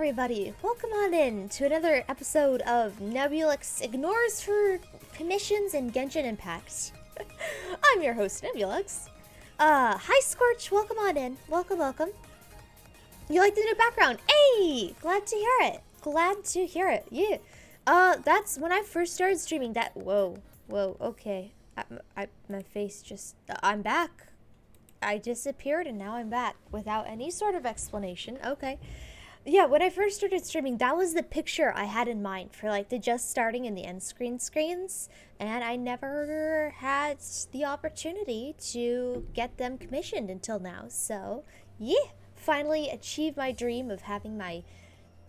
everybody! Welcome on in to another episode of Nebulux Ignores Her Commissions and Genshin Impact. I'm your host, Nebulux. Hi Scorch, welcome on in. Welcome, welcome. You like the new background? Hey! Glad to hear it. Glad to hear it, yeah. That's when I first started streaming that- whoa, okay. My face just- I'm back. I disappeared and now I'm back without any sort of explanation. Okay. Yeah, when I first started streaming, that was the picture I had in mind for like the just starting and the end screens, and I never had the opportunity to get them commissioned until now. So, yeah, finally achieved my dream of having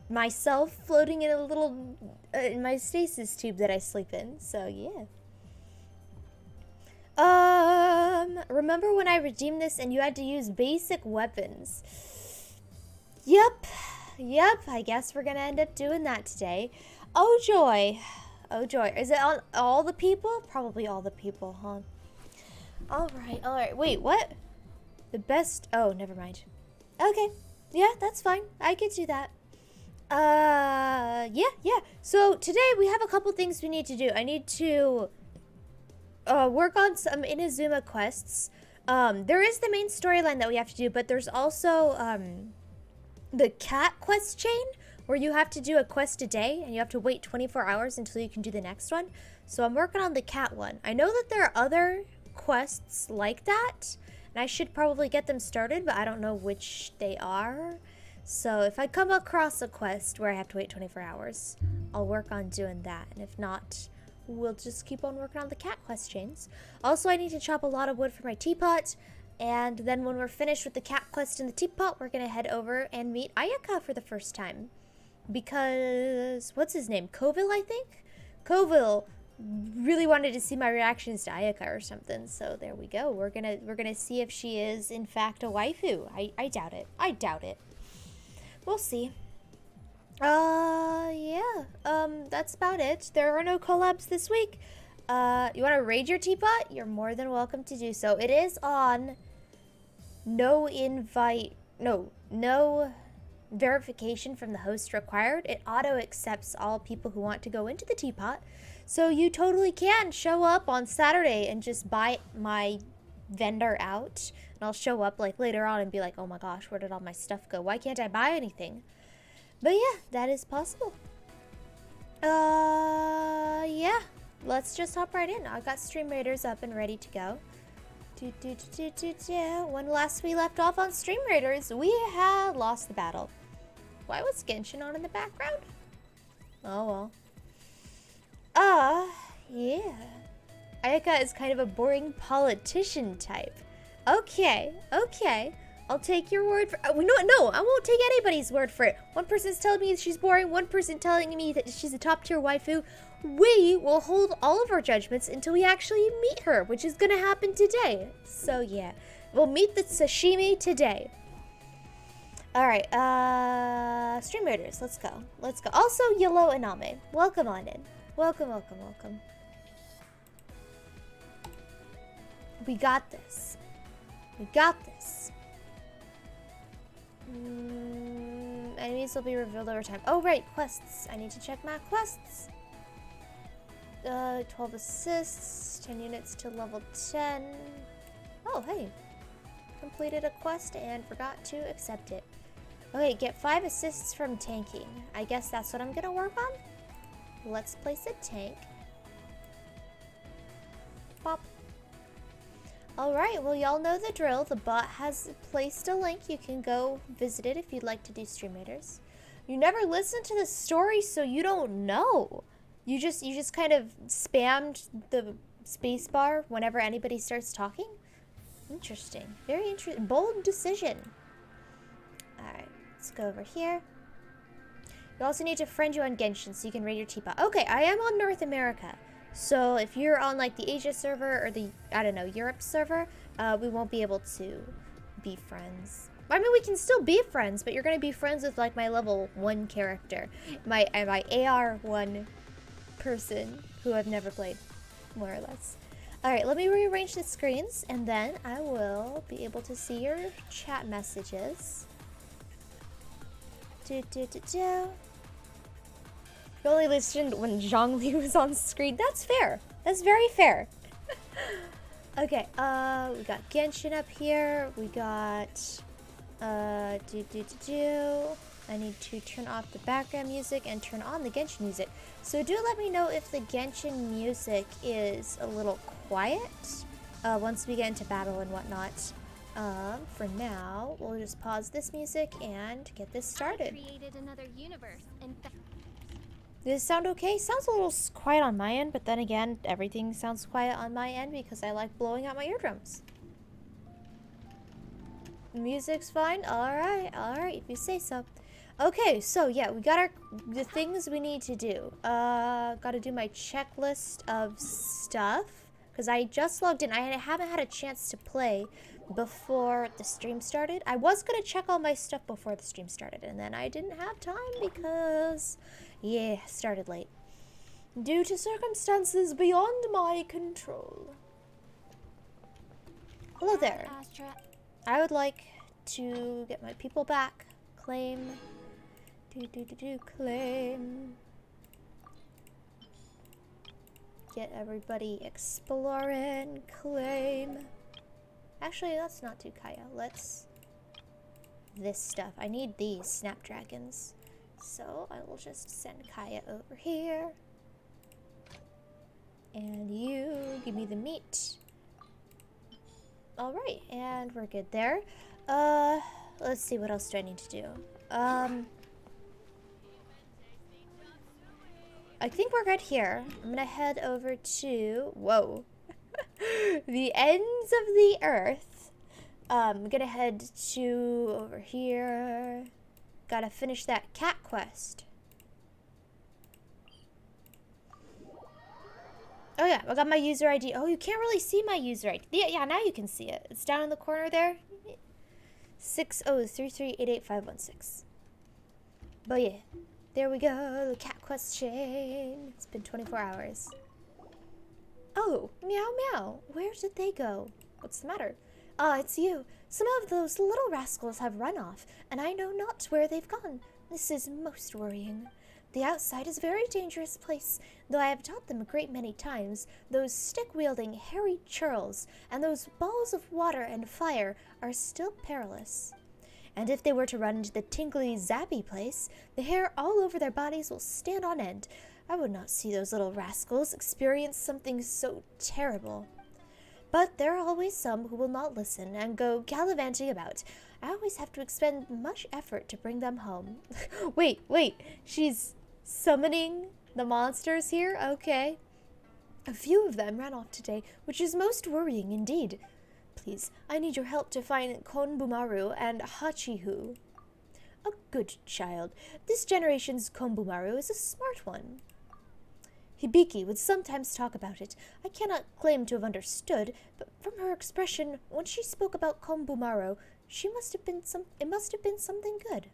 myself floating in a little in my stasis tube that I sleep in. So, yeah. Remember when I redeemed this and you had to use basic weapons? Yep, I guess we're gonna end up doing that today. Oh joy. Is it on all the people? Probably all the people, huh? Alright. Wait, what? The best, oh, never mind. Okay, yeah, that's fine. I could do that. Yeah. So today we have a couple things we need to do. I need to work on some Inazuma quests. There is the main storyline that we have to do, but there's also, the cat quest chain, where you have to do a quest a day, and you have to wait 24 hours until you can do the next one. So I'm working on the cat one. I know that there are other quests like that, and I should probably get them started, but I don't know which they are. So if I come across a quest where I have to wait 24 hours, I'll work on doing that, and if not, we'll just keep on working on the cat quest chains. Also, I need to chop a lot of wood for my teapot, and then when we're finished with the cat quest in the teapot, we're gonna head over and meet Ayaka for the first time. Because, what's his name? Coville, I think? Coville really wanted to see my reactions to Ayaka or something, so there we go. We're gonna see if she is, in fact, a waifu. I doubt it. We'll see. Yeah. That's about it. There are no collabs this week. You wanna raid your teapot? You're more than welcome to do so. It is on no verification from the host required. It auto accepts all people who want to go into the teapot. So you totally can show up on Saturday and just buy my vendor out. And I'll show up like later on and be like, oh my gosh, where did all my stuff go? Why can't I buy anything? But yeah, that is possible. Yeah. Let's just hop right in. I got Stream Raiders up and ready to go. When last we left off on Stream Raiders, we had lost the battle. Why was Genshin on in the background? Oh well. Yeah. Ayaka is kind of a boring politician type. Okay. I'll take your word for no, I won't take anybody's word for it. One person's telling me she's boring, one person telling me that she's a top tier waifu. We will hold all of our judgments until we actually meet her, which is gonna happen today. So yeah, we'll meet the sashimi today. Alright, Stream Raiders, let's go. Also, Yellow Iname, welcome on in. Welcome. We got this. Enemies will be revealed over time. Oh right, quests. I need to check my quests. 12 assists, 10 units to level 10. Oh, hey. Completed a quest and forgot to accept it. Okay, get 5 assists from tanking. I guess that's what I'm gonna work on. Let's place a tank. Pop. Alright, well y'all know the drill. The bot has placed a link. You can go visit it if you'd like to do Stream Raiders. You never listened to the story, so you don't know. You just kind of spammed the spacebar whenever anybody starts talking? Interesting. Very interesting. Bold decision. Alright, let's go over here. You also need to friend you on Genshin so you can raid your teapot. Okay, I am on North America. So if you're on like the Asia server or the, I don't know, Europe server, we won't be able to be friends. I mean, we can still be friends, but you're going to be friends with like my level 1 character. My AR1 person who I've never played, more or less. Alright, let me rearrange the screens and then I will be able to see your chat messages. Do, do, do, do. You only listened when Zhongli was on screen. That's fair. That's very fair. Okay, we got Genshin up here. We got, I need to turn off the background music and turn on the Genshin music. So do let me know if the Genshin music is a little quiet once we get into battle and whatnot. For now, we'll just pause this music and get this started. Created another universe. Does it sound okay? Sounds a little quiet on my end, but then again, everything sounds quiet on my end because I like blowing out my eardrums. Music's fine? Alright, if you say so. Okay, so yeah, we got the things we need to do. Gotta do my checklist of stuff because I just logged in. I haven't had a chance to play before the stream started. I was gonna check all my stuff before the stream started, and then I didn't have time because, yeah, started late. Due to circumstances beyond my control. Hello there. I would like to get my people back. Claim. Claim. Get everybody exploring. Claim. Actually, let's not do Kaya. Let's... this stuff. I need these snapdragons. So, I will just send Kaya over here. And you give me the meat. Alright, and we're good there. Let's see, what else do I need to do? I think we're good here. I'm gonna head over to... whoa. The ends of the earth. I'm gonna head to over here. Gotta finish that cat quest. Oh yeah, I got my user ID. Oh, you can't really see my user ID. Yeah, now you can see it. It's down in the corner there. 6033888516. But yeah, there we go. The cat quest chain. It's been 24 hours. Oh, meow meow. Where did they go? What's the matter? Ah, it's you. Some of those little rascals have run off, and I know not where they've gone. This is most worrying. The outside is a very dangerous place, though I have taught them a great many times. Those stick-wielding hairy churls and those balls of water and fire are still perilous. And if they were to run into the tingly, zappy place, the hair all over their bodies will stand on end. I would not see those little rascals experience something so terrible. But there are always some who will not listen and go gallivanting about. I always have to expend much effort to bring them home. Wait, she's summoning the monsters here? Okay. A few of them ran off today, which is most worrying indeed. Please, I need your help to find Konbumaru and Hachihu. A good child. This generation's Konbumaru is a smart one. Hibiki would sometimes talk about it. I cannot claim to have understood, but from her expression, when she spoke about Konbumaru, it must have been something good.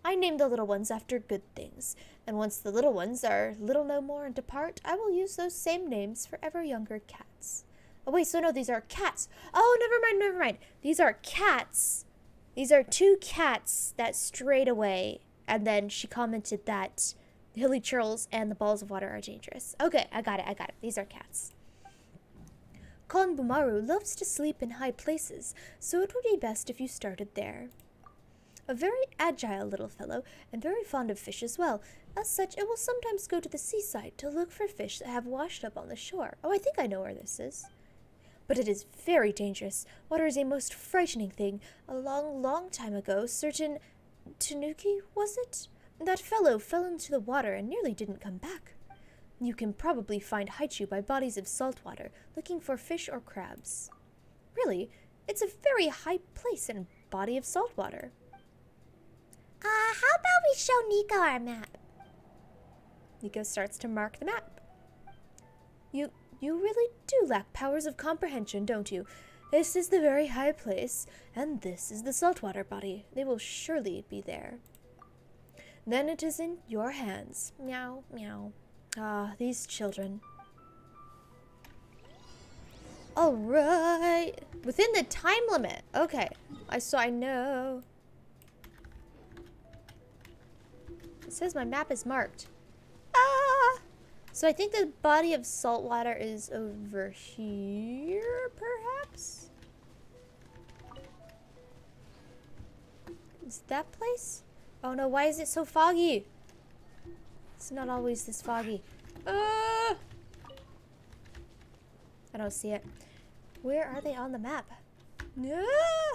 I named the little ones after good things, and once the little ones are little no more and depart, I will use those same names for ever younger cats. Oh wait, so no, these are cats. Oh, never mind. These are cats. These are two cats that strayed away, and then she commented that the hilly churls and the balls of water are dangerous. Okay, I got it. These are cats. Konbumaru loves to sleep in high places, so it would be best if you started there. A very agile little fellow, and very fond of fish as well. As such, it will sometimes go to the seaside to look for fish that have washed up on the shore. Oh, I think I know where this is. But it is very dangerous. Water is a most frightening thing. A long time ago, certain Tanuki, was it? That fellow fell into the water and nearly didn't come back. You can probably find Haichu by bodies of salt water, looking for fish or crabs. Really, it's a very high place and body of salt water. How about we show Nico our map? Nico starts to mark the map. You really do lack powers of comprehension, don't you? This is the very high place, and this is the saltwater body. They will surely be there. Then it is in your hands. Meow, meow. Ah, these children. Alright. Within the time limit. Okay. I know. It says my map is marked. Ah! So I think the body of salt water is over here, perhaps? Is that place? Oh no, why is it so foggy? It's not always this foggy. Ah! I don't see it. Where are they on the map? Ah!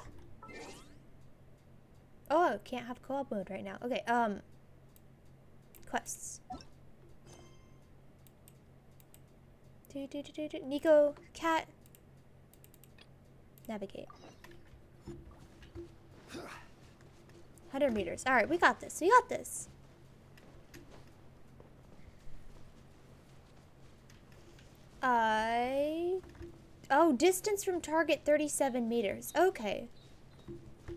Oh, can't have co-op mode right now. Okay, quests. Nico, cat. Navigate. 100 meters. Alright, we got this. We got this. Oh, distance from target 37 meters. Okay.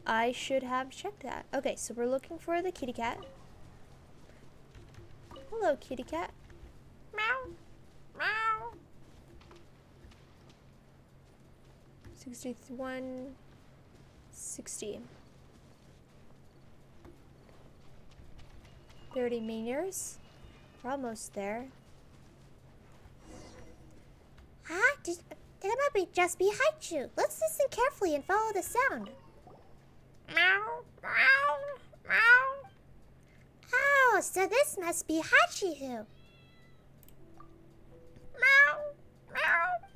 I should have checked that. Okay, so we're looking for the kitty cat. Hello, kitty cat. Meow. Meow. 61. 60. 30 meters. We're almost there. Huh? That might just be Haichu. Let's listen carefully and follow the sound. Meow, meow, meow. Oh, so this must be Hachihu. Meow, meow.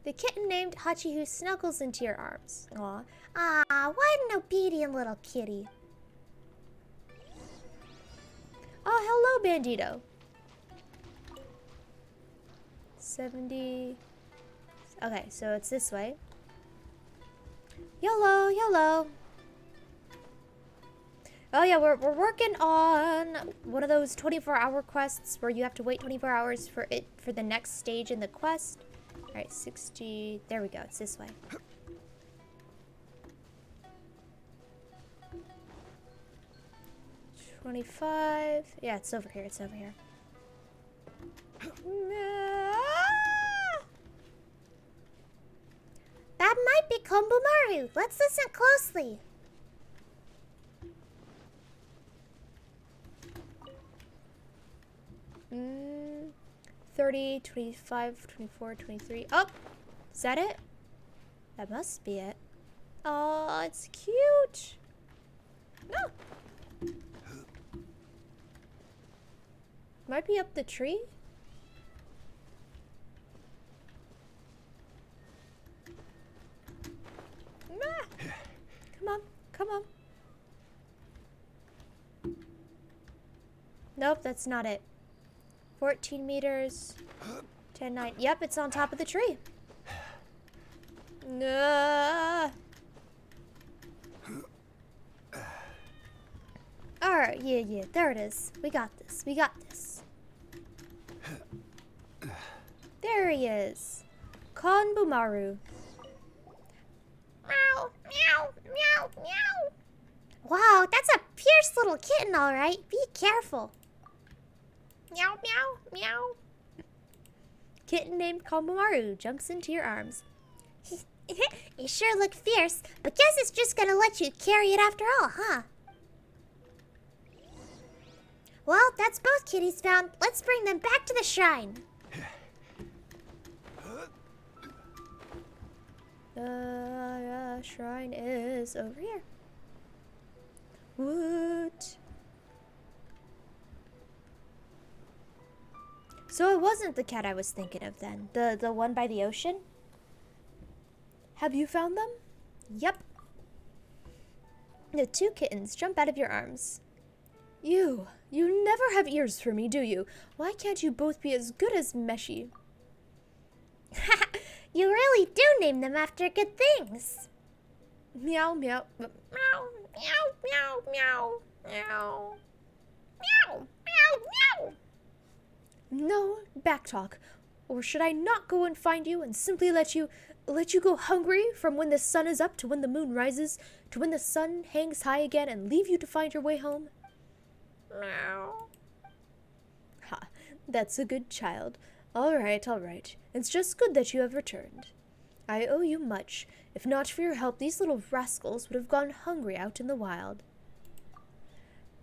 The kitten named Hachihu snuggles into your arms. Aw. Ah, what an obedient little kitty. Oh, hello, Bandito. 70. Okay, so it's this way. YOLO, YOLO. Oh yeah, we're working on one of those 24-hour quests where you have to wait 24 hours for the next stage in the quest. All right, 60. There we go. It's this way. $25. Yeah, it's over here. It's over here. That might be Kombumaru. Let's listen closely. Mm, 30, 25, 24, 23. Oh, is that it? That must be it. Oh, it's cute. No. Might be up the tree. Come on, come on. Nope, that's not it. 14 meters. 10, 9. Yep, it's on top of the tree. No. Alright, yeah. There it is. We got this. We got this. There he is. Konbumaru. Meow, meow, meow, meow. Wow, that's a fierce little kitten, all right. Be careful. Meow, meow, meow. Kitten named Konbumaru jumps into your arms. You sure look fierce, but guess it's just gonna let you carry it after all, huh? Well, that's both kitties found. Let's bring them back to the shrine. The shrine is over here. What? So it wasn't the cat I was thinking of then. The one by the ocean? Have you found them? Yep. The two kittens jump out of your arms. You never have ears for me, do you? Why can't you both be as good as Meshi? You really do name them after good things. Meow, meow. Meow, meow, meow, meow, meow. Meow, meow, meow. No, backtalk. Or should I not go and find you and simply let you go hungry from when the sun is up to when the moon rises, to when the sun hangs high again and leave you to find your way home? Meow. Ha, that's a good child. All right. It's just good that you have returned. I owe you much. If not for your help, these little rascals would have gone hungry out in the wild.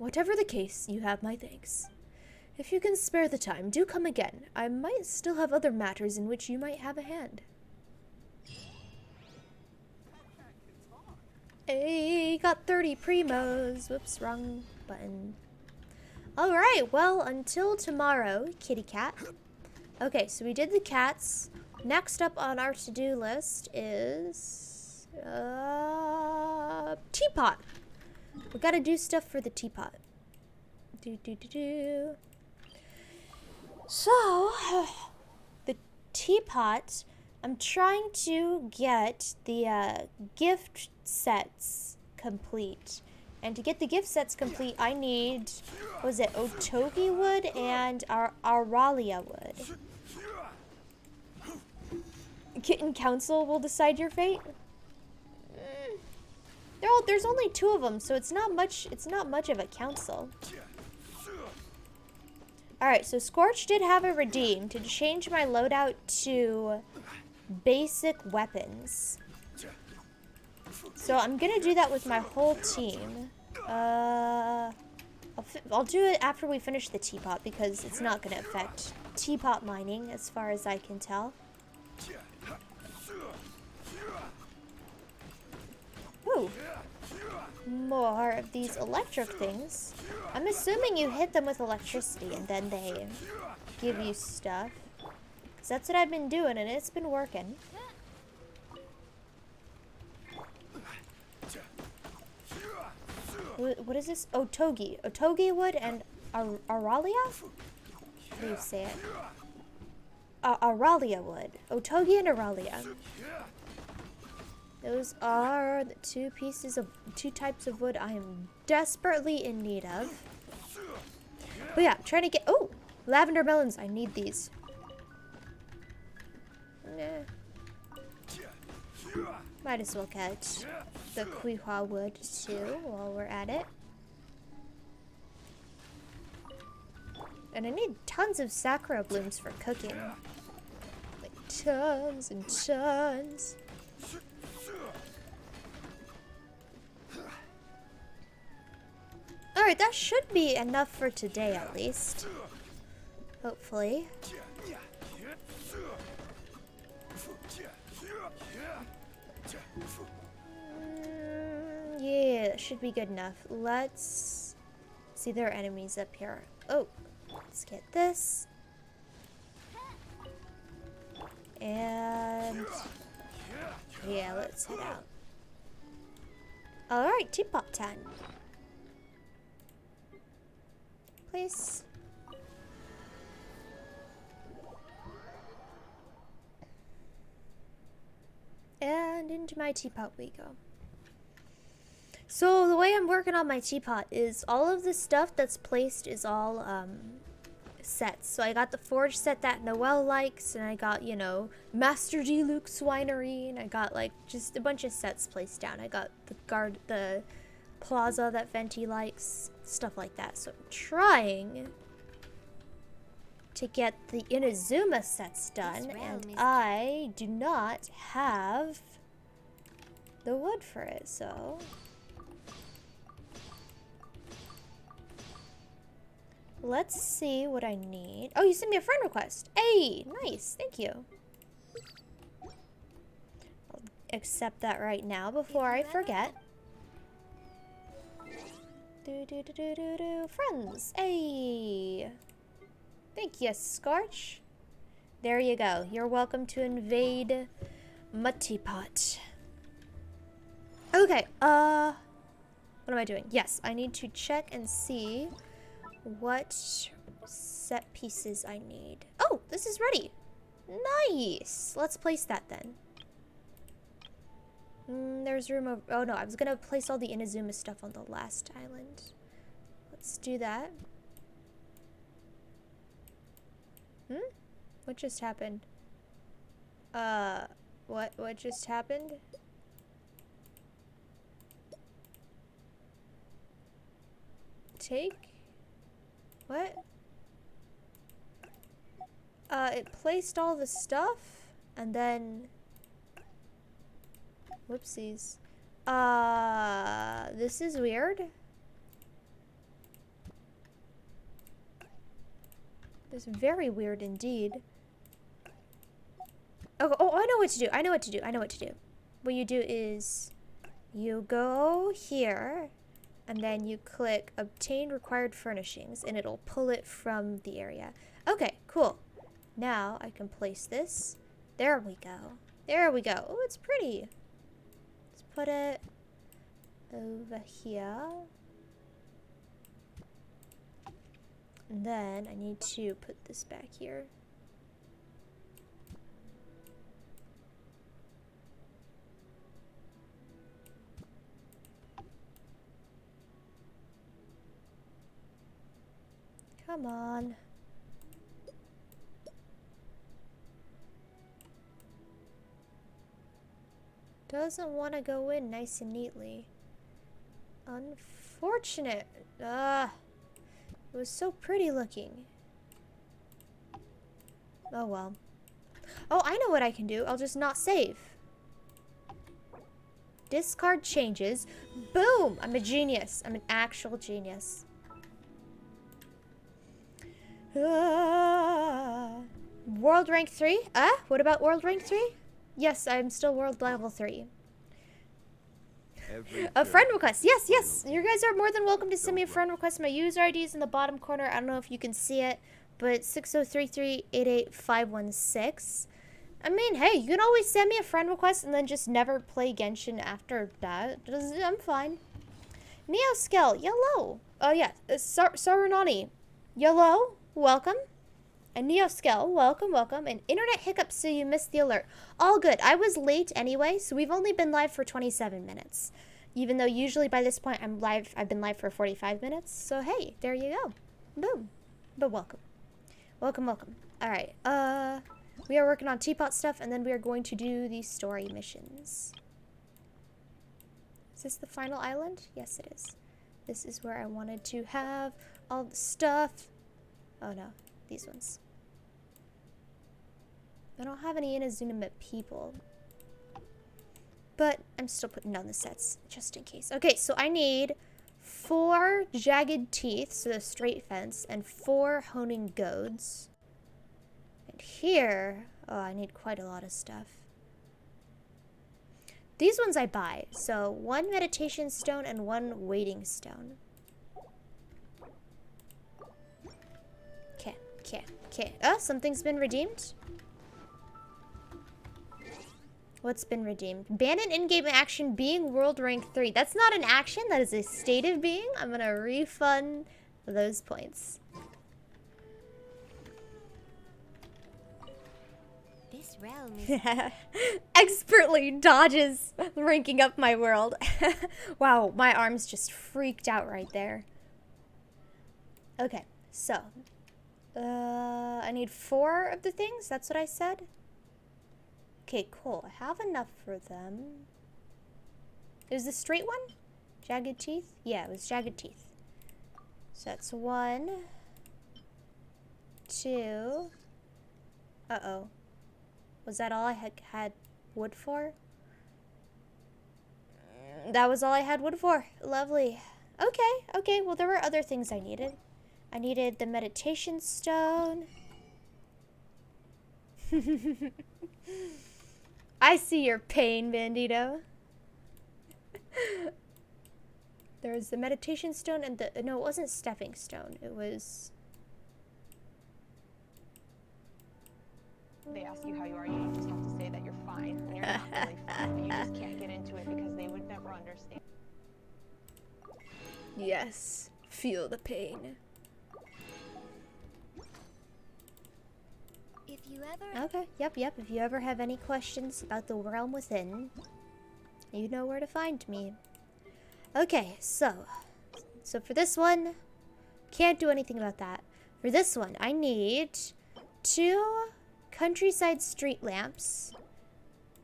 Whatever the case, you have my thanks. If you can spare the time, do come again. I might still have other matters in which you might have a hand. Hey, got 30 primos. Whoops, wrong button. Alright, well, until tomorrow, kitty cat. Okay, so we did the cats. Next up on our to-do list is... teapot. We gotta do stuff for the teapot. So, the teapot, I'm trying to get the gift sets complete. And to get the gift sets complete, I need, what was it, Otogi wood and Aralia wood. Kitten Council will decide your fate. There's only 2 of them, so it's not much of a council. Alright, so Scorch did have a redeem to change my loadout to basic weapons. So I'm gonna do that with my whole team. I'll do it after we finish the teapot because it's not gonna affect teapot mining as far as I can tell. Ooh. More of these electric things. I'm assuming you hit them with electricity and then they give you stuff. 'Cause that's what I've been doing and it's been working. What is this? Otogi. Otogi wood and Aralia? How do you say it? Aralia wood. Otogi and Aralia. Those are the 2 types of wood I am desperately in need of. But yeah, I'm trying to get, oh, lavender melons. I need these. Nah. Might as well catch the Kuihua wood too while we're at it. And I need tons of sakura blooms for cooking. Like tons and tons. Alright, that should be enough for today at least. Hopefully. Yeah, that should be good enough. Let's see, there are enemies up here. Oh, let's get this. And yeah, let's head out. Alright, teapot time. Please. And into my teapot we go. So the way I'm working on my teapot is all of the stuff that's placed is all sets. So I got the forge set that Noelle likes, and I got, you know, Master D. Luke's winery, and I got like just a bunch of sets placed down. I got the plaza that Venti likes, stuff like that. So I'm trying to get the Inazuma sets done, and I do not have the wood for it, so let's see what I need. Oh, you sent me a friend request. Hey, nice, thank you. I'll accept that right now before I forget. Friends, hey. Thank you, Scorch. There you go. You're welcome to invade my teapot. Okay, what am I doing? Yes, I need to check and see what set pieces I need. Oh, this is ready. Nice. Let's place that then. There's room over, oh no, I was gonna place all the Inazuma stuff on the last island. Let's do that. What just happened? What just happened? Take? What? It placed all the stuff, and then... Whoopsies. This is weird. This is very weird indeed. Oh, I know what to do. I know what to do. I know what to do. What you do is you go here and then you click obtain required furnishings and it'll pull it from the area. Okay, cool. Now I can place this. There we go. There we go. Oh, it's pretty. Let's put it over here. And then I need to put this back here. Come on. Doesn't want to go in nice and neatly. Unfortunate. It was so pretty looking. Oh well. Oh, I know what I can do. I'll just not save. Discard changes. Boom! I'm a genius. I'm an actual genius. World rank 3? What about world rank 3? Yes, I'm still world level 3. A friend request. Yes, yes. You guys are more than welcome to send me a friend request. My user ID is in the bottom corner. I don't know if you can see it, but 6033888516. I mean, hey, you can always send me a friend request and then just never play Genshin after that. I'm fine. Neoskel, yellow. Oh, yeah. Sarunani, yellow. Welcome. And Neoskel, welcome, welcome. And internet hiccups, so you missed the alert. All good. I was late anyway, so we've only been live for 27 minutes. Even though usually by this point I've been live for 45 minutes. So hey, there you go. Boom. But welcome. Welcome, welcome. Alright, we are working on teapot stuff, and then we are going to do the story missions. Is this the final island? Yes, it is. This is where I wanted to have all the stuff. Oh no, these ones. I don't have any inanimate people. But I'm still putting down the sets, just in case. Okay, so I need 4 jagged teeth, so the straight fence, and 4 honing goads. And here, oh, I need quite a lot of stuff. These ones I buy, so 1 meditation stone and 1 waiting stone. Okay. Oh, something's been redeemed. What's been redeemed? Abandon in-game action being world rank 3. That's not an action, that is a state of being. I'm gonna refund those points. This realm is expertly dodges ranking up my world. Wow, my arms just freaked out right there. Okay, so I need 4 of the things. That's what I said. Okay, cool. I have enough for them. It was the straight one? Jagged teeth? Yeah, it was jagged teeth. So that's 1, 2. Uh-oh. Was that all I had wood for? That was all I had wood for. Lovely. Okay. Well, there were other things I needed. I needed the meditation stone. I see your pain, Bandito. There was the meditation stone and the... No, it wasn't stepping stone. It was... They ask you how you are, you just have to say that you're fine, and you're not really fine, but you just can't get into it because they would never understand. Yes. Feel the pain. if you ever... Okay, yep. If you ever have any questions about the realm within, you know where to find me. Okay, so for this one, can't do anything about that. For this one, I need 2 countryside street lamps,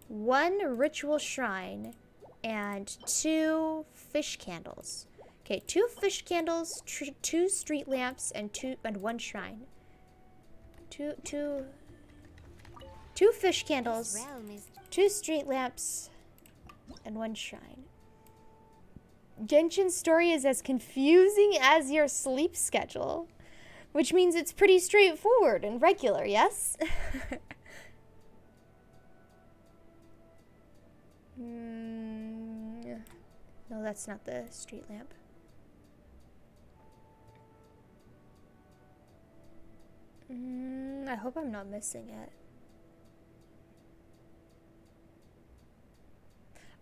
1 ritual shrine, and 2 fish candles. Okay, 2 fish candles, 2 street lamps, and 1 shrine. Two fish candles, 2 street lamps, and 1 shrine. Genshin's story is as confusing as your sleep schedule. Which means it's pretty straightforward and regular, yes? No, that's not the street lamp. I hope I'm not missing it.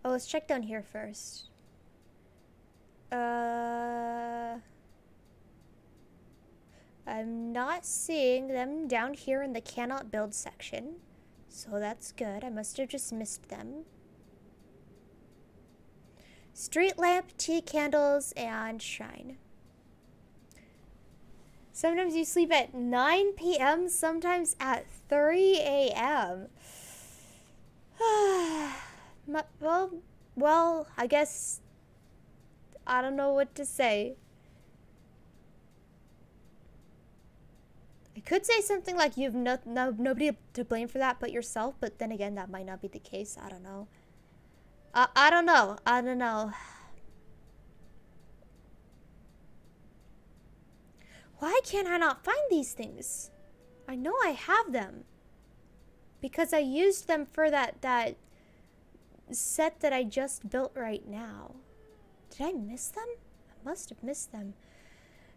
Oh, let's check down here first. I'm not seeing them down here in the cannot build section. So that's good. I must have just missed them. Street lamp, tea candles, and shrine. Sometimes you sleep at 9 p.m., sometimes at 3 a.m. Well, I guess I don't know what to say. I could say something like you've nobody to blame for that but yourself, but then again, that might not be the case. I don't know. I don't know. I don't know. Why can't I not find these things? I know I have them. Because I used them for that set that I just built right now. Did I miss them? I must have missed them.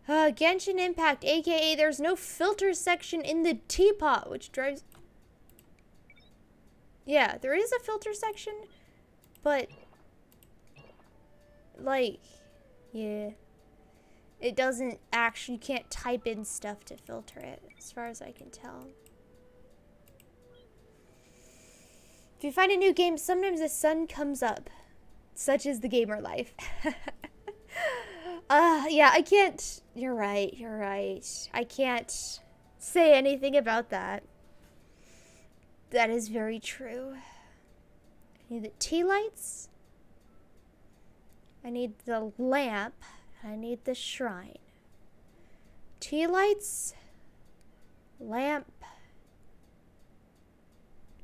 Genshin Impact, aka there's no filter section in the teapot, which drives... Yeah, there is a filter section, but... like, yeah. It doesn't actually, you can't type in stuff to filter it, as far as I can tell. If you find a new game, sometimes the sun comes up. Such is the gamer life. Yeah, I can't, you're right. I can't say anything about that. That is very true. I need the tea lights. I need the lamp. I need the shrine. Tea lights, lamp,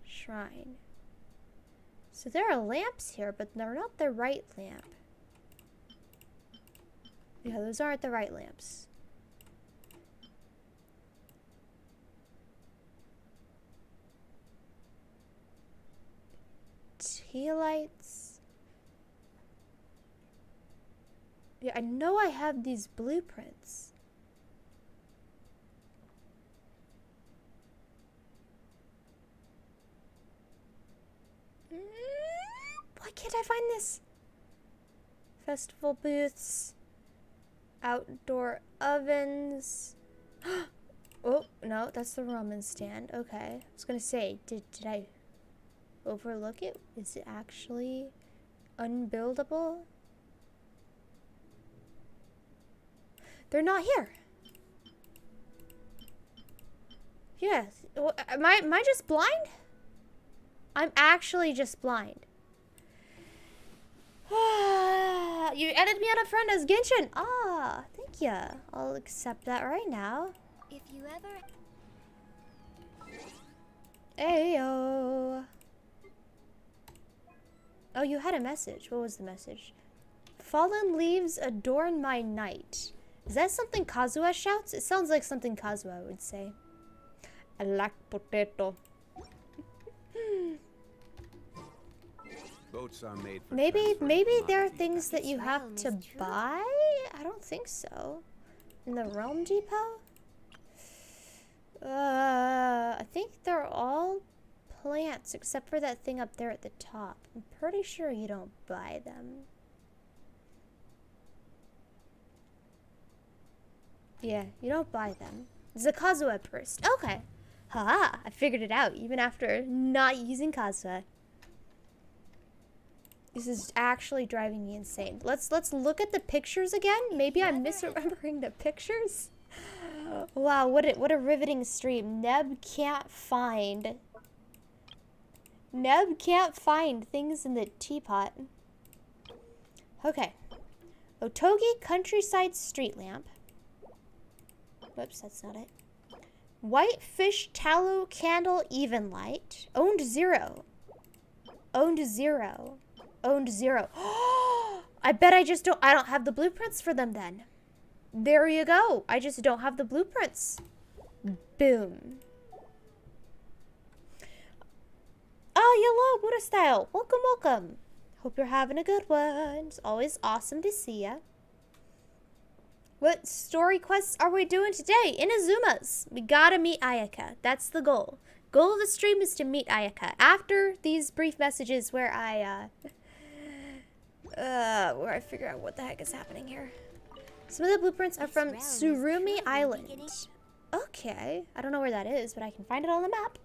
shrine. So there are lamps here, but they're not the right lamp. Yeah, those aren't the right lamps. Tea lights. Yeah, I know I have these blueprints. Why can't I find this? Festival booths. Outdoor ovens. Oh, no, that's the ramen stand. Okay. I was gonna say, did I overlook it? Is it actually unbuildable? They're not here. Yeah. Am I just blind? I'm actually just blind. You added me on a friend as Genshin. Ah, thank you. I'll accept that right now. If you ever... Ayo. Oh, you had a message. What was the message? Fallen leaves adorn my night. Is that something Kazuha shouts? It sounds like something Kazuha would say. I like potato. Boats are made for Maybe there are things that you have to buy? I don't think so. In the Realm Depot? I think they're all plants except for that thing up there at the top. I'm pretty sure you don't buy them. Yeah, you don't buy them. It's a Kazuha burst. Okay. Ha! I figured it out even after not using Kazuha. This is actually driving me insane. Let's look at the pictures again. Maybe I'm misremembering the pictures. Wow, what a riveting stream. Neb can't find things in the teapot. Okay. Otogi Countryside Street Lamp. Whoops, that's not it. White Fish Tallow Candle Even Light. Owned 0. Owned 0. Owned 0. I bet I don't have the blueprints for them then. there you go. I just don't have the blueprints. Boom. Oh, hello, Buddha Style. Welcome, welcome. Hope you're having a good one. It's always awesome to see ya. What story quests are we doing today? Inazuma's. We gotta meet Ayaka. That's the goal. Goal of the stream is to meet Ayaka. After these brief messages where I figure out what the heck is happening here. Some of the blueprints are from Surumi Island. Okay. I don't know where that is, but I can find it on the map.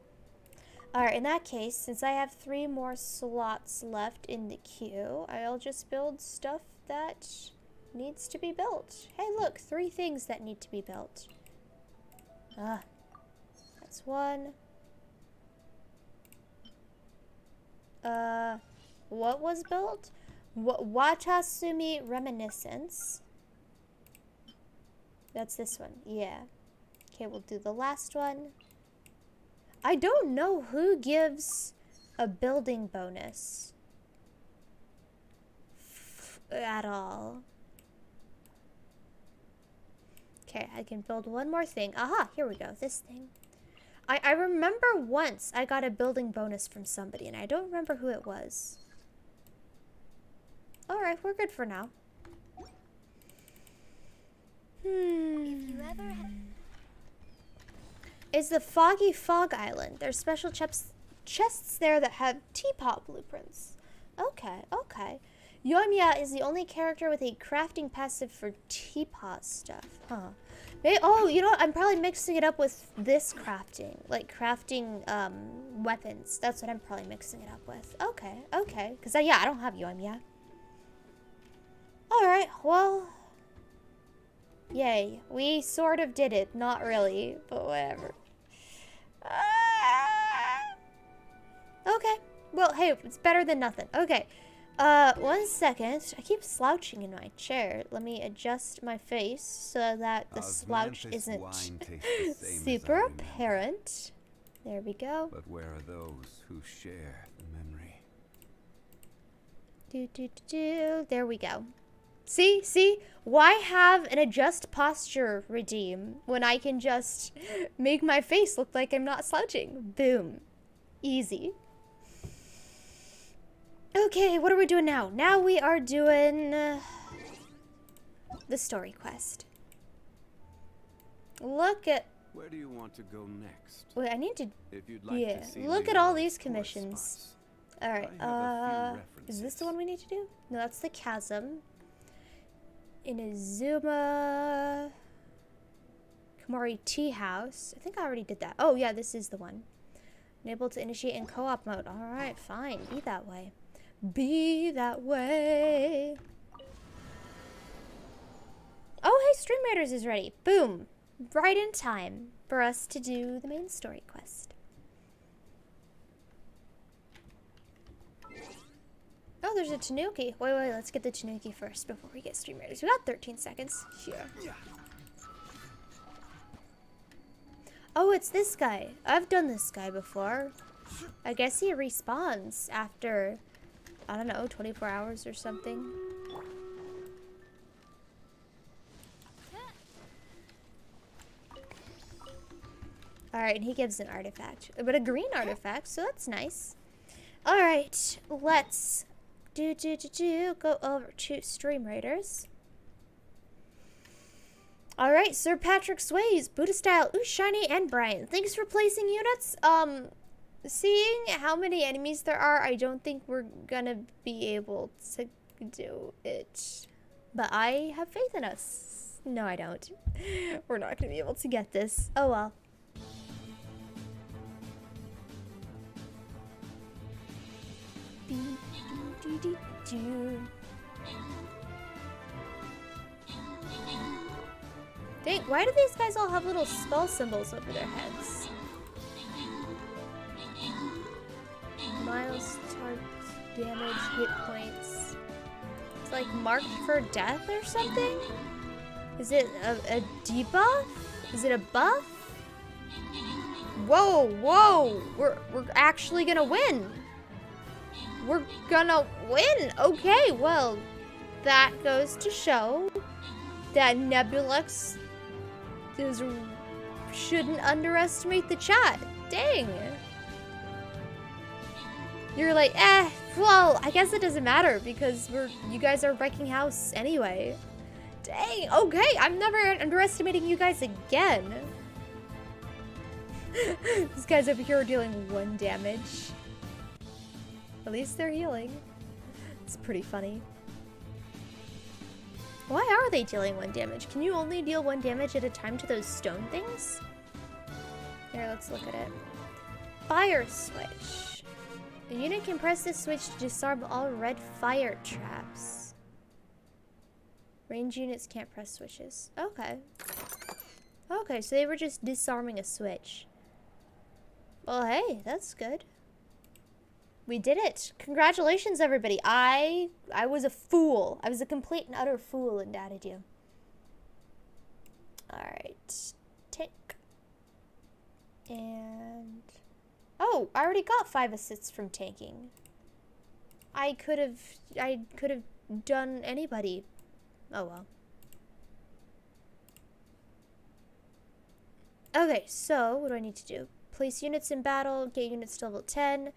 Alright, in that case, since I have 3 more slots left in the queue, I'll just build stuff that needs to be built. Hey, look, 3 things that need to be built. That's 1. What was built? Watasumi Reminiscence. That's this one, yeah. Okay, we'll do the last one. I don't know who gives a building bonus at all. Okay, I can build one more thing. Aha, here we go, this thing. I remember once I got a building bonus from somebody, and I don't remember who it was. Alright, we're good for now. If you ever Is the Foggy Fog Island. There's special chests there that have teapot blueprints. Okay, okay. Yoimiya is the only character with a crafting passive for teapot stuff. Huh. Maybe, oh, you know what? I'm probably mixing it up with this crafting. Like, crafting weapons. That's what I'm probably mixing it up with. Okay, okay. Because, yeah, I don't have Yoimiya. Alright, well... Yay. We sort of did it. Not really, but whatever. Okay. Well, hey, it's better than nothing. Okay. 1 second. I keep slouching in my chair. Let me adjust my face so that the slouch isn't super apparent. There we go. But where are those who share the memory? There we go. See? Why have an adjust posture redeem when I can just make my face look like I'm not slouching? Boom. Easy. Okay, what are we doing now? Now we are doing the story quest. Look at... Where do you want to go next? Wait, I need to... If you'd like yeah, to see look at all these commissions. Alright, is this the one we need to do? No, that's the chasm. Inazuma Kamari Tea House. I think I already did that. Oh yeah, this is the one. Unable to initiate in co-op mode. Alright, fine. Be that way. Be that way. Oh, hey, Stream Raiders is ready. Boom. Right in time for us to do the main story quest. Oh, there's a Tanuki. Wait, let's get the Tanuki first before we get Stream Raiders. We got 13 seconds. Sure. Oh, it's this guy. I've done this guy before. I guess he respawns after, I don't know, 24 hours or something. Alright, and he gives an artifact. But a green artifact, so that's nice. Alright, let's go over to Stream Raiders. Alright, Sir Patrick Sways, Buddha Style, Ooh Shiny, and Brian. Thanks for placing units. Seeing how many enemies there are, I don't think we're gonna be able to do it. But I have faith in us. No, I don't. We're not gonna be able to get this. Oh well. Dang, why do these guys all have little skull symbols over their heads? Miles, charge, damage, hit points. It's like marked for death or something? Is it a debuff? Is it a buff? Whoa! We're actually gonna win! We're gonna win! Okay, well, that goes to show that Nebulux shouldn't underestimate the chat. Dang. You're like, well, I guess it doesn't matter because you guys are wrecking house anyway. Dang, okay, I'm never underestimating you guys again. These guys over here are dealing 1 damage. At least they're healing. It's pretty funny. Why are they dealing 1 damage? Can you only deal 1 damage at a time to those stone things? Here, let's look at it. Fire switch. A unit can press this switch to disarm all red fire traps. Range units can't press switches. Okay. Okay, so they were just disarming a switch. Well, hey, that's good. We did it. Congratulations, everybody. I was a fool. I was a complete and utter fool and doubted you. Alright. Tick. And... oh, I already got 5 assists from tanking. I could have done anybody. Oh well. Okay, so what do I need to do? Place units in battle, get units to level 10,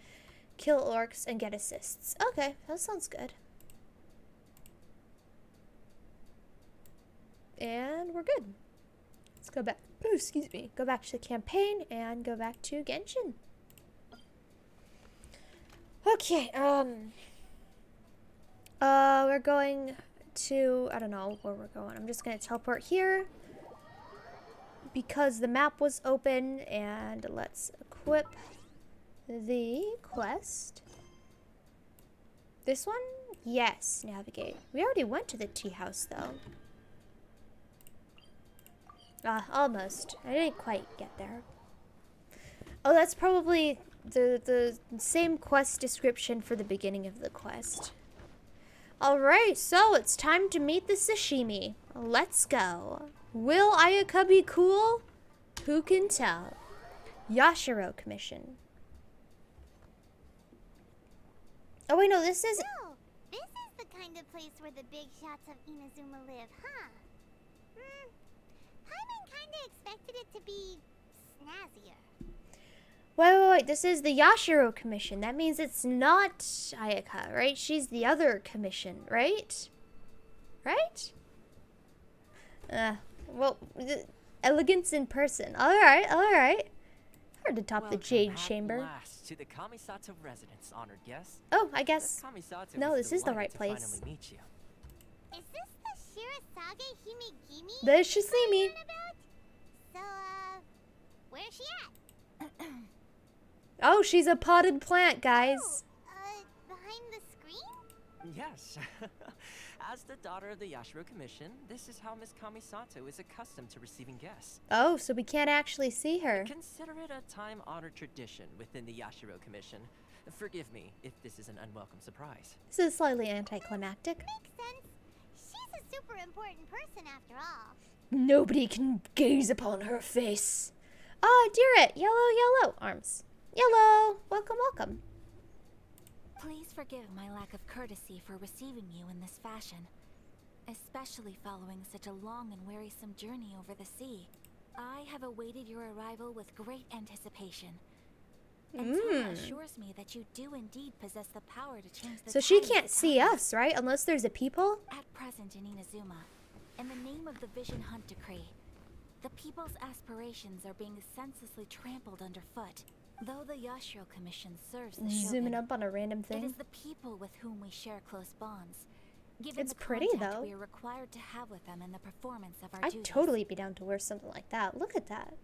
kill orcs, and get assists. Okay, that sounds good. And we're good. Let's go back. Oh, excuse me. Go back to the campaign and go back to Genshin. Okay, we're going to, I don't know where we're going. I'm just gonna teleport here because the map was open, and let's equip the quest. This one? Yes, navigate. We already went to the tea house though. Almost. I didn't quite get there. Oh, that's probably the same quest description for the beginning of the quest. Alright, so it's time to meet the sashimi. Let's go. Will Ayaka be cool? Who can tell? Yashiro Commission. Oh wait, no, this is... No, this is the kind of place where the big shots of Inazuma live, huh? Paimon kinda expected it to be snazzier. Wait, this is the Yashiro Commission. That means it's not Ayaka, right? She's the other commission, right? Right? Well, elegance in person. Alright. Hard to top the Jade Chamber. Last to the Kamisato residence, honored guest. Oh, I guess. Kamisato No, is this is the delighted right to place. finally meet you. Is this the Shirasage Himegimi? The Shizimi. So, where's she at? Oh, she's a potted plant, guys. Behind the screen? Yes. As the daughter of the Yashiro Commission, this is how Miss Kamisato is accustomed to receiving guests. Oh, so we can't actually see her. Consider it a time-honored tradition within the Yashiro Commission. Forgive me if this is an unwelcome surprise. This is slightly anticlimactic. Makes sense. She's a super important person after all. Nobody can gaze upon her face. Ah, dear it. Yellow arms. Yellow. Welcome. Please forgive my lack of courtesy for receiving you in this fashion, especially following such a long and wearisome journey over the sea. I have awaited your arrival with great anticipation. And Tama assures me that you do indeed possess the power to change the So she tides can't of see time. us, right? Unless there's a peephole? At present in Inazuma, in the name of the Vision Hunt Decree, the people's aspirations are being senselessly trampled underfoot. Though the Yashiro Commission serves the Zooming Shogun, up on a random it is thing. the people with whom we share close bonds. Given It's the pretty, contact though. we are required to have with them in the performance of our I'd duties. totally be down to wear something like that. Look at that.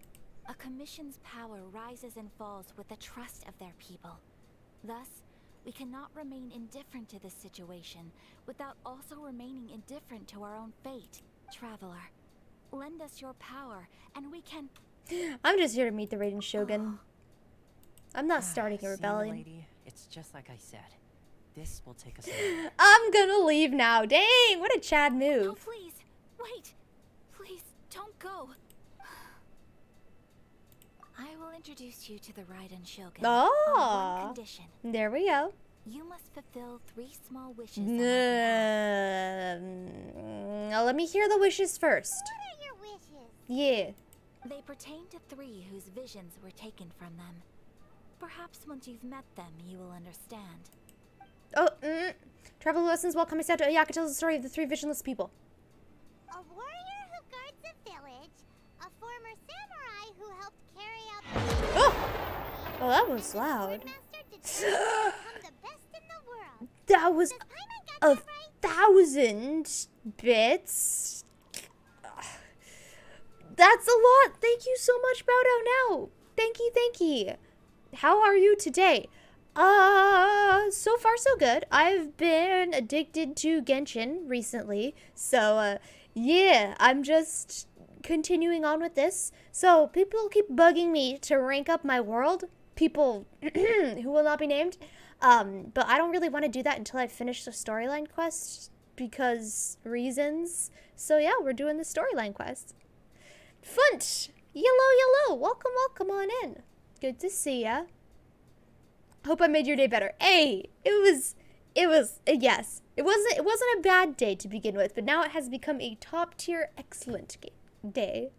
A commission's power rises and falls with the trust of their people. Thus, we cannot remain indifferent to this situation without also remaining indifferent to our own fate. Traveler, lend us your power, and we can... I'm just here to meet the Raiden Shogun. I'm not starting a See, rebellion. lady, it's just like I said. This will take us a while. I'm gonna leave now. Dang, what a Chad No, move. please! Wait! Please, don't go! I will introduce you to the Raiden Shogun on Oh, one condition. there we go. You must fulfill 3 small wishes. on my behalf. Let me hear the wishes first. What are your wishes? Yeah. They pertain to 3 whose visions were taken from them. Perhaps once you've met them, you will understand. Oh, Travel lessons while Kamisato Ayaka tells the story of the 3 visionless people. A warrior who guards a village, a former samurai who helped carry out the Oh! Oh, that was loud. swordmaster determined to become the best in the world. That was Does Paimon get a that right? 1,000 bits. That's a lot. Thank you so much, Bow Down Now. Thank you. How are you today? So far so good. I've been addicted to Genshin recently. So, yeah, I'm just continuing on with this. So, people keep bugging me to rank up my world. People who will not be named. But I don't really want to do that until I finish the storyline quest because reasons. So, yeah, we're doing the storyline quest. Funt! Yellow! Welcome on in. Good to see ya. Hope I made your day better. Hey, it was yes. It wasn't a bad day to begin with, but now it has become a top tier excellent day.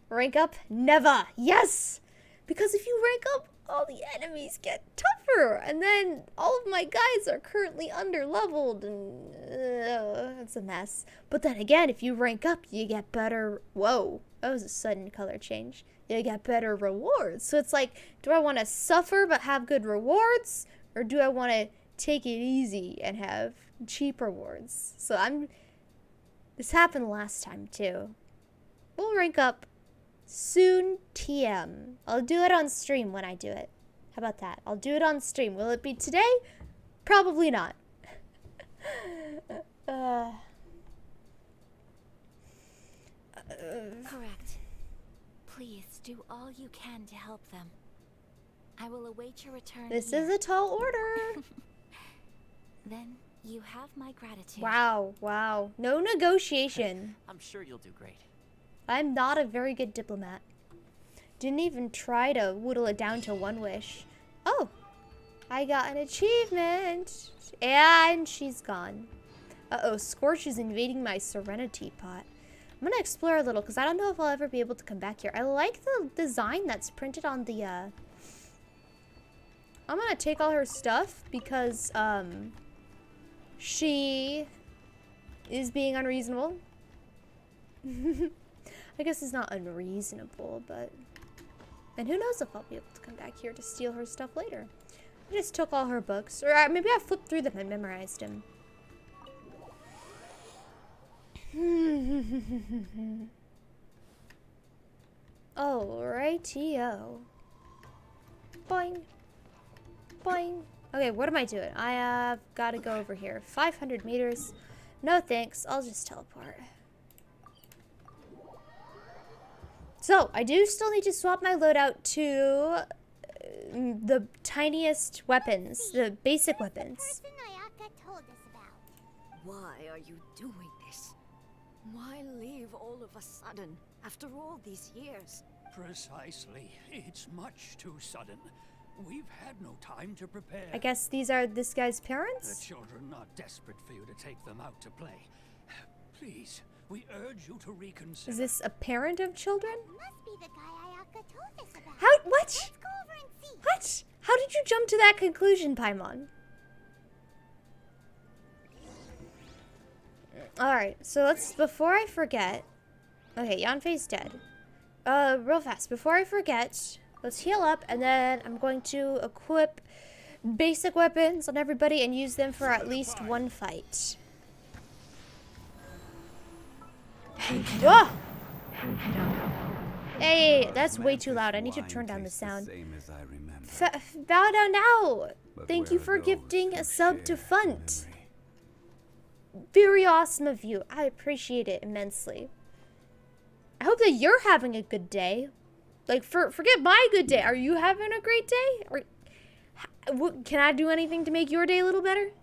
Rank up? Never. Yes! Because if you rank up, all the enemies get tougher, and then all of my guys are currently underleveled, and it's a mess. But then again, if you rank up, you get better. Whoa, that was a sudden color change. You get better rewards. So it's like, do I want to suffer but have good rewards, or do I want to take it easy and have cheap rewards? So this happened last time too. We'll rank up soon, TM. I'll do it on stream when I do it. How about that? I'll do it on stream. Will it be today? Probably not. Correct. Please do all you can to help them. I will await your return. This here. is a tall order. Then you have my gratitude. Wow. No negotiation. I'm sure you'll do great. I'm not a very good diplomat. Didn't even try to whittle it down to 1 wish. Oh, I got an achievement. And she's gone. Uh-oh, Scorch is invading my Serenity pot. I'm gonna explore a little because I don't know if I'll ever be able to come back here. I like the design that's printed on the, I'm gonna take all her stuff because, she is being unreasonable. I guess it's not unreasonable, but... And who knows if I'll be able to come back here to steal her stuff later. I just took all her books. Or maybe I flipped through them and memorized them. Alrighty-o. Boing. Boing. Okay, what am I doing? I have got to go over here. 500 meters. No thanks. I'll just teleport. So, I do still need to swap my loadout to the tiniest weapons, the basic weapons. Person Ayaka told us about. Why are you doing this? Why leave all of a sudden after all these years? Precisely. It's much too sudden. We've had no time to prepare. I guess these are this guy's The parents? children are desperate for you to take them out to play. Please, we urge you to reconsider. Is this a parent of children? Must be the guy Ayaka told us about. How? What? Let's go over and see. What? How did you jump to that conclusion, Paimon? Alright, so let's, before I forget. Okay, Yanfei's dead. Real fast, before I forget, let's heal up, and then I'm going to equip basic weapons on everybody and use them for at least 1 fight. Whoa! Hey, that's way too loud. I need to turn down the sound. Same as I remember. Bow down now! But Thank you where for are those gifting who a sub share to the Funt. memory? Very awesome of you. I appreciate it immensely. I hope that you're having a good day. Like, forget my good day. Are you having a great day? Or, can I do anything to make your day a little better?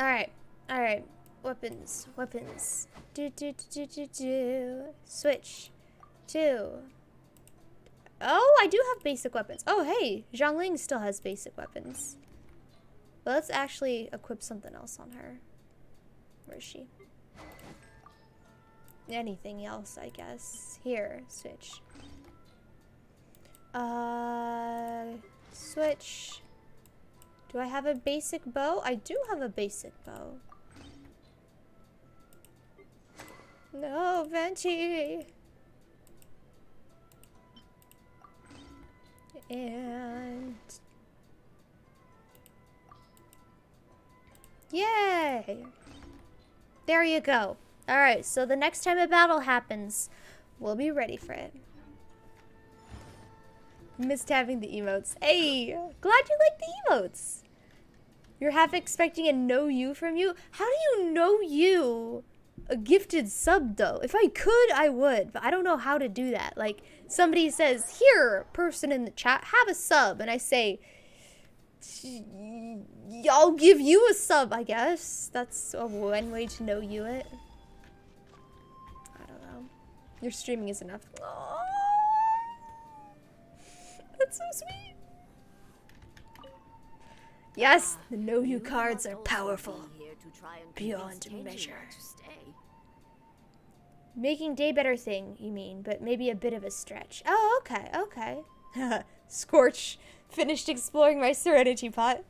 Alright. Weapons. Do. Switch. 2. Oh, I do have basic weapons. Oh, hey, Zhongling still has basic weapons. But let's actually equip something else on her. Where is she? Anything else, I guess. Here, switch. Switch. Do I have a basic bow? I do have a basic bow. No, Venti. And yay! There you go. Alright, so the next time a battle happens, we'll be ready for it. Missed having the emotes. Hey! Glad you like the emotes! You're half expecting a know you from you? How do you know you? A gifted sub though. If I could, I would, but I don't know how to do that. Like, somebody says, here, person in the chat, have a sub, and I say, I'll give you a sub, I guess. That's one way to know you it. I don't know. Your streaming is enough. Aww. That's so sweet. Yes, the know you cards are powerful. Beyond measure. Making day better thing, you mean, but maybe a bit of a stretch. Oh, okay, okay. Scorch finished exploring my Serenity pot.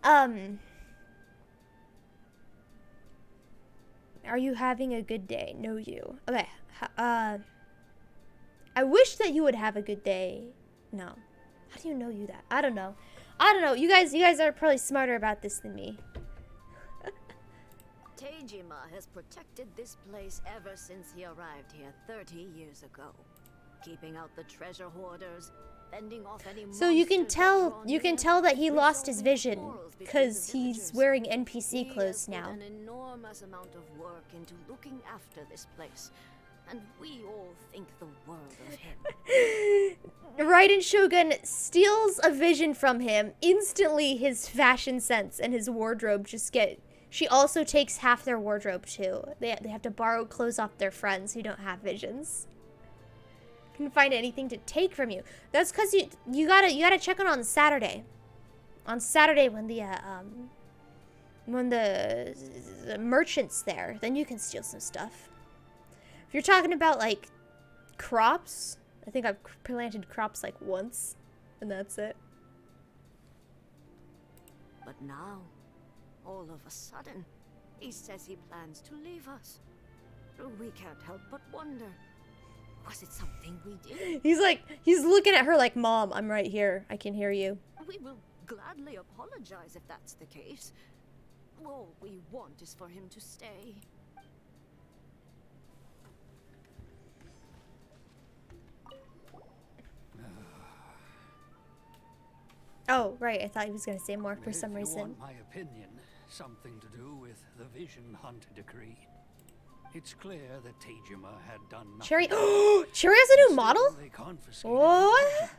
Are you having a good day? No, you. Okay. I wish that you would have a good day. No. How do you know you that? I don't know. I don't know. You guys are probably smarter about this than me. Taijima has protected this place ever since he arrived here 30 years ago. Keeping out the treasure hoarders, fending off any so you can tell that he lost his vision because he's wearing NPC clothes now. He has put an enormous amount of work into looking after this place, and we all think the world of him. Raiden Shogun steals a vision from him. Instantly his fashion sense and his wardrobe just get... She also takes half their wardrobe too. They have to borrow clothes off their friends who don't have visions. Can find anything to take from you. That's because you gotta check on Saturday. On Saturday when the merchant's there, then you can steal some stuff. If you're talking about like crops, I think I've planted crops like once, and that's it. But now, all of a sudden, he says he plans to leave us. We can't help but wonder. Was it something we did? He's looking at her like, Mom, I'm right here. I can hear you. We will gladly apologize if that's the case. All we want is for him to stay. Oh, right. I thought he was going to say more for some reason. If you want my opinion, something to do with the Vision Hunt decree. It's clear that Taijima had done nothing. Cherry, Cherry has a new model? What?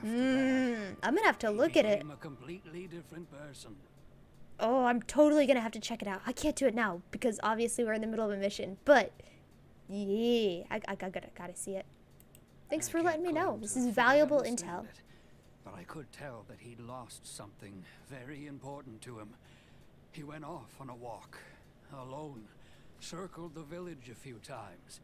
I'm gonna have to look at it. A completely different person. Oh, I'm totally gonna have to check it out. I can't do it now because obviously we're in the middle of a mission. But yeah, I gotta see it. Thanks for letting me know. This is valuable intel. But I could tell that he'd lost something very important to him. He went off on a walk, alone, circled the village a few times,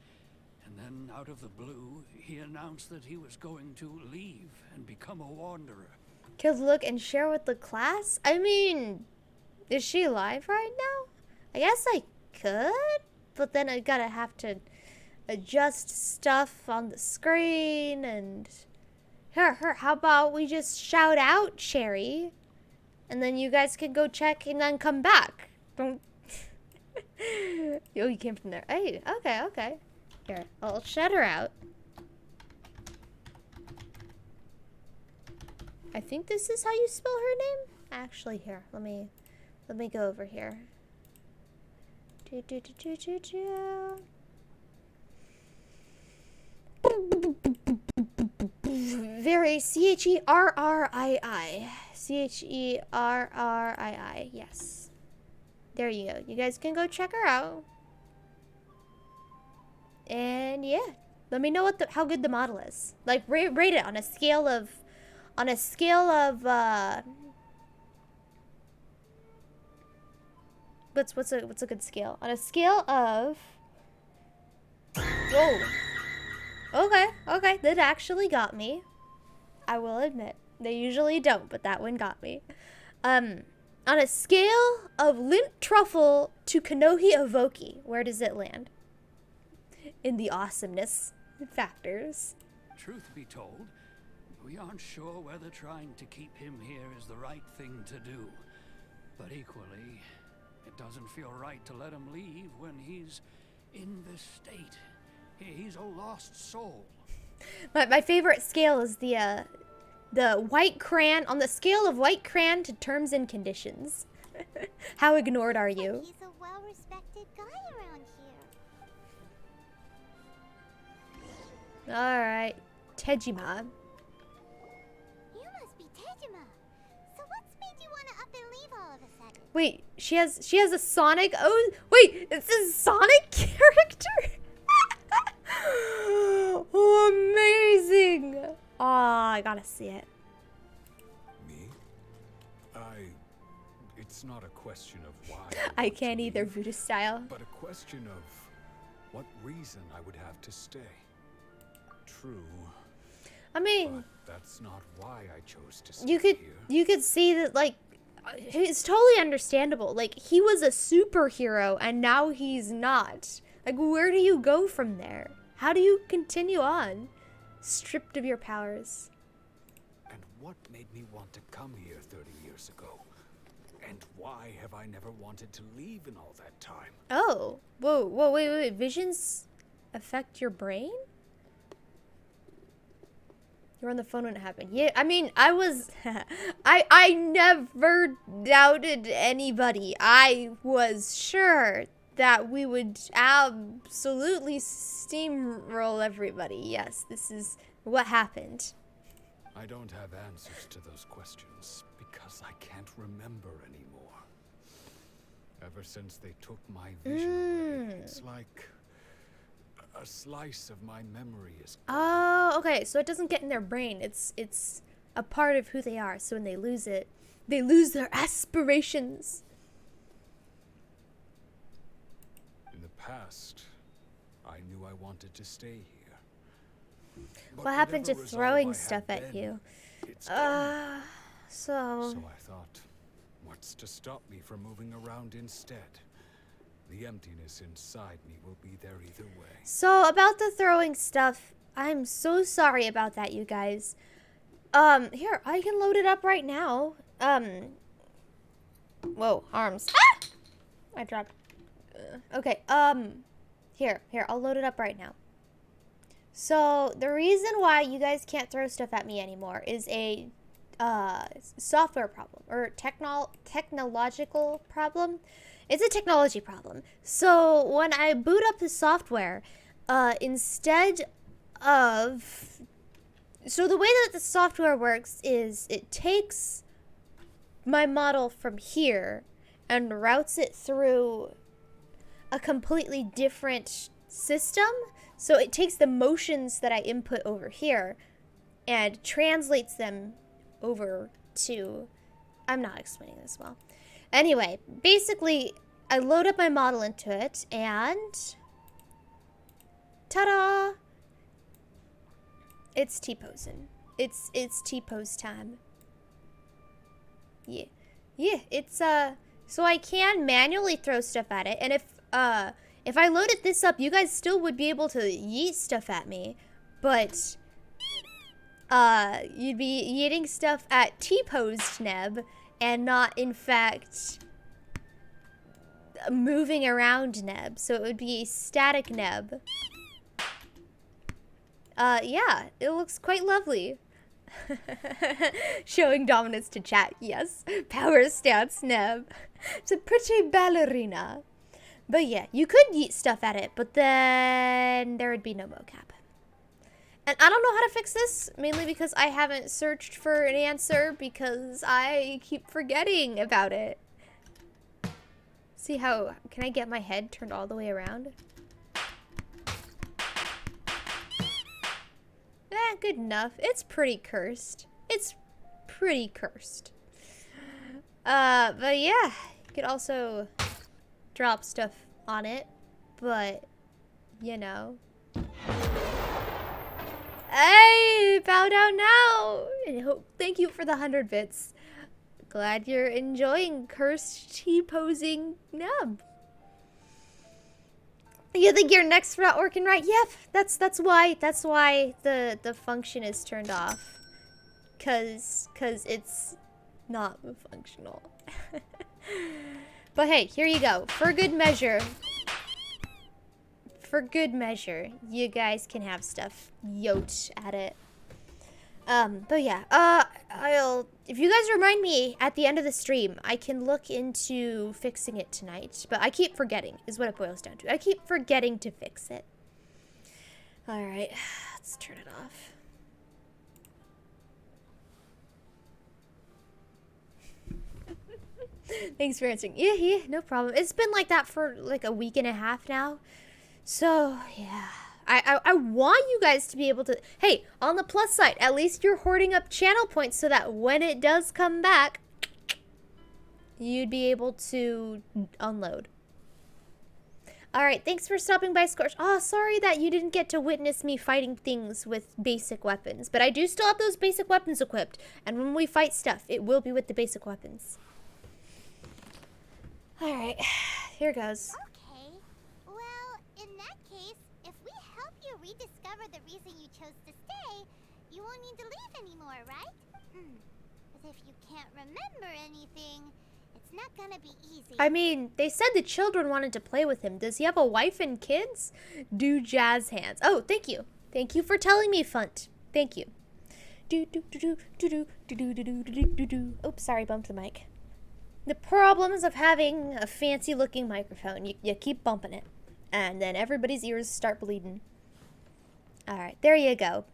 and then out of the blue, he announced that he was going to leave and become a wanderer. Could look and share with the class? I mean, is she live right now? I guess I could, but then I gotta have to adjust stuff on the screen and... Here, how about we just shout out Cherry, and then you guys can go check and then come back. Don't... Yo, you came from there. Hey, okay. Here, I'll shout her out. I think this is how you spell her name. Actually, here, let me go over here. Very Cherrii. Cherrii. Yes. There you go. You guys can go check her out. And yeah, Let me know what how good the model is. Like rate it on a scale of what's a good scale? On a scale of whoa. Okay, that actually got me. I will admit. They usually don't, but that one got me. On a scale of lint truffle to Kanohi Avoki, where does it land? In the awesomeness factors. Truth be told, we aren't sure whether trying to keep him here is the right thing to do. But equally, it doesn't feel right to let him leave when he's in this state. He's a lost soul. My favorite scale is the white crayon, on the scale of white crayon to terms and conditions. How ignored are you? He's a well-respected guy around here. Alright, Tejima. You must be Tejima. So what's made you want to up and leave all of a sudden? Wait, she has a Sonic. Oh, wait, it's a Sonic character. Oh, amazing! Oh, I gotta see it. Me? It's not a question of why. I can't either, voodoo style. But a question of what reason I would have to stay. True. I mean, But that's not why I chose to stay you could see that, like, it's totally understandable. Like, he was a superhero and now he's not. Like, where do you go from there? How do you continue on? Stripped of your powers. And what made me want to come here 30 years ago? And why have I never wanted to leave in all that time? Oh, whoa, wait. Visions affect your brain? You were on the phone when it happened. Yeah, I mean, I was, I never doubted anybody. I was sure that we would absolutely steamroll everybody. Yes, this is what happened. I don't have answers to those questions because I can't remember anymore. Ever since they took my vision away, it's like a slice of my memory is gone. Oh, okay. So it doesn't get in their brain. It's a part of who they are. So when they lose it, they lose their aspirations. In the past, I knew I wanted to stay here. But What happened to whatever resolve throwing I had stuff at then, you? it's gone. So So I thought, what's to stop me from moving around instead? The emptiness inside me will be there either way. So about the throwing stuff, I'm so sorry about that, you guys. Here, I can load it up right now. Whoa, arms. Ah! I dropped. Okay, here, I'll load it up right now. So the reason why you guys can't throw stuff at me anymore is a software problem or technological problem. It's a technology problem. So when I boot up the software, instead of... So the way that the software works is it takes my model from here and routes it through a completely different system. So it takes the motions that I input over here and translates them over to... I'm not explaining this well. Anyway, basically, I load up my model into it, and ta-da! It's T-posing. It's T-pose time. Yeah, it's so I can manually throw stuff at it, and if I loaded this up, you guys still would be able to yeet stuff at me, but you'd be yeeting stuff at T-posed Neb, and not, in fact, moving around Neb. So it would be a static Neb. Yeah, it looks quite lovely. Showing dominance to chat, yes. Power stance Neb. It's a pretty ballerina. But yeah, you could yeet stuff at it, but then there would be no mocap. And I don't know how to fix this, mainly because I haven't searched for an answer because I keep forgetting about it. See how, can I get my head turned all the way around? good enough. It's pretty cursed. It's pretty cursed. But yeah, you could also drop stuff on it, but you know. Hey, bow down now. And thank you for the 100 bits. Glad you're enjoying cursed T-posing Neb. You think you're next for not working right? Yep, that's why the function is turned off. Cause it's not functional. But hey, here you go. For good measure, you guys can have stuff. Yote at it. But yeah, if you guys remind me at the end of the stream, I can look into fixing it tonight. But I keep forgetting, is what it boils down to. I keep forgetting to fix it. Alright, let's turn it off. Thanks for answering. Yeah, no problem. It's been like that for like a week and a half now. So, yeah. I want you guys to be able to... Hey, on the plus side, at least you're hoarding up channel points so that when it does come back, you'd be able to unload. Alright, thanks for stopping by, Scorch. Oh, sorry that you didn't get to witness me fighting things with basic weapons. But I do still have those basic weapons equipped. And when we fight stuff, it will be with the basic weapons. Alright, here goes. Okay. Well, in that case, if we help you rediscover the reason you chose to stay, you won't need to leave anymore, right? But if you can't remember anything, it's not gonna be easy. I mean, they said the children wanted to play with him. Does he have a wife and kids? Do jazz hands. Oh, thank you. Thank you for telling me, Funt. Thank you. Oops, sorry, bumped the mic. The problems of having a fancy looking microphone. You keep bumping it. And then everybody's ears start bleeding. Alright, there you go.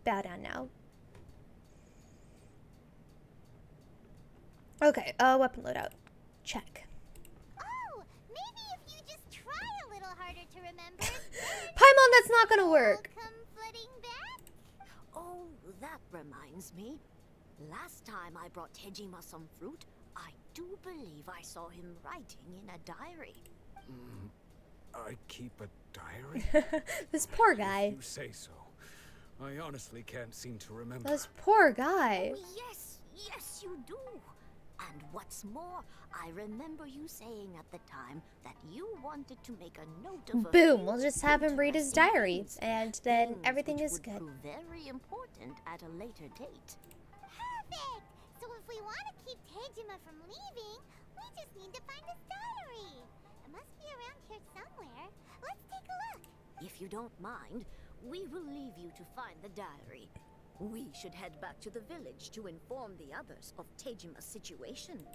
Bow down now. Okay, weapon loadout. Check. Oh, maybe if you just try a little harder to remember. Paimon, that's not gonna work. Come flooding back. Oh, that reminds me. Last time I brought Tejima some fruit, I do believe I saw him writing in a diary. I keep a diary? This poor guy. If you say so. I honestly can't seem to remember. This poor guy. Oh, yes, you do. And what's more, I remember you saying at the time that you wanted to make a note of Boom, we'll just have him read his diary, and then everything is good. Prove very important at a later date. Perfect. So if we want to keep Tejima from leaving, we just need to find his diary. It must be around here somewhere. Let's take a look. If you don't mind, we will leave you to find the diary. We should head back to the village to inform the others of Tejima's situation.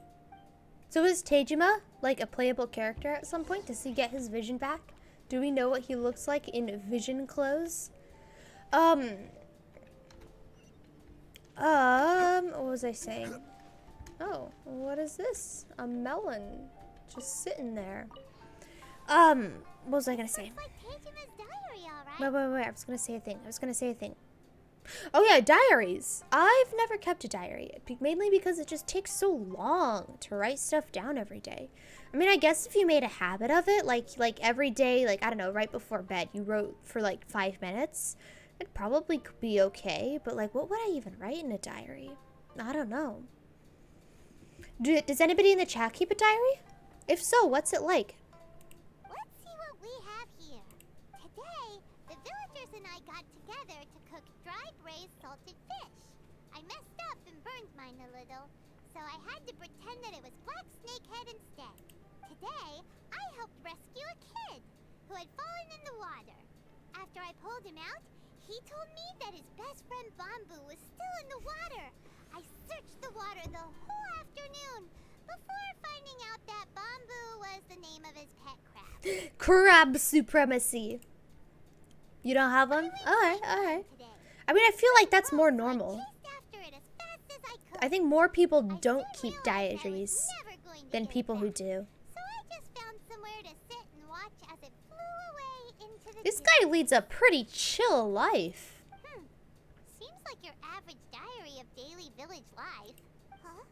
So is Tejima like a playable character at some point? Does he get his vision back? Do we know what he looks like in vision clothes? What was I saying? Oh, what is this? A melon just sitting there. What was I gonna say? Looks like Tejima's diary, all right. Wait, I was gonna say a thing. Oh yeah, diaries. I've never kept a diary, mainly because it just takes so long to write stuff down every day. I mean, I guess if you made a habit of it, like every day, like, I don't know, right before bed, you wrote for like 5 minutes, it probably could be okay, but like, what would I even write in a diary? I don't know. Does anybody in the chat keep a diary? If so, what's it like? Let's see what we have here. Today, the villagers and I got together to cook dry braised salted fish. I messed up and burned mine a little, so I had to pretend that it was black snakehead instead. Today, I helped rescue a kid who had fallen in the water. After I pulled him out, he told me that his best friend Bamboo was still in the water. I searched the water the whole afternoon before finding out that Bamboo was the name of his pet crab. Crab supremacy. You don't have one? Alright. I mean, I feel like that's more normal. I think more people don't keep diaries than people who do. So I just found somewhere to sit and watch as it flew away into the This guy leads a pretty chill life. Seems like your average diary of daily village life. Huh?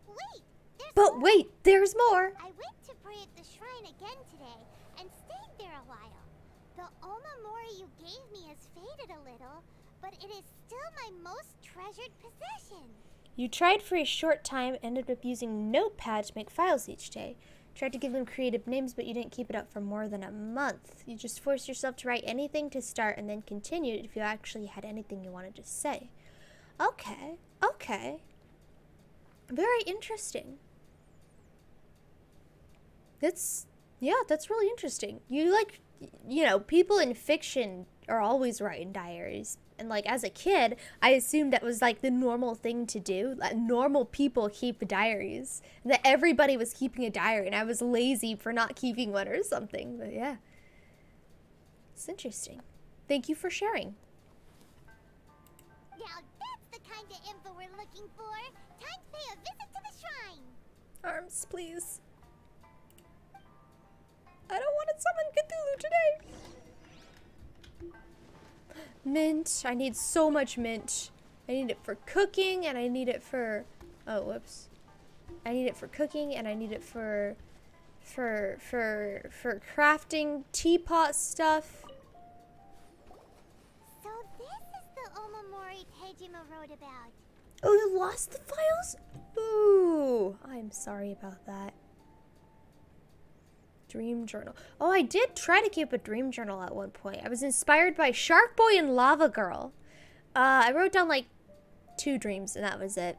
Wait, there's But more. wait, there's more. I went to pray at the shrine again today and stayed there a while. The omamori you gave me has faded a little, but it is still my most treasured possession. You tried for a short time, ended up using Notepad to make files each day. Tried to give them creative names, but you didn't keep it up for more than a month. You just forced yourself to write anything to start and then continued if you actually had anything you wanted to say. Okay, okay. Very interesting. That's really interesting. You like, you know, people in fiction are always writing diaries. And like as a kid, I assumed that was like the normal thing to do. Like normal people keep diaries. And that everybody was keeping a diary and I was lazy for not keeping one or something. But yeah. It's interesting. Thank you for sharing. Now that's the kind of info we're looking for. Time to pay a visit to the shrine. Arms, please. I don't want to summon Cthulhu today. Mint. I need so much mint. I need it for cooking and I need it for... Oh, whoops. I need it for cooking and I need it for crafting teapot stuff. So this is the omamori Tejima wrote about. Oh, you lost the files? Ooh, I'm sorry about that. Dream journal. Oh, I did try to keep a dream journal at one point. I was inspired by Shark Boy and Lava Girl. I wrote down like 2 dreams and that was it.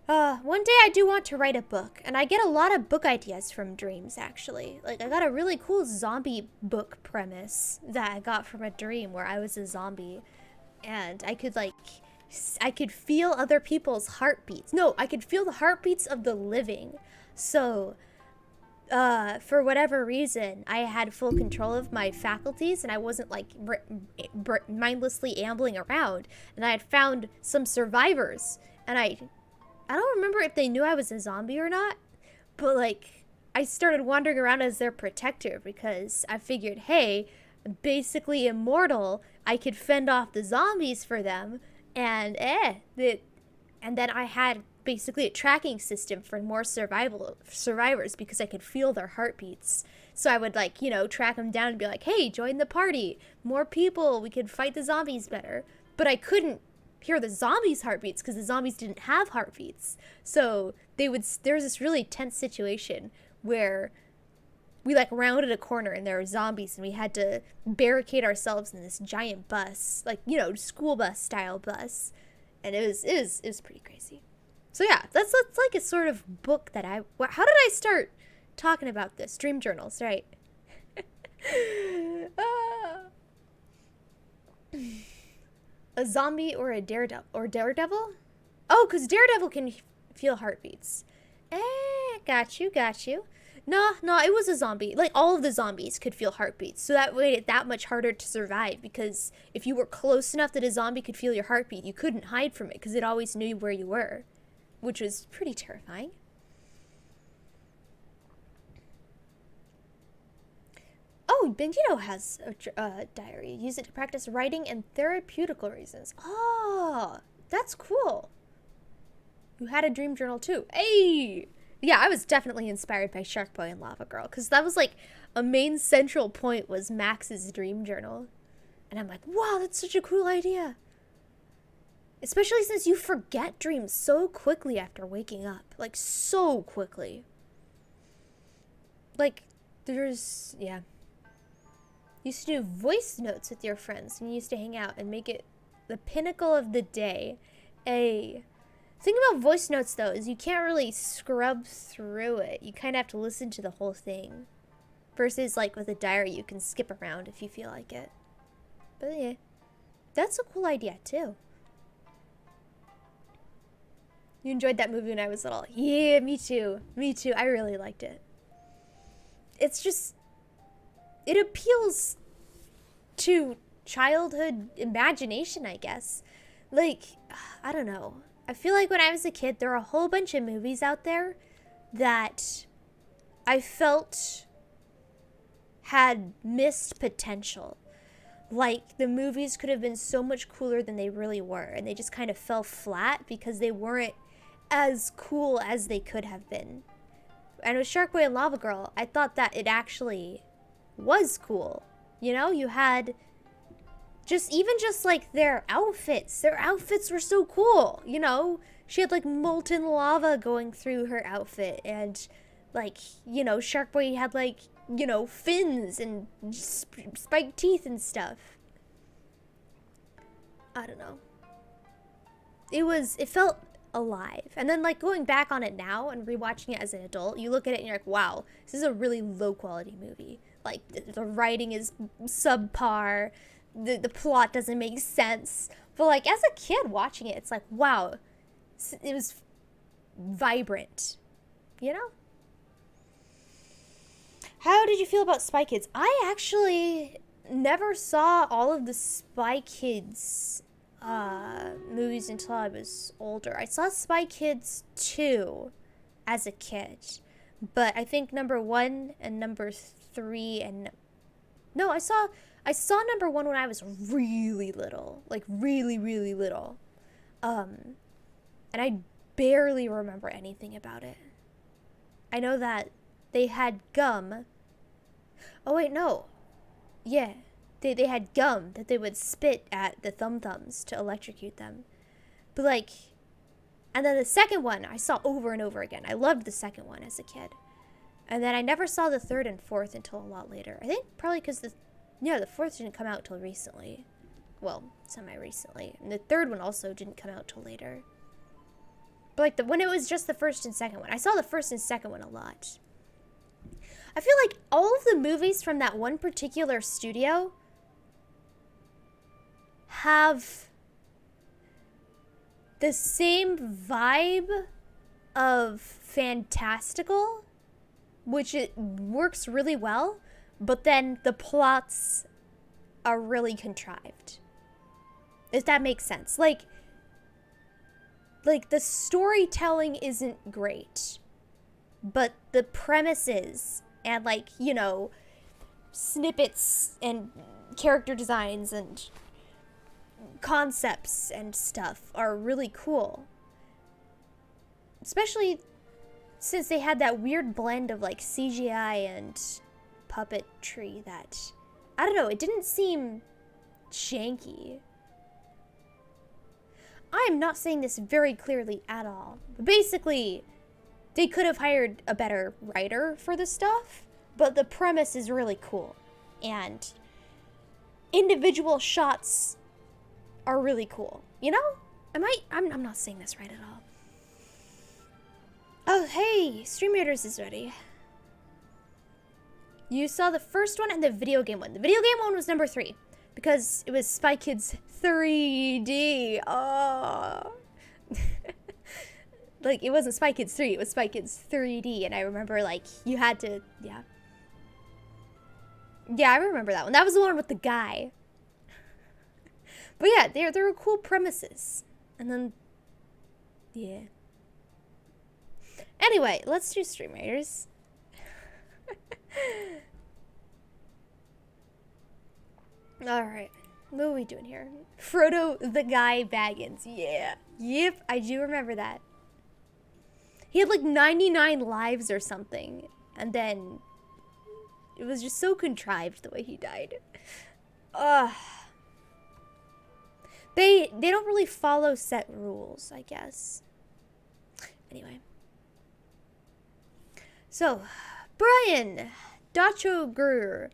One day I do want to write a book, and I get a lot of book ideas from dreams, actually. Like, I got a really cool zombie book premise that I got from a dream where I was a zombie, and I could, like, I could feel other people's heartbeats. No, I could feel the heartbeats of the living. So, for whatever reason, I had full control of my faculties, and I wasn't, like, mindlessly ambling around. And I had found some survivors, and I don't remember if they knew I was a zombie or not, but, like, I started wandering around as their protector because I figured, hey, I'm basically immortal. I could fend off the zombies for them, and then I had basically a tracking system for more survivors because I could feel their heartbeats. So I would, like, you know, track them down and be like, hey, join the party. More people. We could fight the zombies better. But I couldn't hear the zombies' heartbeats because the zombies didn't have heartbeats. So there was this really tense situation where we, like, rounded a corner and there were zombies and we had to barricade ourselves in this giant bus, like, you know, school bus style bus. And it was pretty crazy. So yeah, that's like a sort of book that how did I start talking about this? Dream journals, right? A zombie or a daredevil? Oh, because daredevil can feel heartbeats. Got you. No, it was a zombie. Like, all of the zombies could feel heartbeats. So that made it that much harder to survive. Because if you were close enough that a zombie could feel your heartbeat, you couldn't hide from it. Because it always knew where you were. Which was pretty terrifying. Oh, Bandito has a diary. Use it to practice writing and therapeutical reasons. Oh, that's cool. You had a dream journal too. Hey! Yeah, I was definitely inspired by Shark Boy and Lava Girl. Because that was like a main central point was Max's dream journal. And I'm like, wow, that's such a cool idea. Especially since you forget dreams so quickly after waking up. Like, so quickly. Like, yeah. Used to do voice notes with your friends. And you used to hang out and make it the pinnacle of the day. The thing about voice notes, though, is you can't really scrub through it. You kind of have to listen to the whole thing. Versus, like, with a diary, you can skip around if you feel like it. But, yeah. That's a cool idea, too. You enjoyed that movie when I was little. Yeah, me too. Me too. I really liked it. It's just... It appeals to childhood imagination, I guess. Like, I don't know. I feel like when I was a kid, there were a whole bunch of movies out there that I felt had missed potential. like the movies could have been so much cooler than they really were, and they just kind of fell flat because they weren't as cool as they could have been. And with Shark Boy and Lava Girl, I thought that it actually was cool. You know, you had just like their outfits. Their outfits were so cool, you know? She had like molten lava going through her outfit, and like, you know, Shark Boy had like, you know, fins and spiked teeth and stuff. I don't know. It felt alive. And then like going back on it now and rewatching it as an adult, you look at it and you're like, wow, this is a really low quality movie. Like the writing is subpar, the plot doesn't make sense. But like as a kid watching it, it's like, wow, it was vibrant, you know? How did you feel about Spy Kids? I actually never saw all of the Spy Kids movies until I was older. I saw Spy Kids 2 as a kid, but I think number 1 and number 3 and no, I saw number 1 when I was really little, like really, really little, and I barely remember anything about it. I know that they had gum. Oh wait, no. Yeah. They had gum that they would spit at the Thum-Thums to electrocute them. But like, and then the second one I saw over and over again. I loved the second one as a kid. And then I never saw the third and fourth until a lot later. I think probably because the fourth didn't come out till recently. Well, semi-recently. And the third one also didn't come out till later. But like when it was just the first and second one. I saw the first and second one a lot. I feel like all of the movies from that one particular studio have the same vibe of fantastical, which it works really well, but then the plots are really contrived. If that makes sense. Like the storytelling isn't great, but the premises and like, you know, snippets and character designs and concepts and stuff are really cool. Especially since they had that weird blend of like CGI and puppetry that, I don't know, it didn't seem janky. I'm not saying this very clearly at all. But basically, they could have hired a better writer for the stuff, but the premise is really cool. And individual shots are really cool. You know? I'm not saying this right at all. Oh, hey, Stream Raiders is ready. You saw the first one and the video game one. The video game one was number 3 because it was Spy Kids 3D. Oh. Like, it wasn't Spy Kids 3, it was Spy Kids 3D, and I remember, like, you had to, yeah. Yeah, I remember that one. That was the one with the guy. But yeah, there were cool premises. And then, yeah. Anyway, let's do Stream Raiders. Alright, what are we doing here? Frodo the Guy Baggins, yeah. Yep, I do remember that. He had like 99 lives or something, and then it was just so contrived the way he died. They don't really follow set rules, I guess. Anyway. So, Brian, Dacho Grr,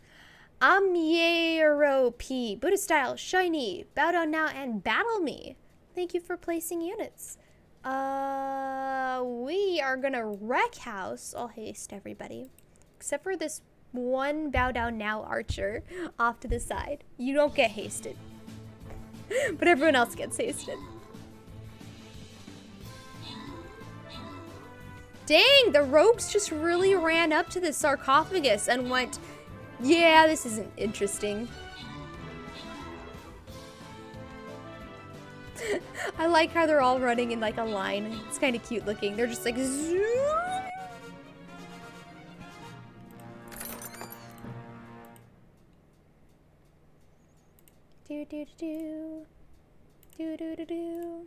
Amyero P, Buddha Style, Shiny, Bow Down Now, and Battle Me. Thank you for placing units. We are gonna wreck house. I'll haste everybody. Except for this one Bow Down Now archer off to the side. You don't get hasted. But everyone else gets hasted. Dang, the rogues just really ran up to the sarcophagus and went, yeah, this isn't interesting. I like how they're all running in like a line. It's kind of cute looking. They're just like zoom. Do do do do. Do do do do.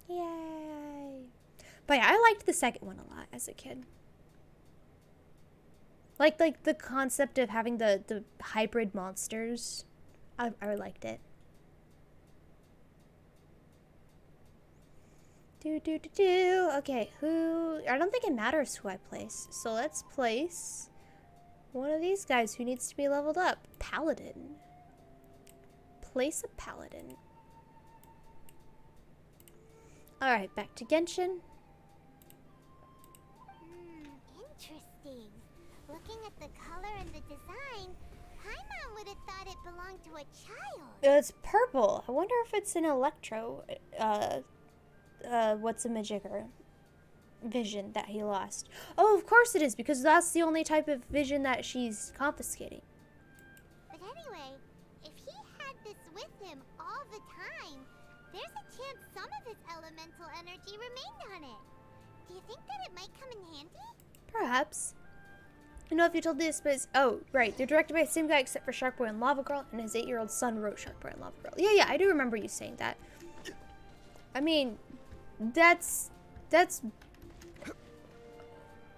Yay. But yeah, I liked the second one a lot as a kid. Like the concept of having the hybrid monsters. I liked it. Do do do do. Okay, who? I don't think it matters who I place. So let's place one of these guys who needs to be leveled up. Paladin. Place a paladin. Alright, back to Genshin. Interesting. Looking at the color and the design, Paimon would have thought it belonged to a child. It's purple. I wonder if it's an electro, what's a majigger vision that he lost. Oh, of course it is, because that's the only type of vision that she's confiscating. But anyway, if he had this with him all the time, there's a chance some of his elemental energy remained on it. Do you think that it might come in handy? Perhaps. I don't know if you told this, but it's, oh, right. They're directed by the same guy except for Shark Boy and Lava Girl, and his 8-year-old son wrote Shark Boy and Lava Girl. Yeah, I do remember you saying that. I mean, that's...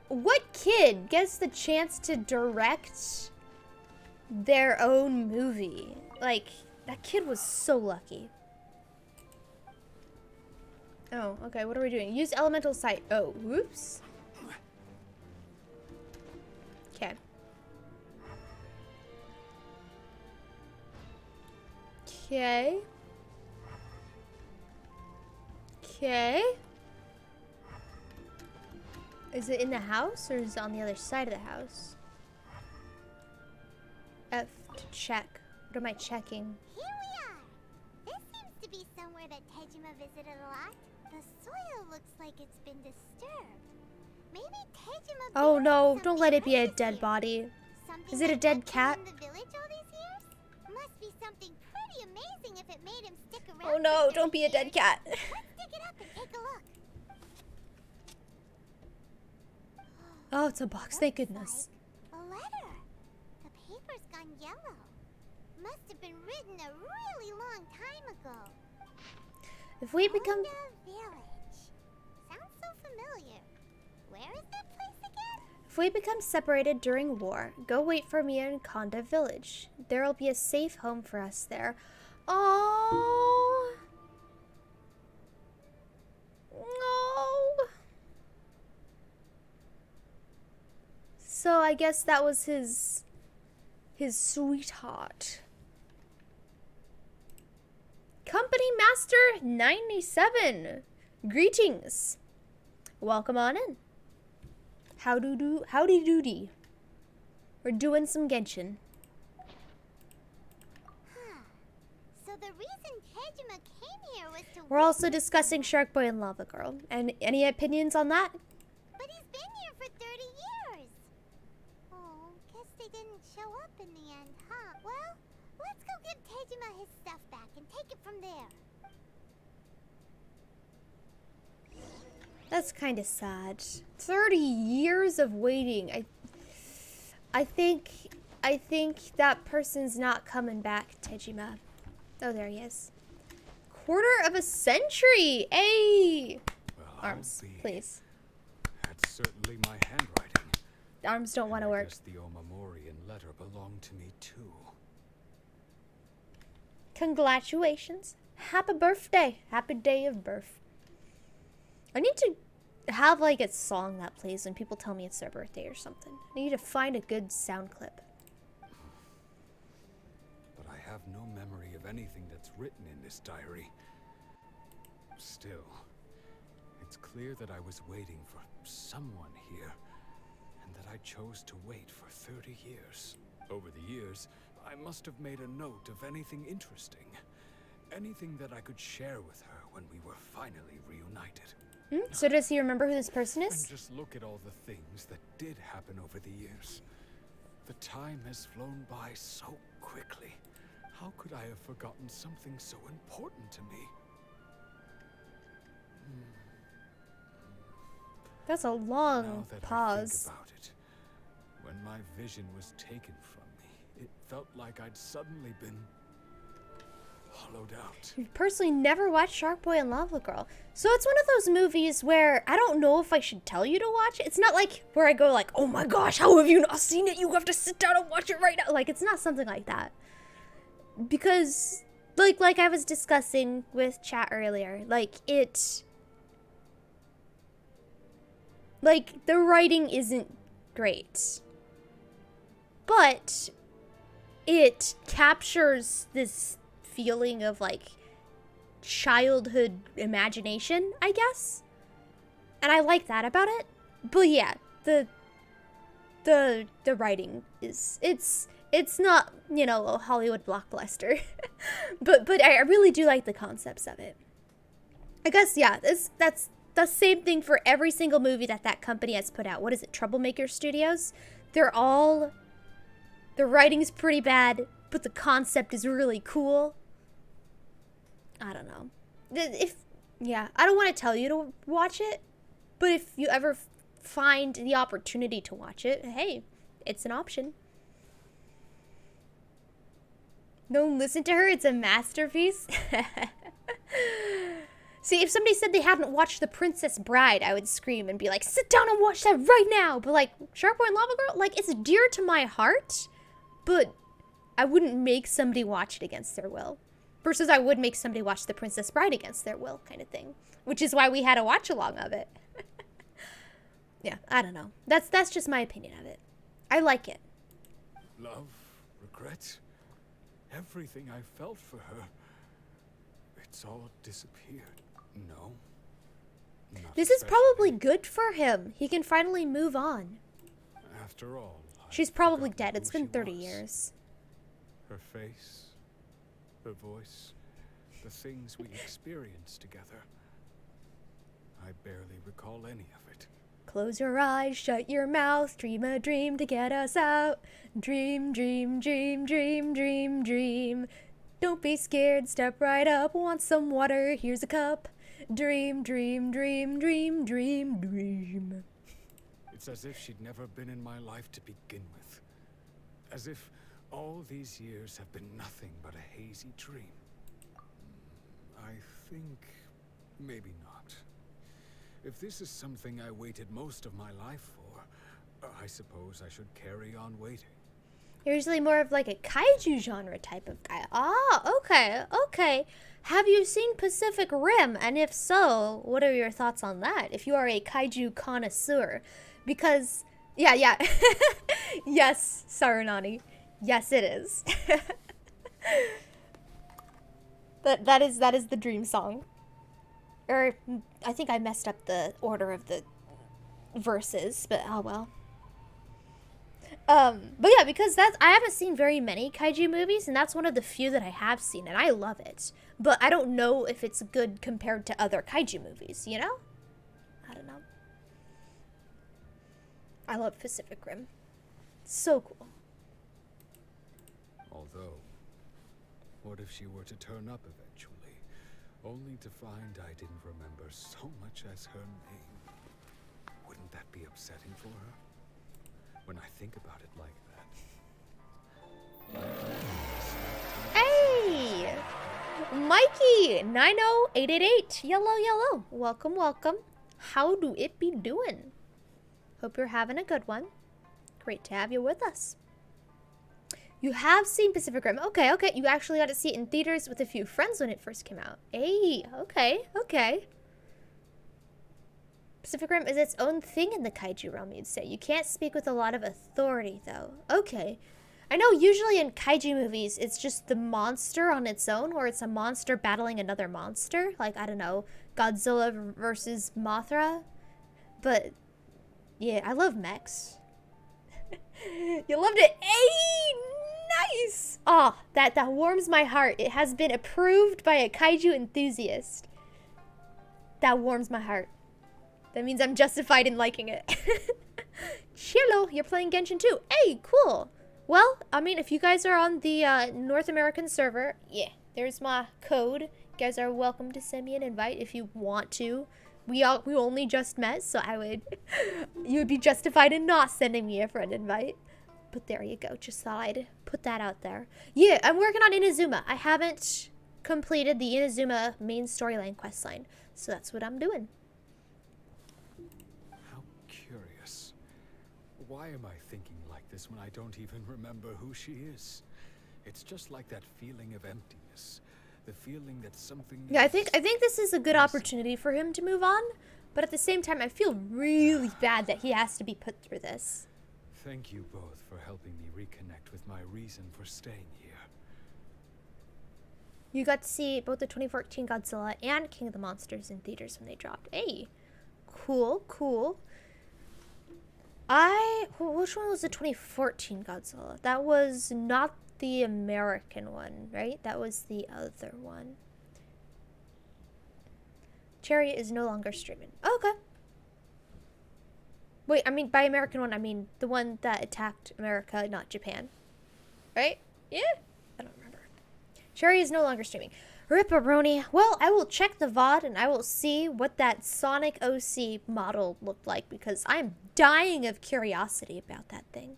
What kid gets the chance to direct their own movie? Like, that kid was so lucky. Oh, okay, what are we doing? Use elemental sight. Oh, whoops. Okay. Okay. Okay. Is it in the house or is it on the other side of the house? F to check. What am I checking? Here we are. This seems to be somewhere that Tejima visited a lot. The soil looks like it's been disturbed. Maybe Tejima. Oh no, don't let it be a dead body. Something Is it a that dead kept him cat? in the village all these years? Must be something pretty amazing if it made him stick around. Oh for no, 30 don't be a dead years. cat. Let's dig it up and take a look. Oh, it's a box, thank goodness. Like a letter. The paper's gone yellow. Must have been written a really long time ago. If we become... Honda Village. Sounds so familiar. Where is that place again? If we become separated during war, go wait for me in Konda Village. There'll be a safe home for us there. Oh. No. So I guess that was his sweetheart. Company Master 97. Greetings. Welcome on in. Howdy doody. We're doing some Genshin. So the reason Tejima came here was to... We're also discussing Shark Boy and Lava Girl. And any opinions on that? But he's been here for 30 years. Oh, guess they didn't show up in the end, huh? Well, let's go give Tejima his stuff back and take it from there. That's kind of sad. 30 years of waiting. I think that person's not coming back, Tejima. Oh, there he is. Quarter of a century. Hey. Well, Arms, I'll be. please. That's certainly my handwriting. Arms don't want to And I work. guess the Omamorian letter belonged to me too. Congratulations. Happy birthday. Happy day of birth. I need to have like a song that plays when people tell me it's their birthday or something. I need to find a good sound clip. But I have no memory of anything that's written in this diary. Still, it's clear that I was waiting for someone here, and that I chose to wait for 30 years. Over the years, I must have made a note of anything interesting. Anything that I could share with her when we were finally reunited. So does he remember who this person is? And just look at all the things that did happen over the years. The time has flown by so quickly. How could I have forgotten something so important to me? That's a Now long that I pause. think about it, when my vision was taken from me, it felt like I'd suddenly been hollowed out. I've personally never watched Shark Boy and Lava Girl. So it's one of those movies where I don't know if I should tell you to watch it. It's not like where I go like, oh my gosh, how have you not seen it? You have to sit down and watch it right now. Like, it's not something like that. Because, like I was discussing with chat earlier, like, the writing isn't great. But it captures this feeling of, like, childhood imagination, I guess. And I like that about it. But yeah, the writing is, it's not, you know, a Hollywood blockbuster. but I really do like the concepts of it. I guess, yeah, that's the same thing for every single movie that company has put out. What is it, Troublemaker Studios? The writing's pretty bad, but the concept is really cool. I don't know. I don't want to tell you to watch it, but if you ever find the opportunity to watch it, hey, it's an option. Don't listen to her, it's a masterpiece. See, if somebody said they haven't watched The Princess Bride, I would scream and be like, sit down and watch that right now. But like, Shark Boy and Lava Girl, like, it's dear to my heart, but I wouldn't make somebody watch it against their will. Versus I would make somebody watch The Princess Bride against their will, kind of thing. Which is why we had a watch along of it. Yeah, I don't know. That's just my opinion of it. I like it. Love, regret, everything I felt for her, it's all disappeared. No. This is probably good for him. He can finally move on. After all, she's probably dead. It's been 30 years. Her face, her voice, the things we experienced together. I barely recall any of it. Close your eyes, shut your mouth, dream a dream to get us out. Dream, dream, dream, dream, dream, dream. Don't be scared, step right up, want some water, here's a cup. Dream, dream, dream, dream, dream, dream. It's as if she'd never been in my life to begin with. As if all these years have been nothing but a hazy dream. I think maybe not. If this is something I waited most of my life for, I suppose I should carry on waiting. You're usually more of like a kaiju genre type of guy. Ah, okay. Have you seen Pacific Rim? And if so, what are your thoughts on that? If you are a kaiju connoisseur. Because, yeah. Yes, Saranani. Yes, it is. that is the dream song. Or, I think I messed up the order of the verses, but oh well. But yeah, because I haven't seen very many kaiju movies, and that's one of the few that I have seen, and I love it. But I don't know if it's good compared to other kaiju movies, you know? I don't know. I love Pacific Rim. So cool. Although, what if she were to turn up eventually, only to find I didn't remember so much as her name? Wouldn't that be upsetting for her? When I think about it like that. Hey! Mikey! 90888. Yellow. Welcome. How do it be doing? Hope you're having a good one. Great to have you with us. You have seen Pacific Rim. Okay. You actually got to see it in theaters with a few friends when it first came out. Hey, okay. Pacific Rim is its own thing in the kaiju realm, you'd say. You can't speak with a lot of authority, though. Okay. I know usually in kaiju movies, it's just the monster on its own, or it's a monster battling another monster. Like, I don't know, Godzilla versus Mothra. But, yeah, I love mechs. You loved it. Hey, nice! Oh, that warms my heart. It has been approved by a kaiju enthusiast. That warms my heart. That means I'm justified in liking it. Chilo, you're playing Genshin too. Hey, cool. Well, I mean, if you guys are on the North American server, yeah, there's my code. You guys are welcome to send me an invite if you want to. We only just met, so you would be justified in not sending me a friend invite. But there you go. Just thought I'd put that out there. Yeah, I'm working on Inazuma. I haven't completed the Inazuma main storyline questline. So that's what I'm doing. How curious. Why am I thinking like this when I don't even remember who she is? It's just like that feeling of emptiness. The feeling that something Yeah, I think this is a good opportunity for him to move on, but at the same time I feel really bad that he has to be put through this. Thank you both for helping me reconnect with my reason for staying here. You got to see both the 2014 Godzilla and King of the Monsters in theaters when they dropped. Hey, cool, cool. Which one was the 2014 Godzilla? That was not the American one, right? That was the other one. Cherry is no longer streaming. Okay. Wait, I mean, by American one, I mean the one that attacked America, not Japan. Right? Yeah? I don't remember. Cherry is no longer streaming. Ripperoni. Well, I will check the VOD and I will see what that Sonic OC model looked like because I'm dying of curiosity about that thing.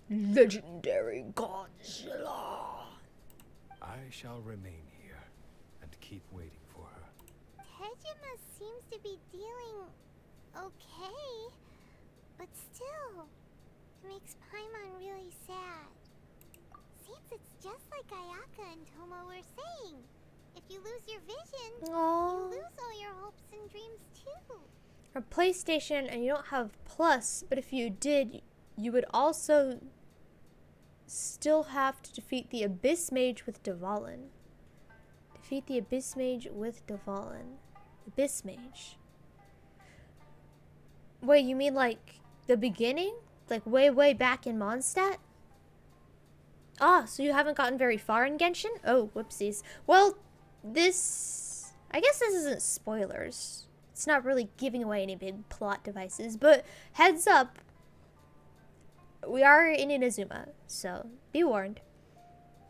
Legendary Godzilla. I shall remain here and keep waiting for her. Tejima seems to be dealing okay, but still, it makes Paimon really sad. Seems it's just like Ayaka and Tomo were saying. If you lose your vision, Aww. you lose all your hopes and dreams too. A PlayStation and you don't have Plus, but if you did, you would also still have to defeat the Abyss Mage with Dvalin. Defeat the Abyss Mage with Dvalin. Abyss Mage. Wait, you mean like the beginning? Like way back in Mondstadt? Ah, so you haven't gotten very far in Genshin? Oh, whoopsies. Well, this... I guess this isn't spoilers. It's not really giving away any big plot devices, but heads up, we are in Inazuma, so be warned.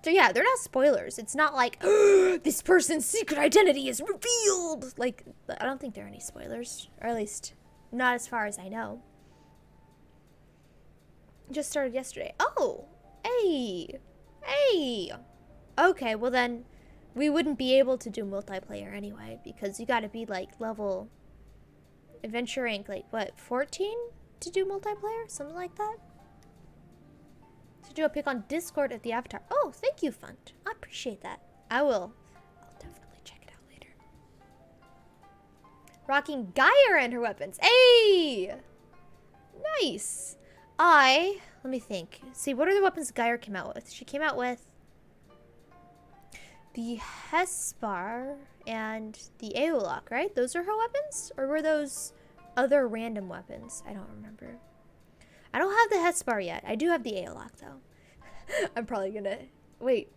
So yeah, they're not spoilers. It's not like, this person's secret identity is revealed! Like, I don't think there are any spoilers. Or at least, not as far as I know. Just started yesterday. Oh! Hey! Hey! Okay, well then, we wouldn't be able to do multiplayer anyway, because you gotta be like level... Adventure rank, like, what, 14? To do multiplayer? Something like that? To do a pick on Discord of the avatar. Oh, thank you, Fund. I appreciate that. I'll definitely check it out later. Rocking Gaia and her weapons. Hey! Nice. Let me think. See, what are the weapons Gaia came out with? She came out with the Hespar and the Aeolok, right? Those are her weapons? Or were those other random weapons? I don't remember. I don't have the Hespar yet. I do have the Aeolok, though. I'm probably gonna... Wait.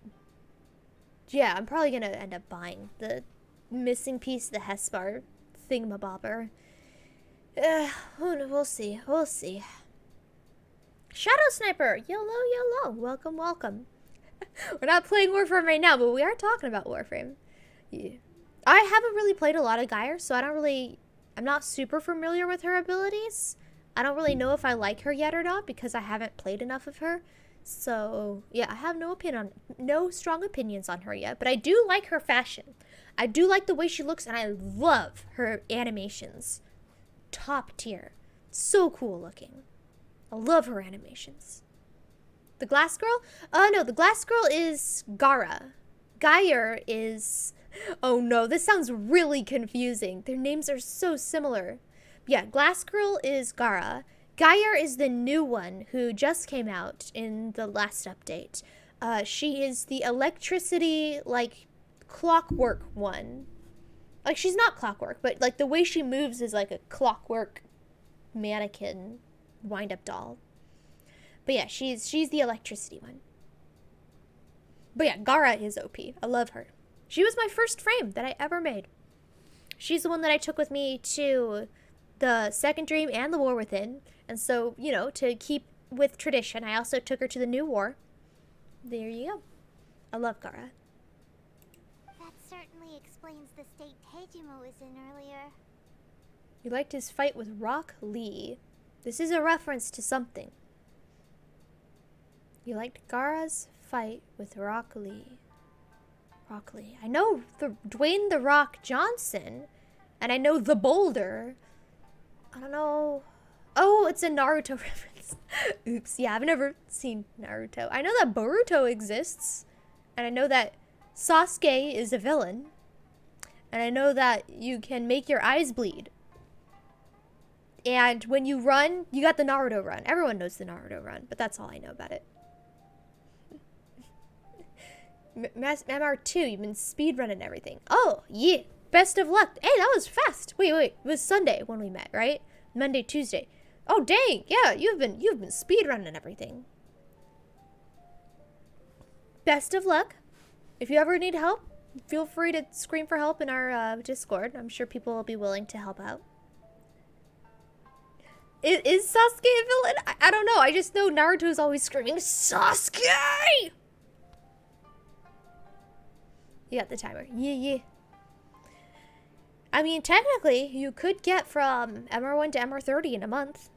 Yeah, I'm probably gonna end up buying the missing piece, the Hespar thingamabobber. We'll see. We'll see. Shadow Sniper! Yellow. Welcome, welcome. We're not playing Warframe right now, but we are talking about Warframe. Yeah. I haven't really played a lot of Gaia, so I'm not super familiar with her abilities. I don't really know if I like her yet or not because I haven't played enough of her. So, yeah, I have no strong opinions on her yet, but I do like her fashion. I do like the way she looks, and I love her animations. Top tier. So cool looking. I love her animations. The Glass Girl? No, the Glass Girl is Gara. Gaia is... Oh no, this sounds really confusing. Their names are so similar. Yeah, Glass Girl is Gara. Gaia is the new one who just came out in the last update. She is the electricity, like, clockwork one. Like, she's not clockwork, but, like, the way she moves is like a clockwork mannequin wind-up doll. But yeah, she's the electricity one. But yeah, Gara is OP. I love her. She was my first frame that I ever made. She's the one that I took with me to the Second Dream and the War Within. And so, you know, to keep with tradition, I also took her to the New War. There you go. I love Gara. That certainly explains the state Tejima was in earlier. You liked his fight with Rock Lee. This is a reference to something. You liked Gara's fight with Rock Lee. Rock Lee. I know the Dwayne The Rock Johnson, and I know The Boulder. I don't know. Oh, it's a Naruto reference. Oops, yeah, I've never seen Naruto. I know that Boruto exists, and I know that Sasuke is a villain, and I know that you can make your eyes bleed. And when you run, you got the Naruto run. Everyone knows the Naruto run, but that's all I know about it. MR2, you've been speedrunning everything. Oh, yeah. Best of luck. Hey, that was fast. Wait. It was Sunday when we met, right? Monday, Tuesday. Oh, dang. Yeah, you've been speedrunning everything. Best of luck. If you ever need help, feel free to scream for help in our Discord. I'm sure people will be willing to help out. Is Sasuke a villain? I don't know. I just know Naruto's always screaming, Sasuke! You got the timer. Yeah. I mean, technically, you could get from MR1 to MR30 in a month.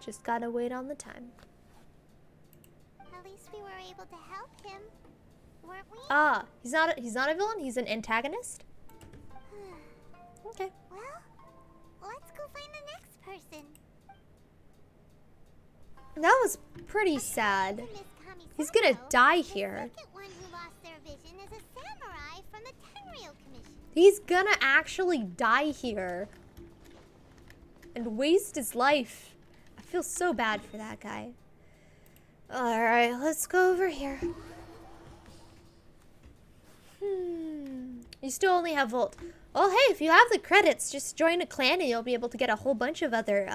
Just gotta wait on the time. At least we were able to help him, weren't we? Ah, he's not a villain. He's an antagonist. Okay. Well, let's go find the next person. That was pretty sad. He's gonna die here. The second one who lost their vision is a samurai from the Tenryou Commission. He's gonna actually die here and waste his life. I feel so bad for that guy. Alright, let's go over here. You still only have Volt. Well, hey, if you have the credits, just join a clan and you'll be able to get a whole bunch of other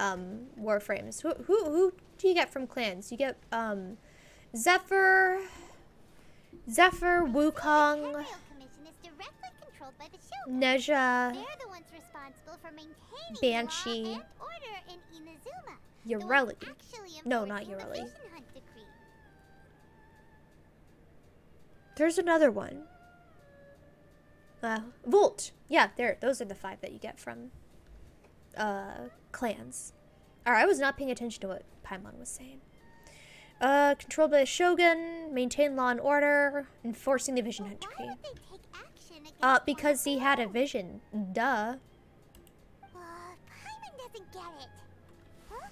Warframes. Who do you get from clans? You get Zephyr, Wukong, Neja, They're the ones responsible for maintaining Banshee, law and order in Inazuma. Yoreli. Actually No, not enforcing the Yoreli. Vision Hunt decree. There's another one. Volt. Yeah, there. Those are the 5 that you get from clans. Alright, I was not paying attention to what Paimon was saying. Controlled by the Shogun, maintain law and order, enforcing the Vision Hunt decree. Why would they take action against Because he had a vision. Duh. Paimon doesn't get it. Huh?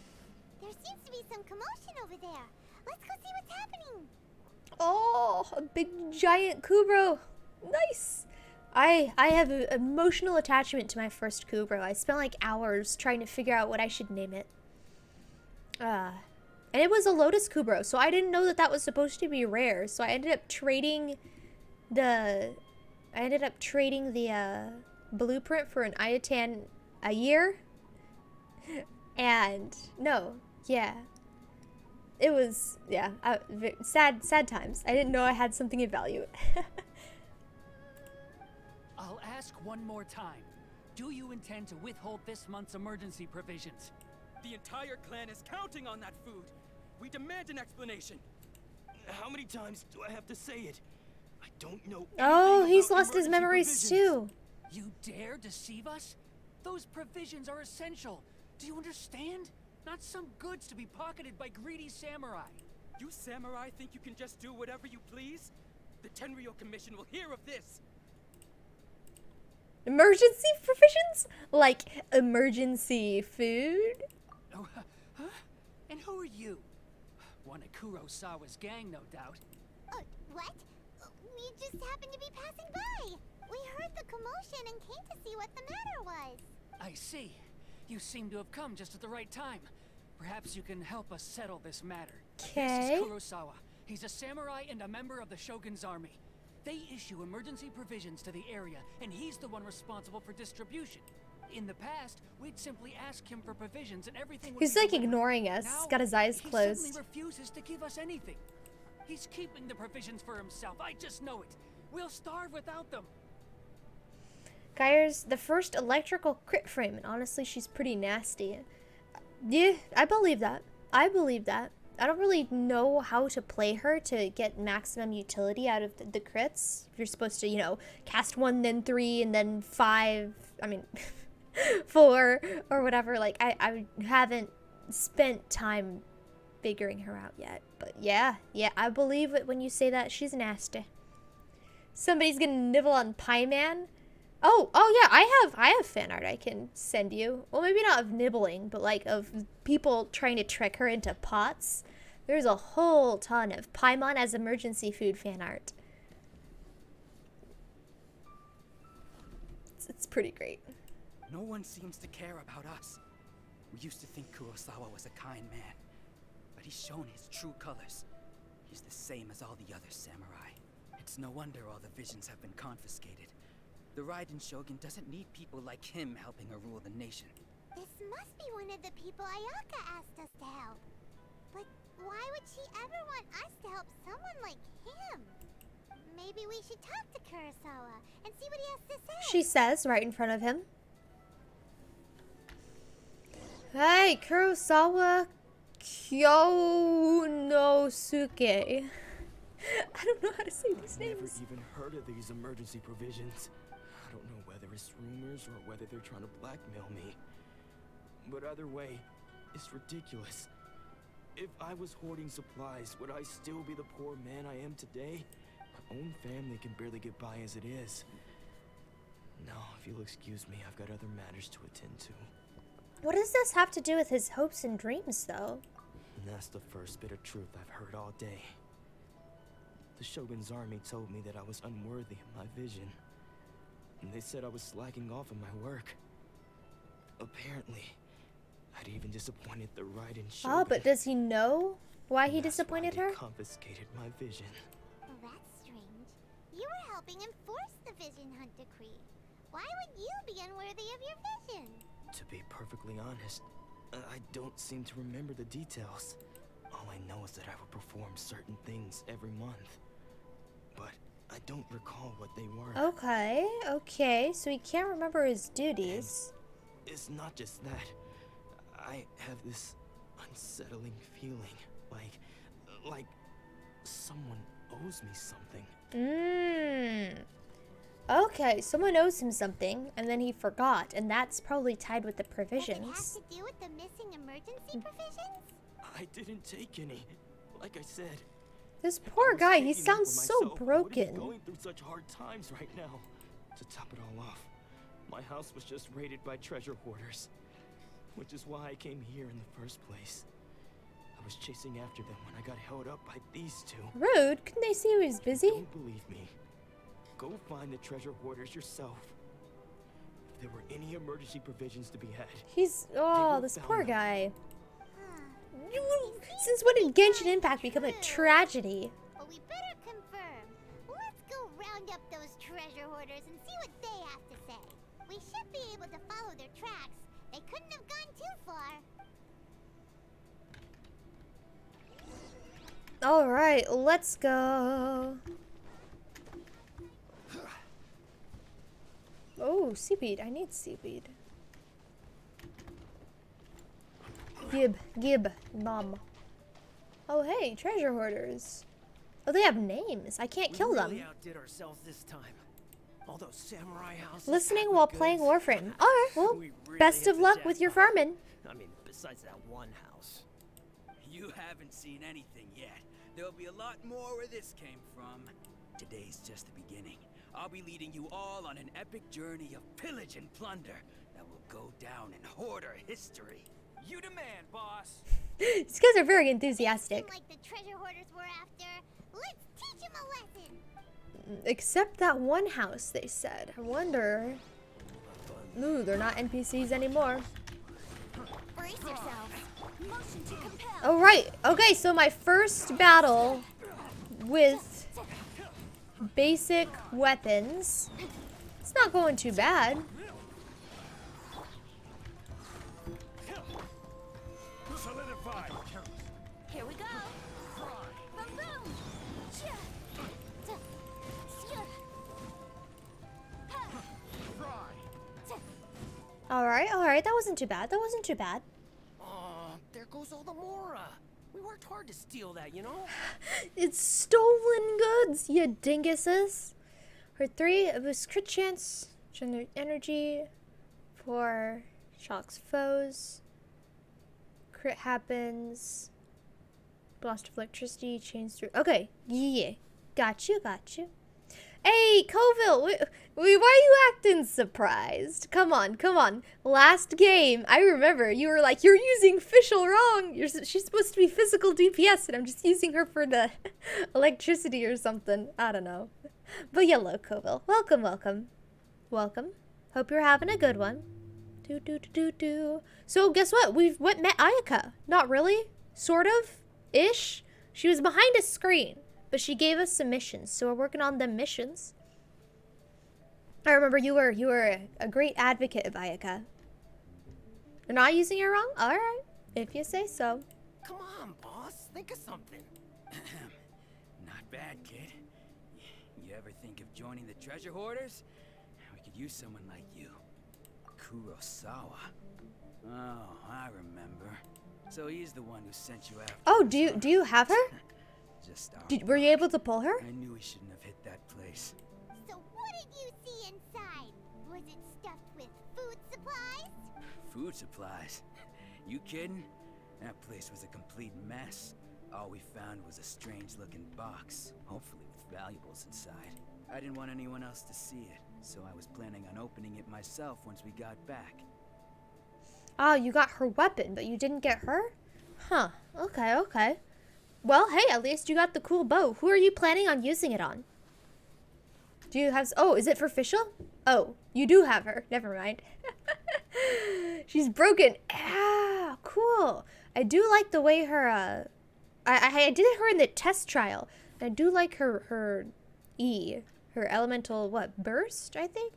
There seems to be some commotion over there. Let's go see what's happening. Oh, a big giant Kubro. Nice. I have an emotional attachment to my first Kubro. I spent like hours trying to figure out what I should name it. And it was a Lotus Kubro, so I didn't know that that was supposed to be rare. So I ended up trading the blueprint for an Ayatan a year. And no, yeah. It was, yeah, sad times. I didn't know I had something of value. I'll ask one more time. Do you intend to withhold this month's emergency provisions? The entire clan is counting on that food. We demand an explanation. How many times do I have to say it? I don't know. Oh, he's about lost his emergency memories provisions. too. You dare deceive us? Those provisions are essential. Do you understand? Not some goods to be pocketed by greedy samurai. You samurai think you can just do whatever you please? The Tenryou Commission will hear of this. Emergency provisions? Like emergency food? Oh, huh? And who are you? One of Kurosawa's gang, no doubt. What? We just happened to be passing by. We heard the commotion and came to see what the matter was. I see. You seem to have come just at the right time. Perhaps you can help us settle this matter. Okay. This is Kurosawa. He's a samurai and a member of the Shogun's army. They issue emergency provisions to the area, and he's the one responsible for distribution. In the past, we'd simply ask him for provisions and everything would He's be like delivered. ignoring us. Now, He's got his eyes he closed. suddenly refuses to give us anything. He's keeping the provisions for himself. I just know it. We'll starve without them. Geyer's the first electrical crit frame, and honestly, she's pretty nasty. Yeah, I believe that. I don't really know how to play her to get maximum utility out of the crits. You're supposed to, you know, cast 1, then 3, and then 5. I mean, 4 or whatever. Like, I haven't spent time figuring her out yet. But yeah, I believe it when you say that she's nasty. Somebody's gonna nibble on Pie Man. Oh yeah, I have fan art I can send you. Well, maybe not of nibbling, but like of people trying to trick her into pots. There's a whole ton of Paimon as emergency food fan art. It's pretty great. No one seems to care about us. We used to think Kurosawa was a kind man, but he's shown his true colors. He's the same as all the other samurai. It's no wonder all the visions have been confiscated. The Raiden Shogun doesn't need people like him helping her rule the nation. This must be one of the people Ayaka asked us to help. But why would she ever want us to help someone like him? Maybe we should talk to Kurosawa and see what he has to say. She says right in front of him. Hey, Kurosawa Kyonosuke. I don't know how to say these names. Never even heard of these emergency provisions. I don't know whether it's rumors or whether they're trying to blackmail me. But either way, it's ridiculous. If I was hoarding supplies, would I still be the poor man I am today? My own family can barely get by as it is. Now, if you'll excuse me, I've got other matters to attend to. What does this have to do with his hopes and dreams, though? And that's the first bit of truth I've heard all day. The Shogun's army told me that I was unworthy of my vision. And they said I was slacking off in my work. Apparently, I'd even disappointed the Raiden Shogun. Oh, but does he know why he disappointed her? Confiscated my vision. Well, that's strange. You were helping enforce the Vision Hunt Decree. Why would you be unworthy of your vision? To be perfectly honest, I don't seem to remember the details. All I know is that I would perform certain things every month. But I don't recall what they were. Okay, so he can't remember his duties. And it's not just that. I have this unsettling feeling, like someone owes me something. Okay, someone owes him something, and then he forgot, and that's probably tied with the Does it have provisions. to do with the missing emergency provisions? I didn't take any. Like I said, This if I poor was guy, taking he them sounds for so myself, I wouldn't be broken. going through such hard times right now. To top it all off, my house was just raided by treasure hoarders, which is why I came here in the first place. I was chasing after them when I got held up by these two. Rude, couldn't they see he was busy? Don't believe me. Go find the treasure hoarders yourself. If there were any emergency provisions to be had. He's, oh, this poor guy. Huh. Since when did Genshin Impact become a tragedy? Well, we better confirm. Let's go round up those treasure hoarders and see what they have to say. We should be able to follow their tracks. They couldn't have gone too far. Alright, let's go. Oh, seaweed. I need seaweed. Gib, nom. Oh, hey, treasure hoarders. Oh, they have names. I can't kill them. We outdid ourselves this time. All those samurai houses. Listening packed while with playing goods. Warframe. Alright, well, We really best hit of the luck with your jackpot. farming. I mean, besides that one house. You haven't seen anything yet. There'll be a lot more where this came from. Today's just the beginning. I'll be leading you all on an epic journey of pillage and plunder that will go down in hoarder history. You demand, boss. These guys are very enthusiastic. Like the treasure hoarders were after. Let's teach them a lesson. Except that one house, they said. I wonder. Ooh, they're not NPCs anymore. Brace yourselves. Motion to compel. Oh, right. Okay, so my first battle with basic weapons. It's not going too bad. Solidify. Here we go. Boom, boom. Chia. Chia. Alright, that wasn't too bad. Oh, there goes all the Mora. We worked hard to steal that, you know? It's stolen goods, you dinguses. For 3, it was crit chance, generate energy, 4, shocks foes, crit happens, blast of electricity, chains through. Okay, yeah, got you. Hey, Coville, why are you acting surprised? Come on, come on. Last game, I remember you were like, you're using Fischl wrong. She's supposed to be physical DPS, and I'm just using her for the electricity or something. I don't know. But hello, Coville. Welcome, welcome. Welcome. Hope you're having a good one. So guess what? We've met Ayaka. Not really. Sort of. Ish. She was behind a screen. But she gave us some missions, so we're working on them missions. I remember you were a great advocate of Ayaka. You're not using her wrong? Alright. If you say so. Come on, boss. Think of something. Not bad, kid. You ever think of joining the treasure hoarders? We could use someone like you. Kurosawa. Oh, I remember. So he's the one who sent you after. Oh, do you have her? Just were you able to pull her? I knew he shouldn't have hit that place. So what did you see inside? Was it stuffed with food supplies? Food supplies? You kidding? That place was a complete mess. All we found was a strange-looking box, hopefully with valuables inside. I didn't want anyone else to see it, so I was planning on opening it myself once we got back. Oh, you got her weapon, but you didn't get her? Huh. Okay, okay. Well, hey, at least you got the cool bow. Who are you planning on using it on? Do you have... Oh, is it for Fischl? Oh, you do have her. Never mind. She's broken. Ah, cool. I do like the way her... I did her in the test trial. I do like her E. Her elemental, what, burst, I think?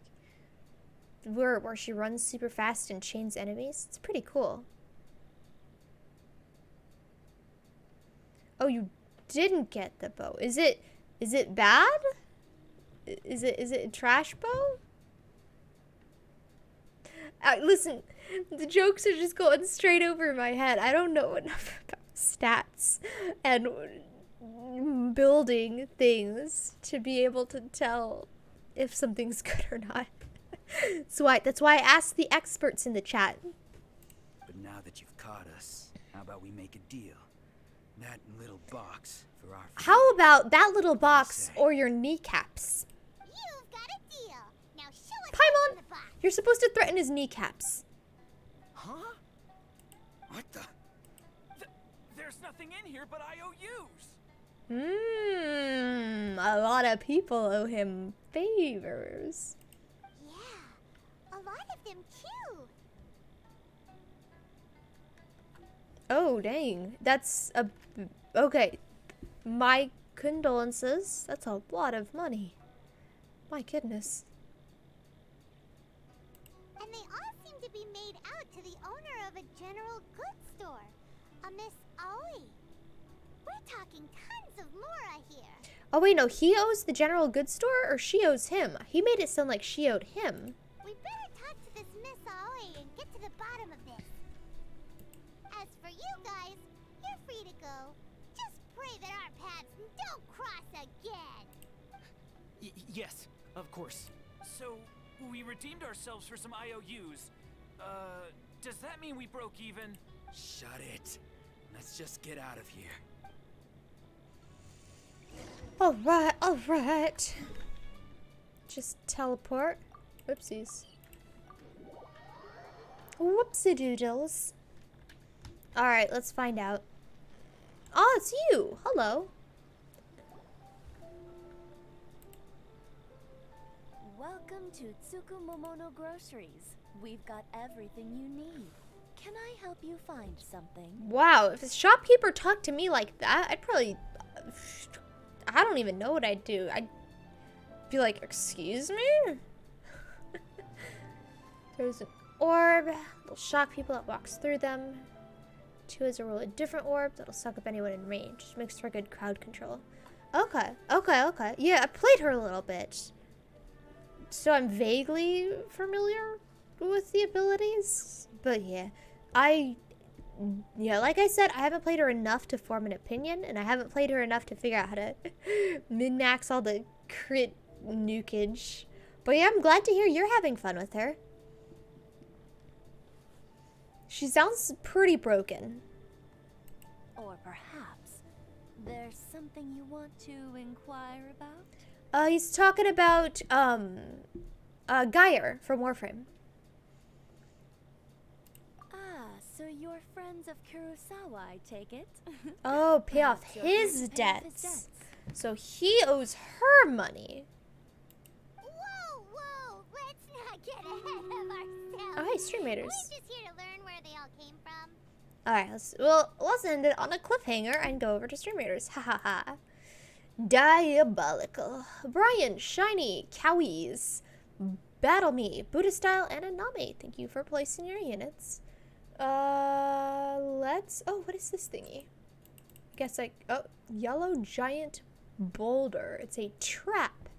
Where she runs super fast and chains enemies. It's pretty cool. Oh, you didn't get the bow. Is it bad? Is it a trash bow? Listen, the jokes are just going straight over my head. I don't know enough about stats and building things to be able to tell if something's good or not. That's why I asked the experts in the chat. But now that you've caught us, how about we make a deal? That little box for our... How about that little box or your kneecaps? You've got a deal. Now show us Paimon, the box. you're supposed to threaten his kneecaps. Huh? What the... There's nothing in here but IOUs. A lot of people owe him favors. Yeah, a lot of them too. Oh, dang. That's a... Okay. My condolences. That's a lot of money. My goodness. And they all seem to be made out to the owner of a general goods store, a Miss Aoi. We're talking tons of Mora here. Oh, wait, no. He owes the general goods store or she owes him? He made it sound like she owed him. We better talk to this Miss Aoi and get to the bottom of this. As for you guys, you're free to go. Just pray that our paths don't cross again. Yes, of course. So, we redeemed ourselves for some IOUs. Does that mean we broke even? Shut it. Let's just get out of here. Alright, alright. Just teleport. Whoopsies. Whoopsie doodles. Alright, let's find out. Oh, it's you. Hello. Welcome to Tsukumomono Groceries. We've got everything you need. Can I help you find something? Wow, if a shopkeeper talked to me like that, I'd probably... I don't even know what I'd do. I'd be like, excuse me? There's an orb. It'll shock people that walks through them. 2 is a roll a different orb that'll suck up anyone in range. Just makes for good crowd control. Okay, okay, okay. Yeah, I played her a little bit. So I'm vaguely familiar with the abilities. But yeah, like I said, I haven't played her enough to form an opinion, and I haven't played her enough to figure out how to min-max all the crit nukage. But yeah, I'm glad to hear you're having fun with her. She sounds pretty broken. Or perhaps there's something you want to inquire about? He's talking about, Geyer from Warframe. Ah, so you're friends of Kurosawa, I take it? Oh, pay off Perhaps you're here his to pay off his debts. So he owes her money. Whoa, whoa! Let's not get ahead of ourselves. Oh, hey, streamers. We're just here to learn where they all came from. Alright, let's end it on a cliffhanger and go over to stream raiders. Ha ha ha. Diabolical. Brian, Shiny, Cowies, Battle Me, Buddha Style, and Anami. Thank you for placing your units. What is this thingy? Yellow giant boulder. It's a trap.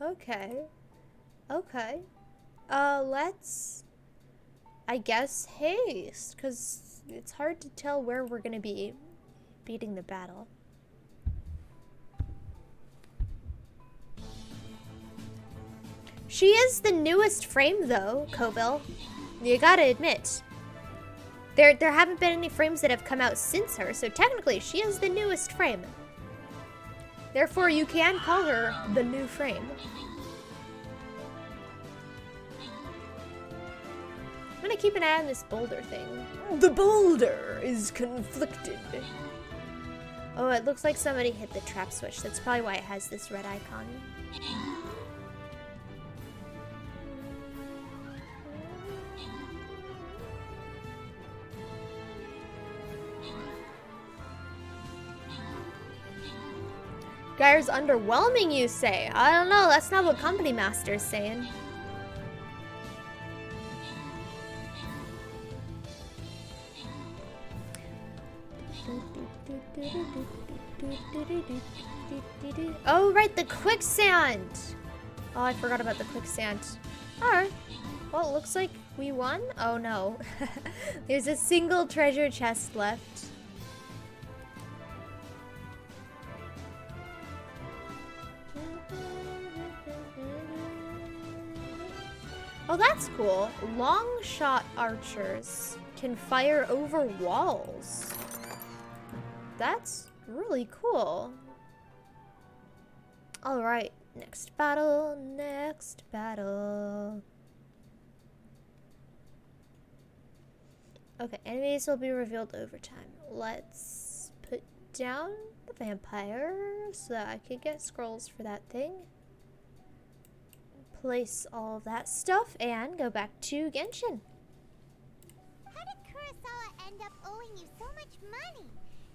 Okay. Okay. Let's, I guess, haste, because it's hard to tell where we're going to be beating the battle. She is the newest frame, though, Coville. You gotta admit. There haven't been any frames that have come out since her, so technically she is the newest frame. Therefore, you can call her the new frame. I'm gonna keep an eye on this boulder thing. The boulder is conflicted. Oh, it looks like somebody hit the trap switch. That's probably why it has this red icon. Geyer's underwhelming, you say? I don't know, that's not what Company Master's saying. Oh, right, the quicksand! Oh, I forgot about the quicksand. Alright. Well, it looks like we won. Oh, no. There's a single treasure chest left. Oh, that's cool. Long shot archers can fire over walls. That's really cool. All right, next battle, next battle. Okay, enemies will be revealed over time. Let's put down the vampire so that I can get scrolls for that thing. Place all of that stuff and go back to Genshin. How did Kurosawa end up owing you so much money?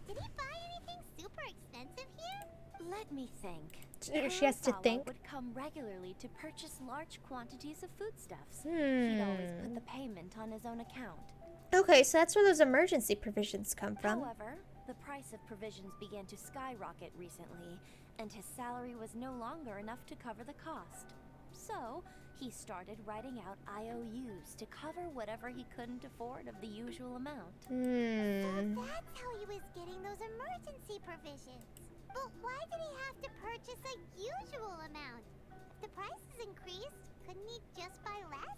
Did he buy anything super expensive here? Let me think. She has to Kurosawa think. would come regularly to purchase large quantities of foodstuffs. He'd always put the payment on his own account. Okay, so that's where those emergency provisions come from. However, the price of provisions began to skyrocket recently, and his salary was no longer enough to cover the cost. So, he started writing out IOUs to cover whatever he couldn't afford of the usual amount. So that's how he was getting those emergency provisions. But why did he have to purchase a usual amount? If the prices increased, couldn't he just buy less?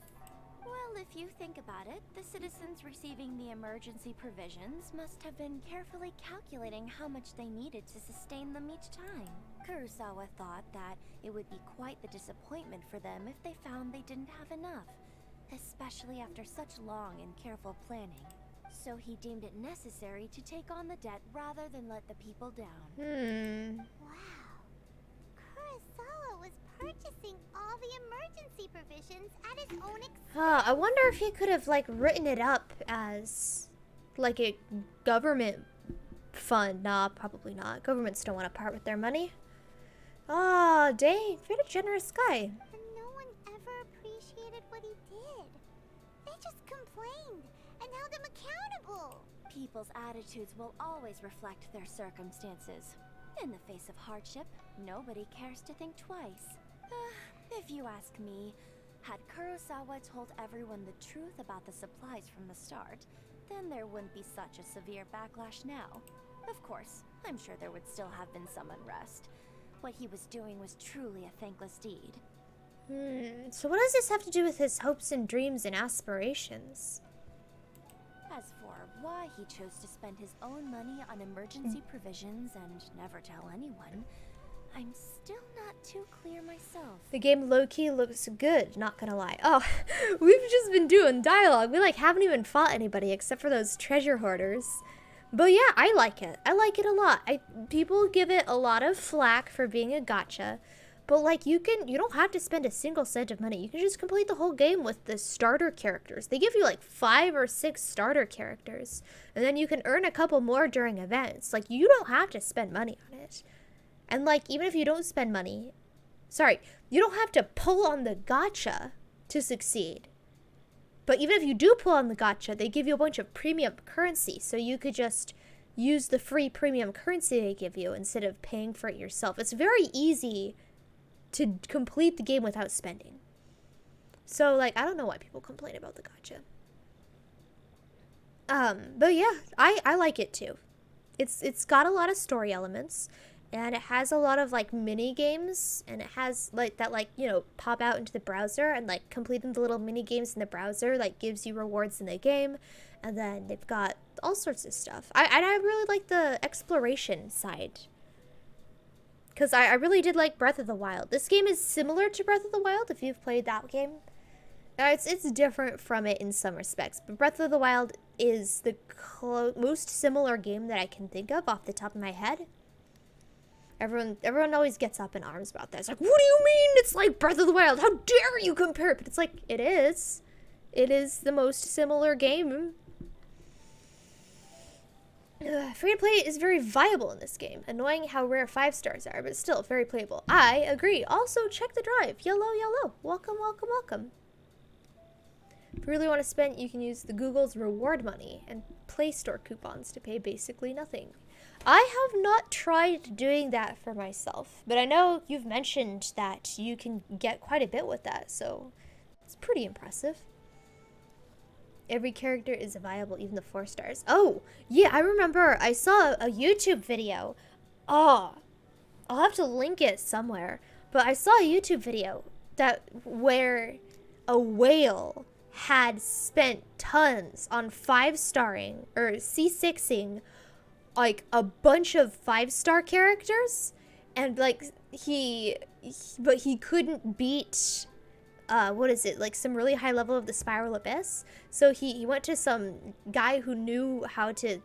Well, if you think about it, the citizens receiving the emergency provisions must have been carefully calculating how much they needed to sustain them each time. Kurosawa thought that it would be quite the disappointment for them if they found they didn't have enough, especially after such long and careful planning. So he deemed it necessary to take on the debt rather than let the people down. Wow. Kurosawa was purchasing all the emergency provisions at his own expense. I wonder if he could have, like, written it up as, like, a government fund. Nah, probably not. Governments don't want to part with their money. Ah, dang. What a generous guy. And no one ever appreciated what he did. They just complained and held him accountable. People's attitudes will always reflect their circumstances. In the face of hardship, nobody cares to think twice. If you ask me, had Kurosawa told everyone the truth about the supplies from the start, then there wouldn't be such a severe backlash now. Of course, I'm sure there would still have been some unrest. What he was doing was truly a thankless deed. So what does this have to do with his hopes and dreams and aspirations? As for why he chose to spend his own money on emergency provisions and never tell anyone, I'm still not too clear myself. The game low-key looks good, not gonna lie. Oh, we've just been doing dialogue. We like haven't even fought anybody except for those treasure hoarders. But yeah, I like it. I like it a lot. People give it a lot of flack for being a gacha. But like you don't have to spend a single cent of money. You can just complete the whole game with the starter characters. They give you like 5 or 6 starter characters. And then you can earn a couple more during events. Like you don't have to spend money on it. And like, even if you don't spend money, you don't have to pull on the gacha to succeed. But even if you do pull on the gacha, they give you a bunch of premium currency. So you could just use the free premium currency they give you instead of paying for it yourself. It's very easy to complete the game without spending. So like, I don't know why people complain about the gacha. But yeah, I like it too. It's got a lot of story elements. And it has a lot of like mini games, and it has like that, like, you know, pop out into the browser, and like completing the little mini games in the browser like gives you rewards in the game. And then they've got all sorts of stuff. I really like the exploration side, because I really did like Breath of the Wild. This game is similar to Breath of the Wild if you've played that game. It's different from it in some respects, but Breath of the Wild is the most similar game that I can think of off the top of my head. Everyone always gets up in arms about that. It's like, what do you mean it's like Breath of the Wild? How dare you compare it? But it's like, it is. It is the most similar game. Free to play is very viable in this game. Annoying how rare 5 stars are, but still very playable. I agree. Also, check the drive. Yellow, yellow. Welcome, welcome, welcome. If you really want to spend, you can use the Google's reward money and Play Store coupons to pay basically nothing. I have not tried doing that for myself, but I know you've mentioned that you can get quite a bit with that, so it's pretty impressive. Every character is viable, even the 4 stars. Oh, yeah, I remember I saw a YouTube video. Oh, I'll have to link it somewhere, but I saw a YouTube video where a whale had spent tons on 5-starring or C6ing like a bunch of 5-star characters, and like but he couldn't beat what is it, like some really high level of the Spiral Abyss. So he went to some guy who knew how to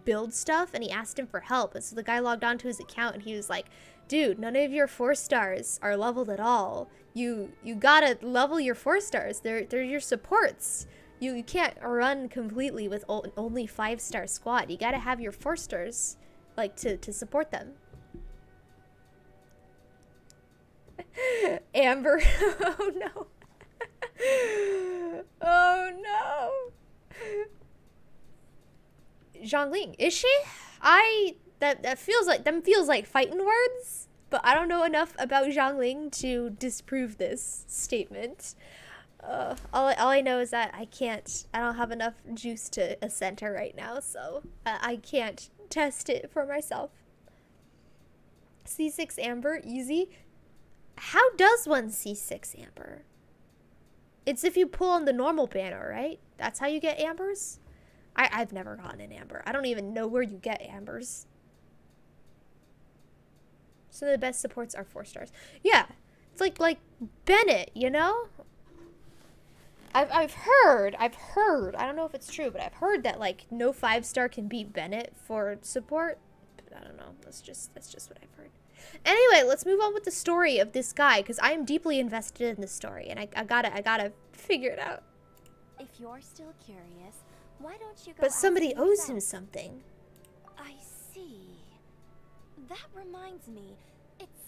build stuff, and he asked him for help. And so the guy logged onto his account, and he was like, dude, none of your 4 stars are leveled at all. You gotta level your 4 stars. They're your supports. You can't run completely with only 5-star squad. You gotta have your 4 stars, like, to support them. Amber. Oh no. Oh no. Zhongling, is she? That feels like fighting words, but I don't know enough about Zhongling to disprove this statement. All I know is that I don't have enough juice to assent her right now, so I can't test it for myself. C6 Amber, easy. How does one C6 Amber? It's if you pull on the normal banner, right? That's how you get Ambers? I've never gotten an Amber. I don't even know where you get Ambers. Some of the best supports are 4 stars. Yeah, it's like Bennett, you know? I've heard, I don't know if it's true, but I've heard that like no 5-star can beat Bennett for support. But I don't know. That's just what I've heard. Anyway, let's move on with the story of this guy, because I am deeply invested in this story, and I gotta figure it out. If you're still curious, why don't you go? But somebody owes yourself? him something. I see. That reminds me.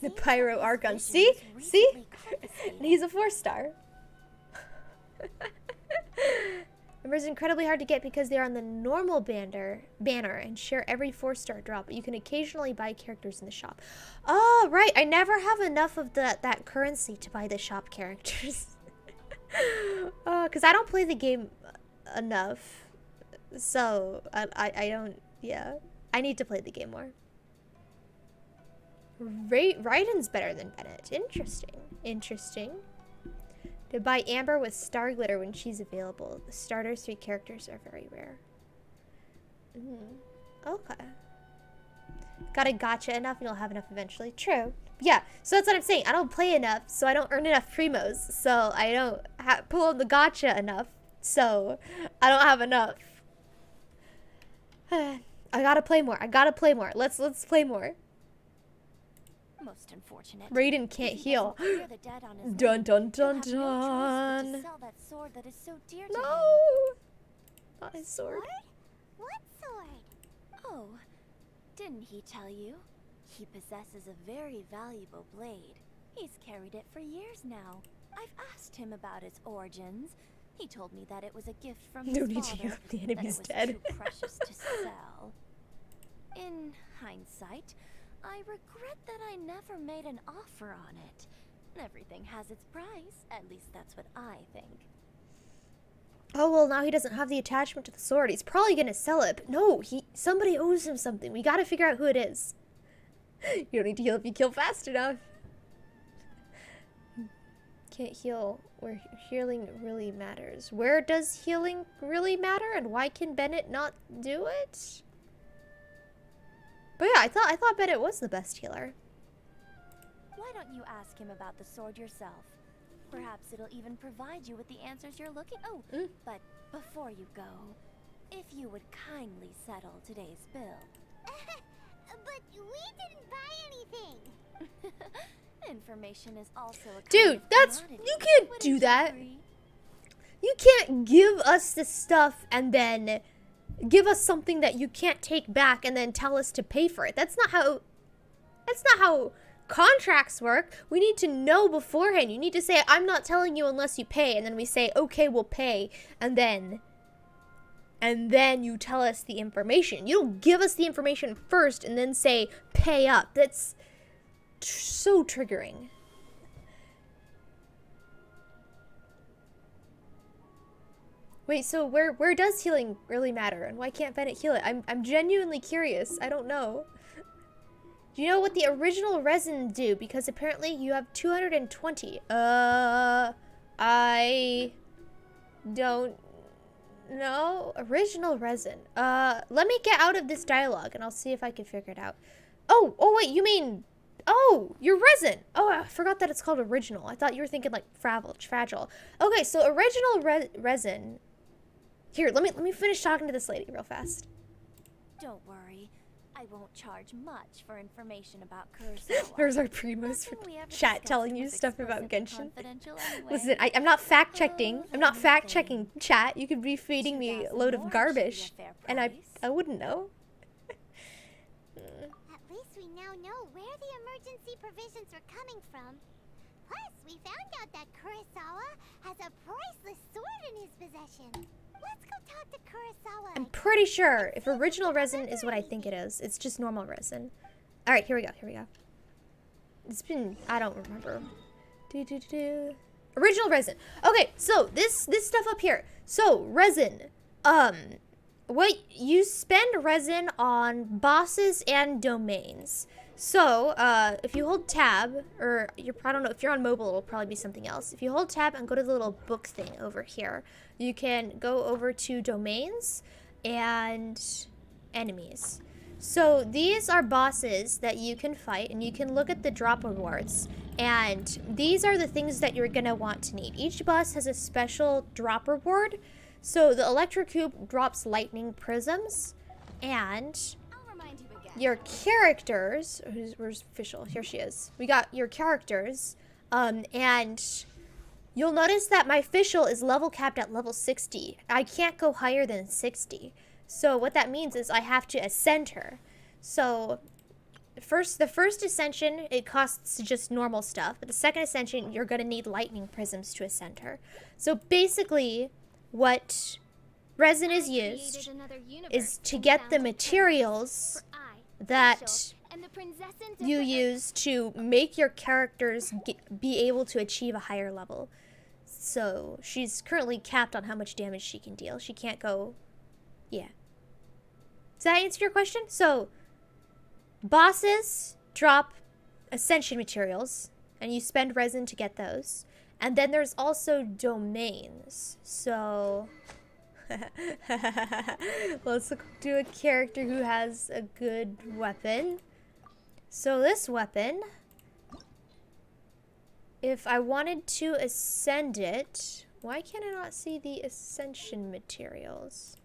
The Pyro Archon. See? And he's a 4-star. Members are incredibly hard to get because they are on the normal banner and share every 4-star drop, but you can occasionally buy characters in the shop. Oh, right. I never have enough of that currency to buy the shop characters. Because I don't play the game enough. So, I don't, yeah. I need to play the game more. Raiden's better than Bennett. Interesting. To buy Amber with Star Glitter when she's available. The starter 3 characters are very rare. Okay. Gotta gotcha enough and you'll have enough eventually. True. Yeah, so that's what I'm saying. I don't play enough, so I don't earn enough primos. So I don't pull on the gotcha enough, so I don't have enough. I gotta play more. I gotta play more. Let's play more. Most unfortunate. Raiden can't heal. Clear the debt on his Dun name. dun dun He'll have no choice but to dun. sell that sword that is so dear to him. No! Not his sword. What sword? Oh, didn't he tell you? He possesses a very valuable blade. He's carried it for years now. I've asked him about its origins. He told me that it was a gift from his No need to father, heal. The that enemy's it was dead. too precious to sell. In hindsight, I regret that I never made an offer on it. Everything has its price. At least that's what I think. Oh, well, now he doesn't have the attachment to the sword. He's probably gonna sell it. But no, somebody owes him something. We gotta figure out who it is. You don't need to heal if you kill fast enough. Can't heal where healing really matters. Where does healing really matter, and why can Bennett not do it? But yeah, I thought Bennett was the best healer. Why don't you ask him about the sword yourself? Perhaps it'll even provide you with the answers you're looking. Oh, but before you go, if you would kindly settle today's bill. But we didn't buy anything. Information is also a kind Dude, of that's commodity. you can't Wouldn't do you that. agree? You can't give us the stuff and then give us something that you can't take back and then tell us to pay for it. That's not how contracts work. We need to know beforehand. You need to say, I'm not telling you unless you pay, and then we say, okay, we'll pay, and then you tell us the information. You don't give us the information first and then say, pay up. That's so triggering. Wait, so where does healing really matter, and why can't Bennett heal it? I'm genuinely curious. I don't know. Do you know what the original resin do? Because apparently you have 220. I don't know. Original resin. Let me get out of this dialogue and I'll see if I can figure it out. Oh wait, you mean, oh, your resin. Oh, I forgot that it's called original. I thought you were thinking like fragile. Okay, so original resin. Here, let me finish talking to this lady real fast. Don't worry. I won't charge much for information about Kurosawa. There's our primos for Nothing we ever chat discussed telling you was stuff about explicit Genshin. confidential anyway. Listen, I'm not fact checking. I'm not fact checking chat. You could be feeding me a load of 2,000 more garbage, should be a fair and I price. wouldn't know. At least we now know where the emergency provisions are coming from. Plus, we found out that Kurosawa has a priceless sword in his possession. Let's go talk to Kurosawa. I'm pretty sure if original resin is what I think it is, it's just normal resin. All right, here we go. It's been, I don't remember. Original resin. Okay, so this stuff up here. So resin, what you spend resin on bosses and domains. So if you hold tab, or I don't know, if you're on mobile, it'll probably be something else. If you hold tab and go to the little book thing over here, you can go over to domains and enemies. So these are bosses that you can fight, and you can look at the drop rewards, and these are the things that you're gonna want to need. Each boss has a special drop reward. So the electrocube drops lightning prisms, and your characters, where's Official? Here she is. We got your characters, and you'll notice that my Official is level capped at level 60. I can't go higher than 60. So what that means is I have to ascend her. So the first ascension, it costs just normal stuff, but the second ascension, you're gonna need lightning prisms to ascend her. So basically, what resin is used is to get the materials that you use to make your characters be able to achieve a higher level. So she's currently capped on how much damage she can deal. She can't go, yeah. Does that answer your question? So bosses drop ascension materials, and you spend resin to get those. And then there's also domains. So Let's do a character who has a good weapon. So this weapon, if I wanted to ascend it, why can I not see the ascension materials?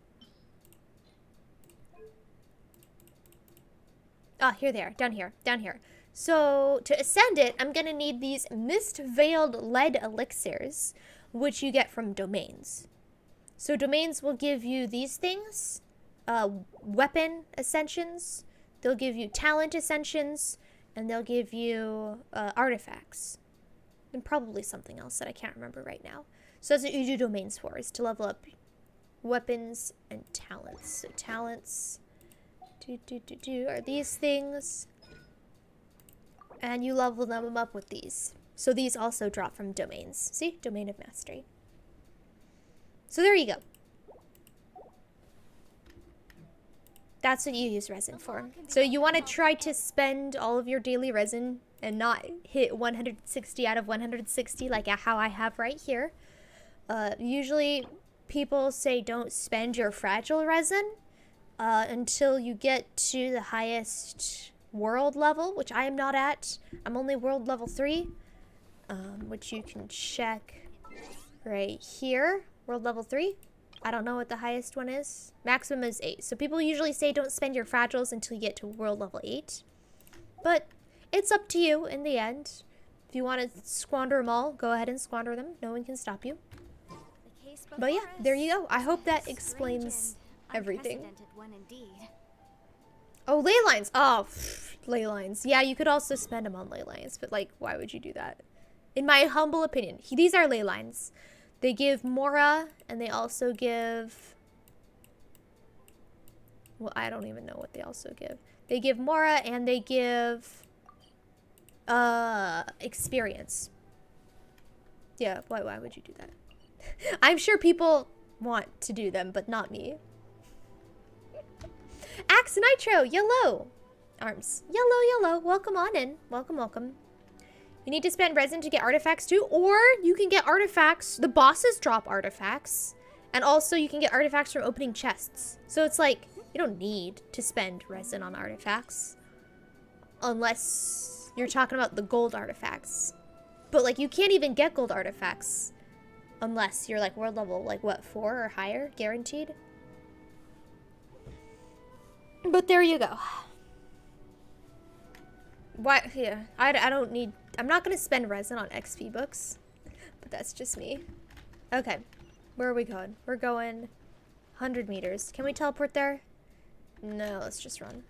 Ah, here they are, down here, down here. So to ascend it, I'm gonna need these mist-veiled lead elixirs, which you get from domains. So domains will give you these things, weapon ascensions, they'll give you talent ascensions, and they'll give you artifacts. And probably something else that I can't remember right now. So that's what you do domains for, is to level up weapons and talents. So talents are these things. And you level them up with these. So these also drop from domains. See? Domain of Mastery. So there you go. That's what you use resin for. So you want to try to spend all of your daily resin and not hit 160 out of 160 like how I have right here. Usually people say don't spend your fragile resin until you get to the highest world level, which I am not at. I'm only world level 3, which you can check right here. World level 3. I don't know what the highest one is. Maximum is 8. So people usually say don't spend your fragiles until you get to world level 8. But it's up to you in the end. If you want to squander them all, go ahead and squander them. No one can stop you. But yeah, there you go. I hope that explains everything. Oh, ley lines. Oh, ley lines. Yeah, you could also spend them on ley lines, but like, why would you do that? In my humble opinion, these are ley lines. They give Mora, and they also give... Well, I don't even know what they also give. They give Mora, and they give... experience. Yeah, why would you do that? I'm sure people want to do them, but not me. Axe Nitro, yellow. Arms. Yellow. Welcome on in. Welcome. You need to spend resin to get artifacts too, or you can get artifacts. The bosses drop artifacts, and also you can get artifacts from opening chests. So it's like, you don't need to spend resin on artifacts unless you're talking about the gold artifacts. But like, you can't even get gold artifacts unless you're like world level, like what, 4 or higher, guaranteed. But there you go. Why? Yeah, I don't need... I'm not going to spend resin on XP books. But that's just me. Okay. Where are we going? We're going 100 meters. Can we teleport there? No, let's just run.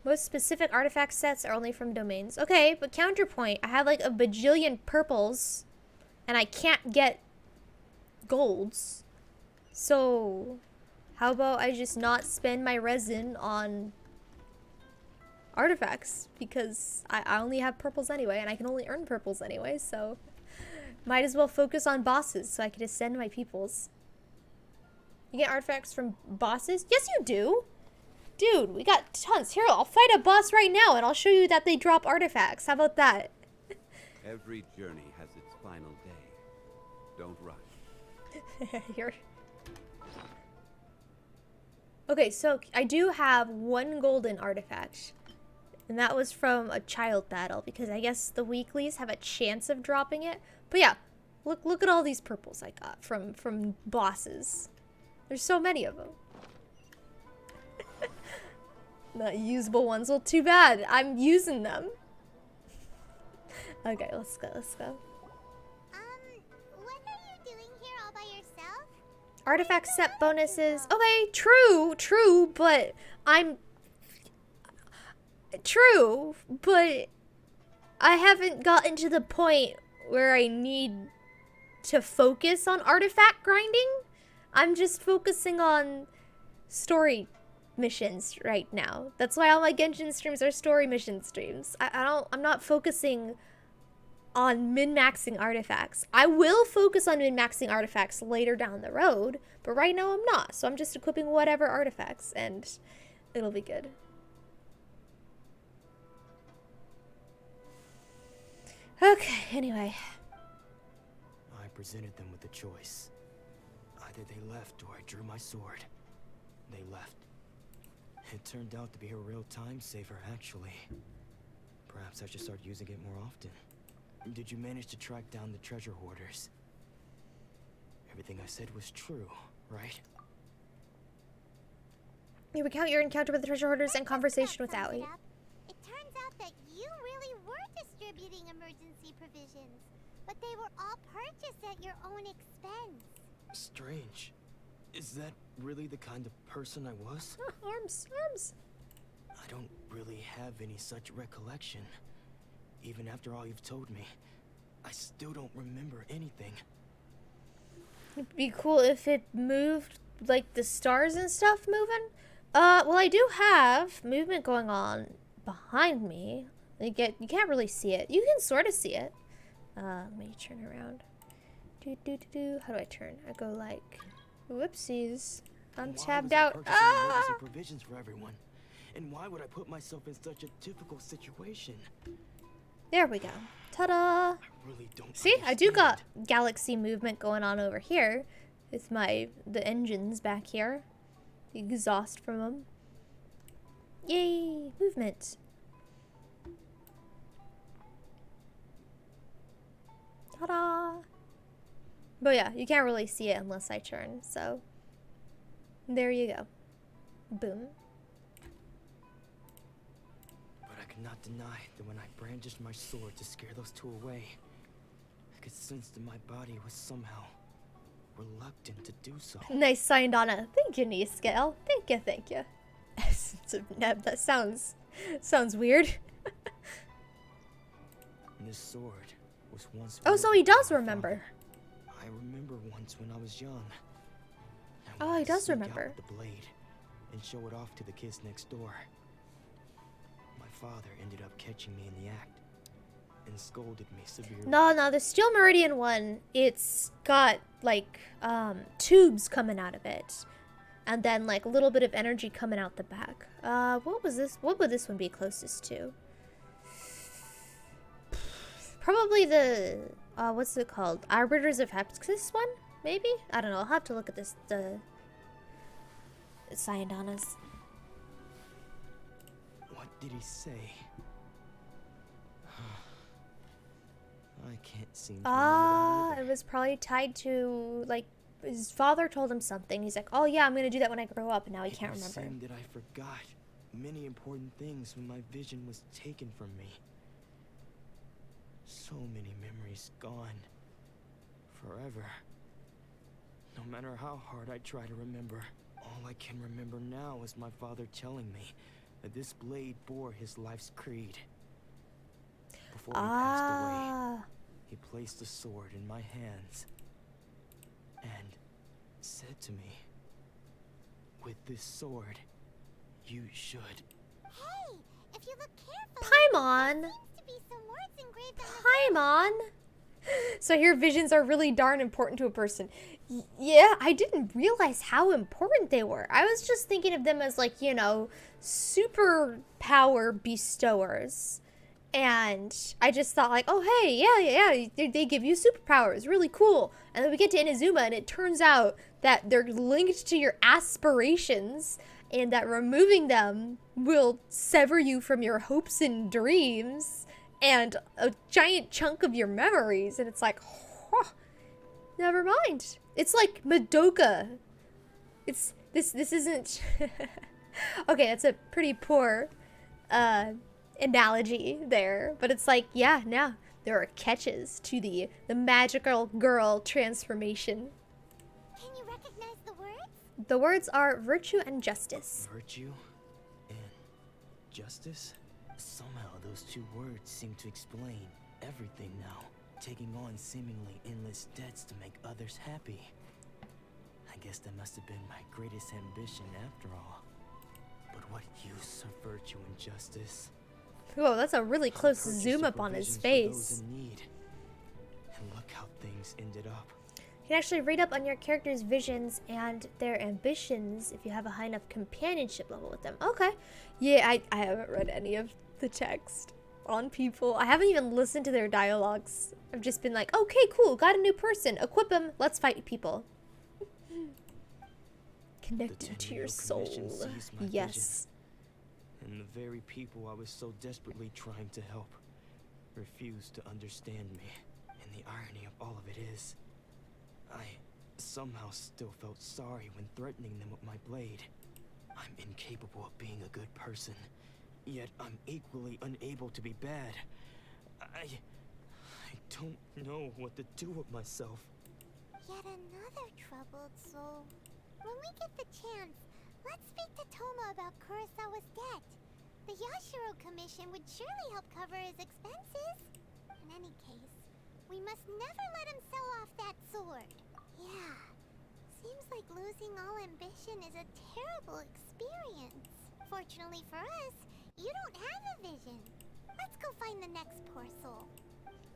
Most specific artifact sets are only from domains. Okay, but counterpoint. I have like a bajillion purples. And I can't get golds. So, how about I just not spend my resin on artifacts? Because I only have purples anyway, and I can only earn purples anyway, so might as well focus on bosses so I can ascend my peoples. You get artifacts from bosses? Yes, you do! Dude, we got tons. Here, I'll fight a boss right now, and I'll show you that they drop artifacts. How about that? Every journey has its final day. Don't rush. Here. Okay, so I do have 1 golden artifact. And that was from a child battle, because I guess the weeklies have a chance of dropping it. But yeah, look at all these purples I got from bosses. There's so many of them. Not usable ones. Well, too bad. I'm using them. Okay, let's go. What are you doing here all by yourself? Artifact set bonuses. Okay, true, but I'm... True, but I haven't gotten to the point where I need to focus on artifact grinding. I'm just focusing on story missions right now. That's why all my Genshin streams are story mission streams. I'm not focusing on min-maxing artifacts. I will focus on min-maxing artifacts later down the road, but right now I'm not. So I'm just equipping whatever artifacts and it'll be good. Okay, anyway. I presented them with a choice. Either they left or I drew my sword. They left. It turned out to be a real time saver, actually. Perhaps I should start using it more often. Did you manage to track down the treasure hoarders? Everything I said was true, right? You recount your encounter with the treasure hoarders and conversation with That sums Owie. it up. It turns out that you really were distributing emergency provisions, but they were all purchased at your own expense. Strange. Is that really the kind of person I was? Oh, arms. I don't really have any such recollection. Even after all you've told me, I still don't remember anything. It'd be cool if it moved, like the stars and stuff moving. Well, I do have movement going on behind me. You can't really see it. You can sort of see it. Let me turn around. How do I turn? I go like, whoopsies. I'm tabbed out. Emergency provisions for everyone. And why would I put myself in such a difficult situation? There we go. Ta-da! I really don't See, I do got understand. galaxy movement going on over here with the engines back here. The exhaust from them. Yay! Movement. Ta-da! But yeah, you can't really see it unless I turn, so there you go. Boom. But I cannot deny that when I brandished my sword to scare those two away, I could sense that my body was somehow reluctant to do so. Nice signed on a thank you, knee scale. Thank you. Essence of Neb. That sounds weird. And this sword was once. Oh, so wielded he by does my remember. father. I remember once when I was young. I Oh, wanted he to does sneak out remember. with the blade and show it off to the kids next door. My father ended up catching me in the act and scolded me severely. No, the Steel Meridian one, it's got like tubes coming out of it. And then like a little bit of energy coming out the back. What was this? What would this one be closest to? Probably the what's it called? Arbiters of Hepxis one? Maybe? I don't know. I'll have to look at this the Cyandanas. What did he say? I can't seem to remember that It either. was probably tied to like his father told him something. He's like, "Oh yeah, I'm gonna do that when I grow up," and now he can't It remember. seemed that I forgot many important things when my vision was taken from me. So many memories gone. Forever. No matter how hard I try to remember, all I can remember now is my father telling me that this blade bore his life's creed. Before he passed away, he placed the sword in my hands and said to me, "With this sword, you should." Hey, if you look carefully, Paimon! there seems to be some words engraved on the Paimon! So here visions are really darn important to a person. Yeah, I didn't realize how important they were. I was just thinking of them as like, you know, super power bestowers. And I just thought like, oh hey, yeah, they give you superpowers, really cool. And then we get to Inazuma and it turns out that they're linked to your aspirations and that removing them will sever you from your hopes and dreams and a giant chunk of your memories. And it's like, never mind. It's like Madoka. This isn't okay, that's a pretty poor analogy there, but it's like, yeah, no, there are catches to the magical girl transformation. Can you recognize the words? The words are virtue and justice. Virtue and justice? Somehow those two words seem to explain everything now. Taking on seemingly endless debts to make others happy. I guess that must have been my greatest ambition after all. But what use of virtue and justice? Whoa, that's a really close Purchased zoom the up on his provisions for face. those in need. And look how things ended up. You can actually read up on your character's visions and their ambitions if you have a high enough companionship level with them. Okay. Yeah, I haven't read any of the text on people. I haven't even listened to their dialogues I've just been like, okay, cool, got a new person. Equip him. Let's fight people. Connected to your soul. Yes. And the very people I was so desperately trying to help refused to understand me. And the irony of all of it is, I somehow still felt sorry when threatening them with my blade. I'm incapable of being a good person, yet I'm equally unable to be bad. I don't know what to do with myself. Yet another troubled soul. When we get the chance, let's speak to Toma about Kurosawa's debt. The Yashiro Commission would surely help cover his expenses. In any case, we must never let him sell off that sword. Yeah, seems like losing all ambition is a terrible experience. Fortunately for us, you don't have a vision. Let's go find the next poor soul.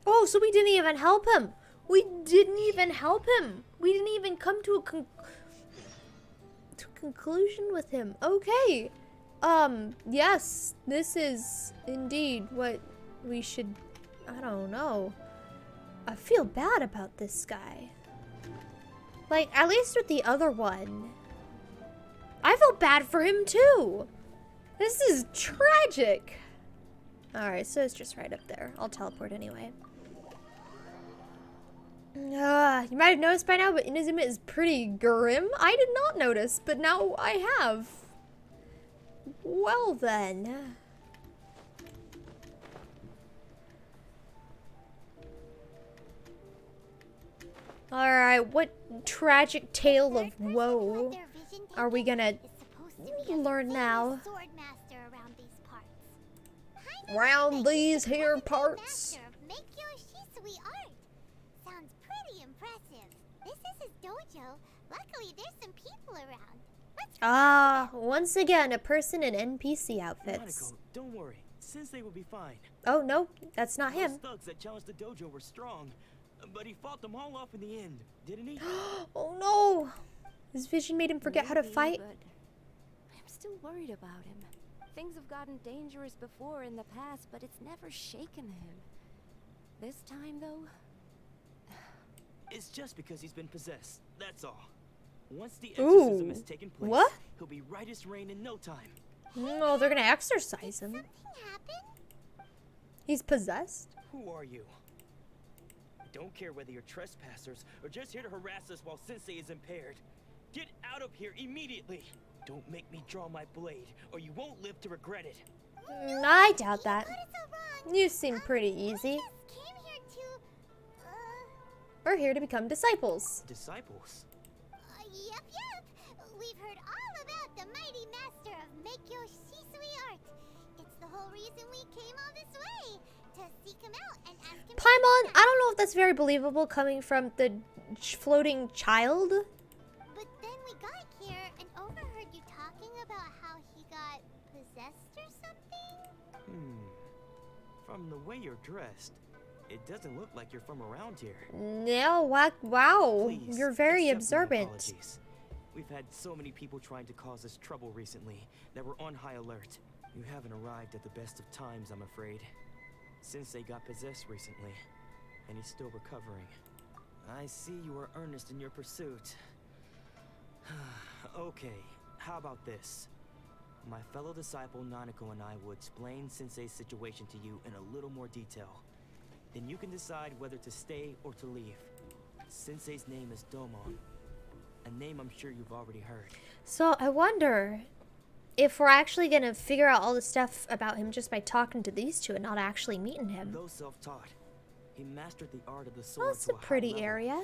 Oh, so we didn't even help him. We didn't even help him. We didn't even come to a conclusion with him. Okay. Yes, this is indeed what we should, I don't know. I feel bad about this guy. Like, at least with the other one, I felt bad for him too. This is tragic. Alright, so it's just right up there. I'll teleport anyway. You might have noticed by now, but Inazuma is pretty grim. I did not notice, but now I have. Well then. Alright, what tragic tale of woe are we gonna learn now? Round these here parts. Sounds pretty impressive. This is his dojo. Luckily, there's some people around. Ah, once again, a person in NPC outfits. Monaco, don't worry. Sensei will be fine. Oh, no, that's not him. Those thugs that challenged the dojo were strong, but he fought them all off in the end, didn't he? Oh, no. His vision made him forget how to fight. But I'm still worried about him. Things have gotten dangerous before in the past, but it's never shaken him. This time, though... It's just because he's been possessed, that's all. Once the exorcism has taken place, what? He'll be right as rain in no time. No, they're gonna exorcise him. He's possessed? Who are you? I don't care whether you're trespassers or just here to harass us while Sensei is impaired. Get out of here immediately! Don't make me draw my blade, or you won't live to regret it. I doubt that. You seem pretty easy. We're here to become disciples. Disciples? Yep. We've heard all about the mighty master of Meikyo Shisui art. It's the whole reason we came all this way, to seek him out and ask him. Paimon, I don't know if that's very believable coming from the floating child. But then we got here and overheard you talking about how he got possessed or something. From the way you're dressed, it doesn't look like you're from around here. No, wow. Please, you're very accept my observant. apologies. We've had so many people trying to cause us trouble recently that we're on high alert. You haven't arrived at the best of times, I'm afraid. Sensei got possessed recently, and he's still recovering. I see you are earnest in your pursuit. Okay, how about this? My fellow disciple Nanako and I will explain Sensei's situation to you in a little more detail. Then you can decide whether to stay or to leave. Sensei's name is Domon, a name I'm sure you've already heard. So I wonder if we're actually gonna figure out all the stuff about him just by talking to these two and not actually meeting him. Though self-taught, he mastered the art of the sword. Well, it's a pretty area.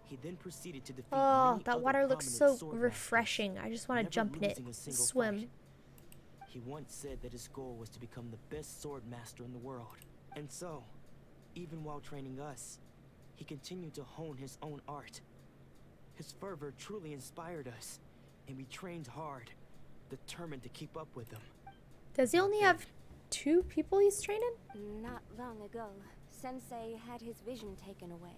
He then proceeded to defeat Oh, many that other water looks prominent so sword refreshing. masters, I just want to never jump in it, losing a single swim. fight. He once said that his goal was to become the best sword master in the world. And so, even while training us, he continued to hone his own art. His fervor truly inspired us, and we trained hard, determined to keep up with him. Does he only have 2 people he's training? Not long ago, Sensei had his vision taken away.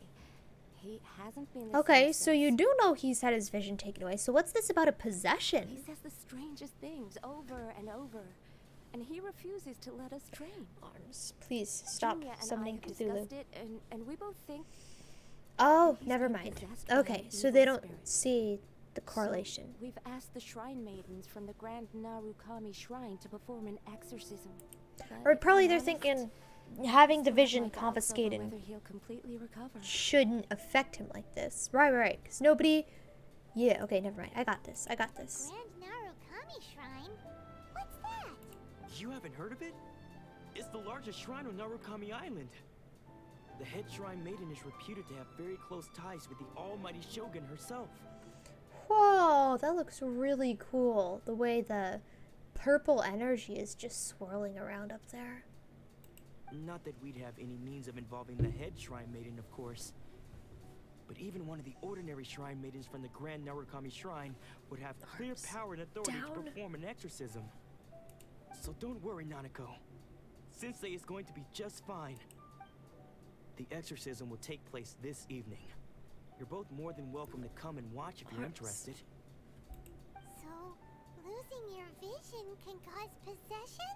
He hasn't been the Okay, same so you since. do know he's had his vision taken away. So what's this about a He possession? says the strangest things over and over. and he refuses to let us train. Arms. Please stop Junya and summoning I have Cthulhu. discussed it, and we both think Oh, he's never been mind. possessed by Okay, an so evil they don't spirit. see the correlation. So we've asked the shrine maidens from the Grand Narukami Shrine to perform an exorcism. Or But probably if they're I'm honest, thinking having the still have vision my doubts over confiscated whether he'll completely recover. shouldn't affect him like this. Right. Because nobody... Yeah, okay, never mind. I got this. Grand Narukami Shrine? What's that? You haven't heard of it? It's the largest shrine on Narukami Island. The head shrine maiden is reputed to have very close ties with the almighty Shogun herself. Whoa, that looks really cool. The way the purple energy is just swirling around up there. Not that we'd have any means of involving the head shrine maiden, of course. But even one of the ordinary shrine maidens from the Grand Narukami Shrine would have clear power and authority to perform an exorcism. So don't worry, Nanako. Sensei is going to be just fine. The exorcism will take place this evening. You're both more than welcome to come and watch if you're interested. So, losing your vision can cause possession?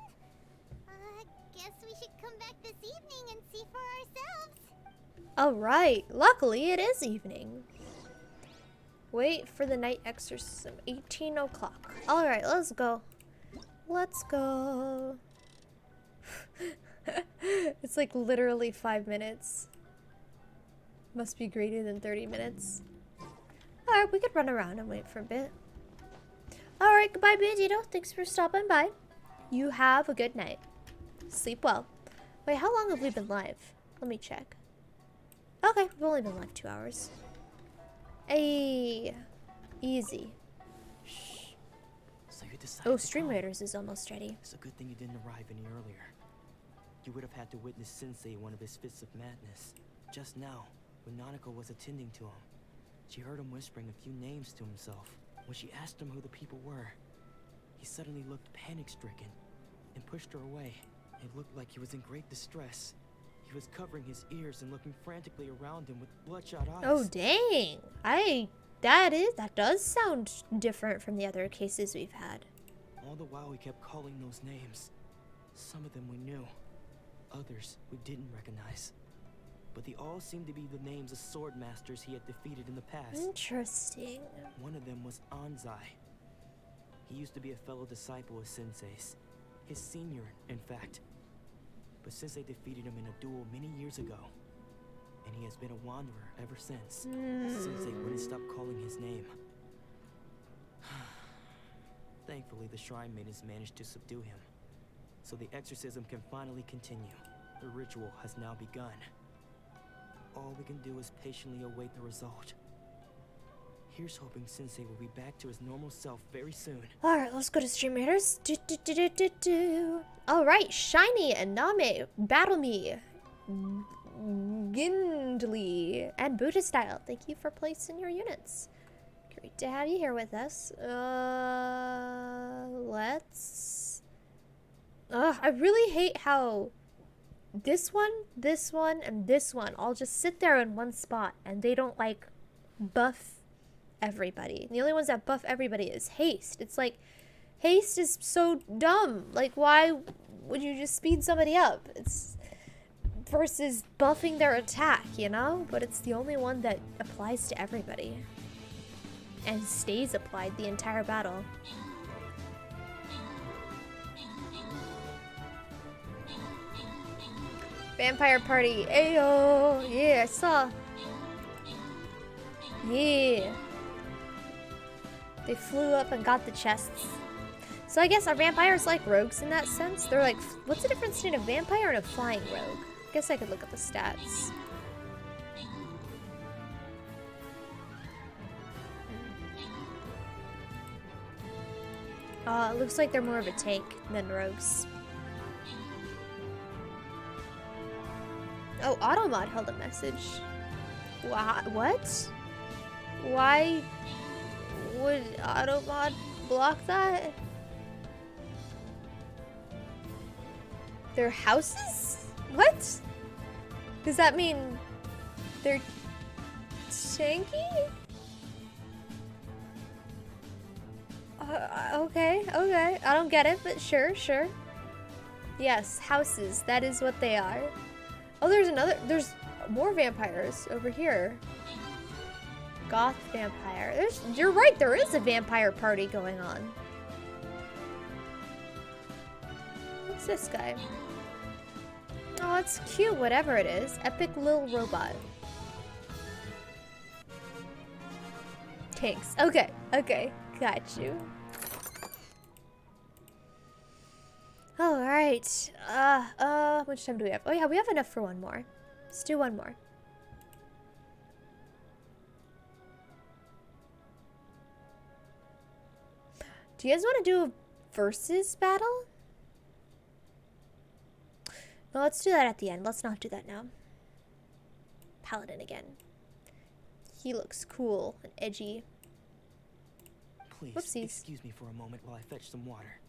Guess we should come back this evening and see for ourselves. Alright, luckily it is evening. Wait for the night exorcism, 18 o'clock. Alright, let's go. Let's go. It's like literally 5 minutes. Must be greater than 30 minutes. Alright, we could run around and wait for a bit. Alright, goodbye Bandito. Thanks for stopping by. You have a good night. Sleep well. Wait, how long have we been live? Let me check. Okay, we've only been live 2 hours. Hey, easy. Shh. So you decided Oh, to Stream come. Raiders is almost ready. It's a good thing you didn't arrive any earlier. You would have had to witness Sensei in one of his fits of madness. Just now, when Nanako was attending to him, she heard him whispering a few names to himself. When she asked him who the people were, he suddenly looked panic-stricken and pushed her away. It looked like he was in great distress. He was covering his ears and looking frantically around him with bloodshot eyes. Oh, dang. That does sound different from the other cases we've had. All the while he kept calling those names. Some of them we knew, others we didn't recognize. But they all seemed to be the names of sword masters he had defeated in the past. Interesting. One of them was Anzai. He used to be a fellow disciple of Sensei's. His senior, in fact. But Sensei defeated him in a duel many years ago. And he has been a wanderer ever since. Sensei wouldn't stop calling his name. Thankfully, the shrine maidens managed to subdue him. So the exorcism can finally continue. The ritual has now begun. All we can do is patiently await the result. Here's hoping Sensei will be back to his normal self very soon. Alright, let's go to Stream Raiders. Alright, Shiny and Name, Battle Me, Gindly, and Buddha Style. Thank you for placing your units. Great to have you here with us. Let's... I really hate how this one, and this one all just sit there in one spot and they don't, like, buff everybody. The only ones that buff everybody is haste. It's like, haste is so dumb. Like, why would you just speed somebody up? It's versus buffing their attack, you know? But it's the only one that applies to everybody and stays applied the entire battle. Vampire Party, ayo! Yeah, I saw. Yeah. They flew up and got the chests. So I guess are vampires like rogues in that sense? They're like, what's the difference between a vampire and a flying rogue? I guess I could look up the stats. It looks like they're more of a tank than rogues. Oh, Automod held a message. What? Why would Automod block that? Their houses? What? Does that mean they're tanky? Okay. I don't get it, but sure. Yes, houses. That is what they are. Oh, there's more vampires over here. Goth vampire. You're right, there is a vampire party going on. What's this guy? Oh, it's cute, whatever it is. Epic little robot. Tanks. Okay, okay. Got you. Alright. How much time do we have? Oh yeah, we have enough for one more. Let's do one more. Do you guys want to do a versus battle? No, let's do that at the end. Let's not do that now. Paladin again. He looks cool and edgy. Please, Whoopsies. excuse me for a moment while I fetch some water.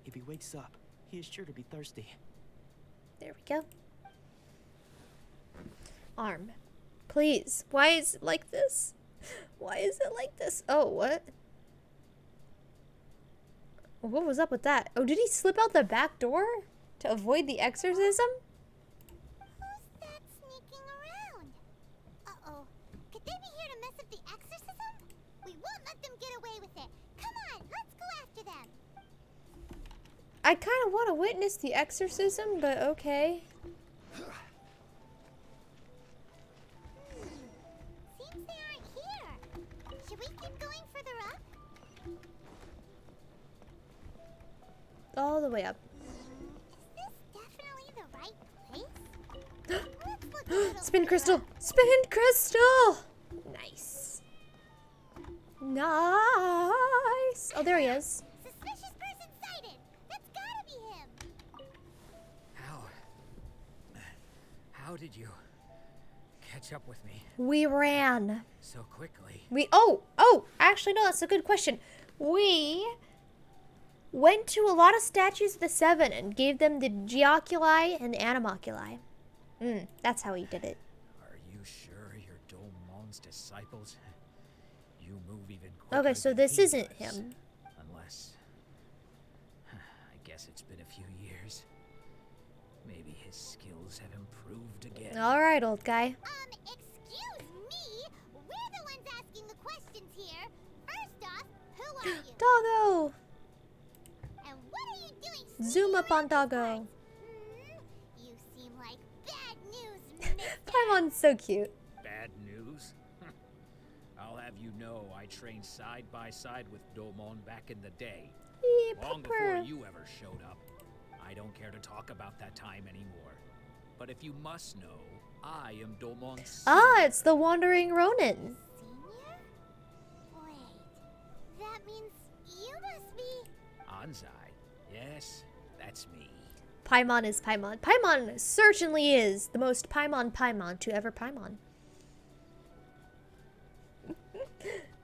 If he wakes up, he is sure to be thirsty. There we go. Arm. Please. Why is it like this? Why is it like this? Oh, what? What was up with that? Oh, did he slip out the back door to avoid the exorcism? Who's that sneaking around? Uh-oh. Could they be here to mess up the exorcism? We won't let them get away with it. Come on, let's go after them. I kind of want to witness the exorcism, but okay. Seems they aren't here. Should we keep going further up? All the way up. Is this definitely the right place? Let's look a little Spin further crystal! up. Spin crystal! Nice. Nice. Oh, there he is. Suspicious person sighted. That's gotta be him. How did you catch up with me We ran. so quickly? Actually, no, that's a good question. We went to a lot of statues of the Seven and gave them the Geoculi and the Animoculi. That's how he did it. Are you sure you're Dolmon's disciples? You move even quicker. Okay, so than this he isn't does. him. Unless, I guess it's been a few years. Maybe his skills have improved again. All right, old guy. Excuse me. We're the ones asking the questions here. First off, who are you? Doggo! And what are you doing? Zoom up on Doggo. You seem like bad news, mister. Paimon's so cute. Bad news? I'll have you know I trained side by side with Dolmon back in the day. Long before you ever showed up. I don't care to talk about that time anymore. But if you must know, I am Dolmon's It's the Wandering Ronin. Senior? Wait, that means you must be... Anzai. Yes, that's me. Paimon is Paimon. Paimon certainly is the most Paimon to ever Paimon.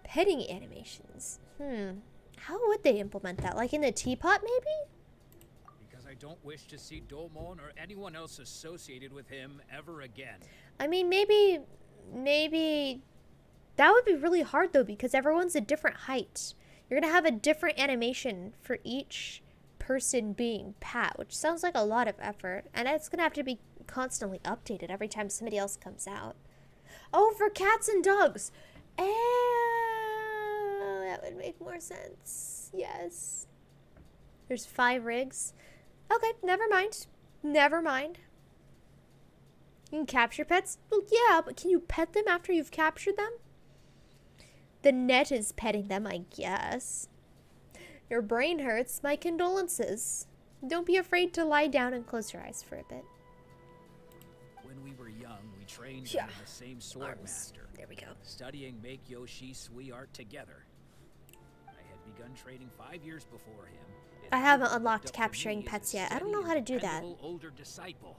Petting animations. How would they implement that? Like in the teapot, maybe? Because I don't wish to see Dolmon or anyone else associated with him ever again. I mean, maybe that would be really hard though, because everyone's a different height. You're gonna have a different animation for each person being Pat, which sounds like a lot of effort, and it's gonna have to be constantly updated every time somebody else comes out. Oh, for cats and dogs. That would make more sense. Yes. There's 5 rigs. Okay, never mind. Never mind. You can capture pets? Well, yeah, but can you pet them after you've captured them? The net is petting them, I guess. Your brain hurts. My condolences. Don't be afraid to lie down and close your eyes for a bit. When we were young, we trained Yeah. under the same swordmaster. There we go. Studying make Yoshi Sui art together. I had begun training 5 years before him. and I haven't he looked unlocked up to capturing me as a pets yet. I don't steady know how to and do that. dependable older disciple.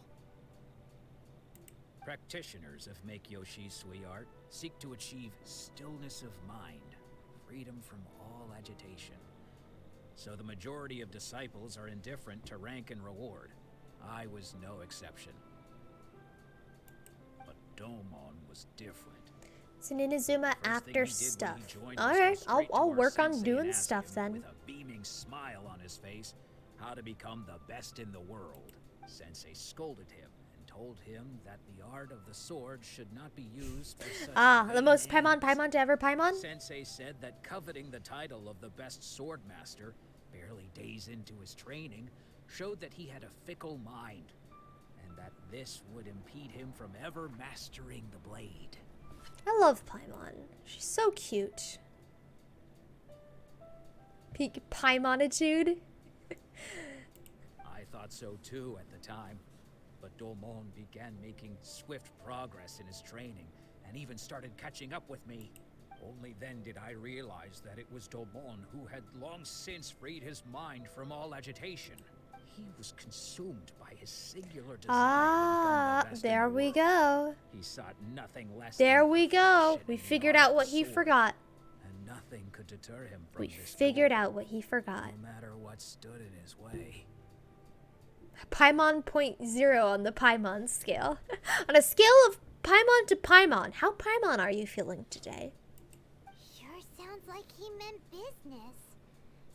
Practitioners of Make Yoshi Sui art seek to achieve stillness of mind, freedom from all agitation. So the majority of disciples are indifferent to rank and reward. I was no exception. But Domon was different. It's an Inazuma First thing after he did when stuff. he joined was go Alright, straight to I'll our work on sensei doing and ask stuff him, then. with a beaming smile on his face, how to become the best in the world. Sensei scolded him and told him that the art of the sword should not be used for such The most vain Paimon ends. to ever Paimon? Sensei said that coveting the title of the best sword master, barely days into his training, showed that he had a fickle mind, and that this would impede him from ever mastering the blade. I love Paimon. She's so cute. Peak Paimonitude. I thought so too at the time, but Domon began making swift progress in his training and even started catching up with me. Only then did I realize that it was Domon who had long since freed his mind from all agitation. He was consumed by his singular desire to become the best in There the we world. go. He sought nothing less There than we go. perfection We in the figured art out of what the he sword, forgot. and nothing could deter him from We this figured goal, out what he forgot. no matter what stood in his way. Paimon 0.0 on the Paimon scale. On a scale of Paimon to Paimon, how Paimon are you feeling today? Sure sounds like he meant business.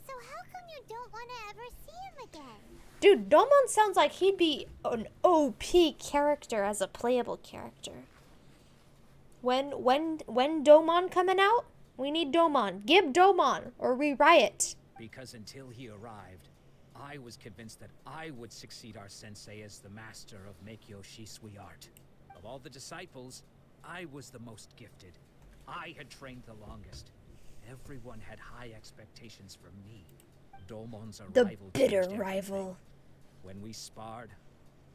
So how come you don't want to ever see him again? Dude, Domon sounds like he'd be an OP character as a playable character. When Domon coming out? We need Domon. Give Domon, or we riot. Because until he arrived, I was convinced that I would succeed our sensei as the master of Meikyo Shisui art. Of all the disciples, I was the most gifted. I had trained the longest. Everyone had high expectations from me. Domon's arrival The bitter changed everything. rival. When we sparred,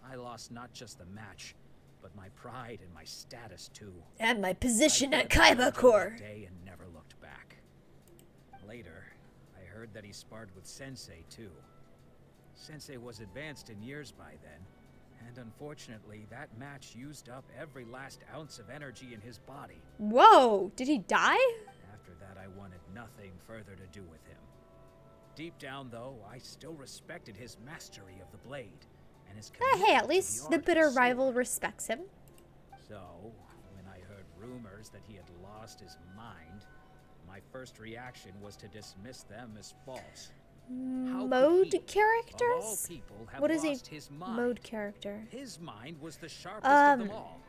I lost not just the match, but my pride and my status too. And my position I at fled Kaiba that Corps. day and never looked back. Later, I heard that he sparred with Sensei too. Sensei was advanced in years by then, and unfortunately that match used up every last ounce of energy in his body. Whoa, did he die? After that I wanted nothing further to do with him. Deep down though, I still respected his mastery of the blade, and his commitment Hey, at to least art the of bitter sword. rival respects him. So, when I heard rumors that he had lost his mind, my first reaction was to dismiss them as false. How could Mode he, of all characters? people, have What is lost a his mind? mode character? His mind was the sharpest of them Um, all.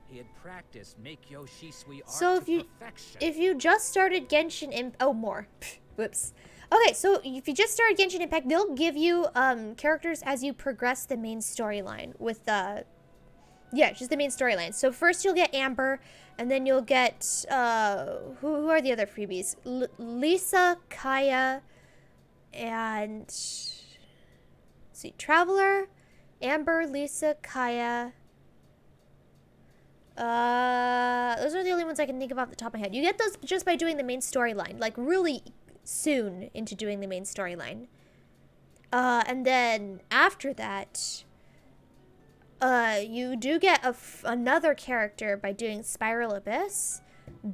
He had practiced Meikyo Shisui art So to perfection. if you just started Genshin Impact, oh more, whoops. Okay, so if you just started Genshin Impact, they'll give you characters as you progress the main storyline with just the main storyline. So first you'll get Amber, and then you'll get who are the other freebies? Lisa, Kaya, and let's see, Traveler, Amber, Lisa, Kaya. Those are the only ones I can think of off the top of my head. You get those just by doing the main storyline, like really soon into doing the main storyline. And then after that, you do get another character by doing Spiral Abyss,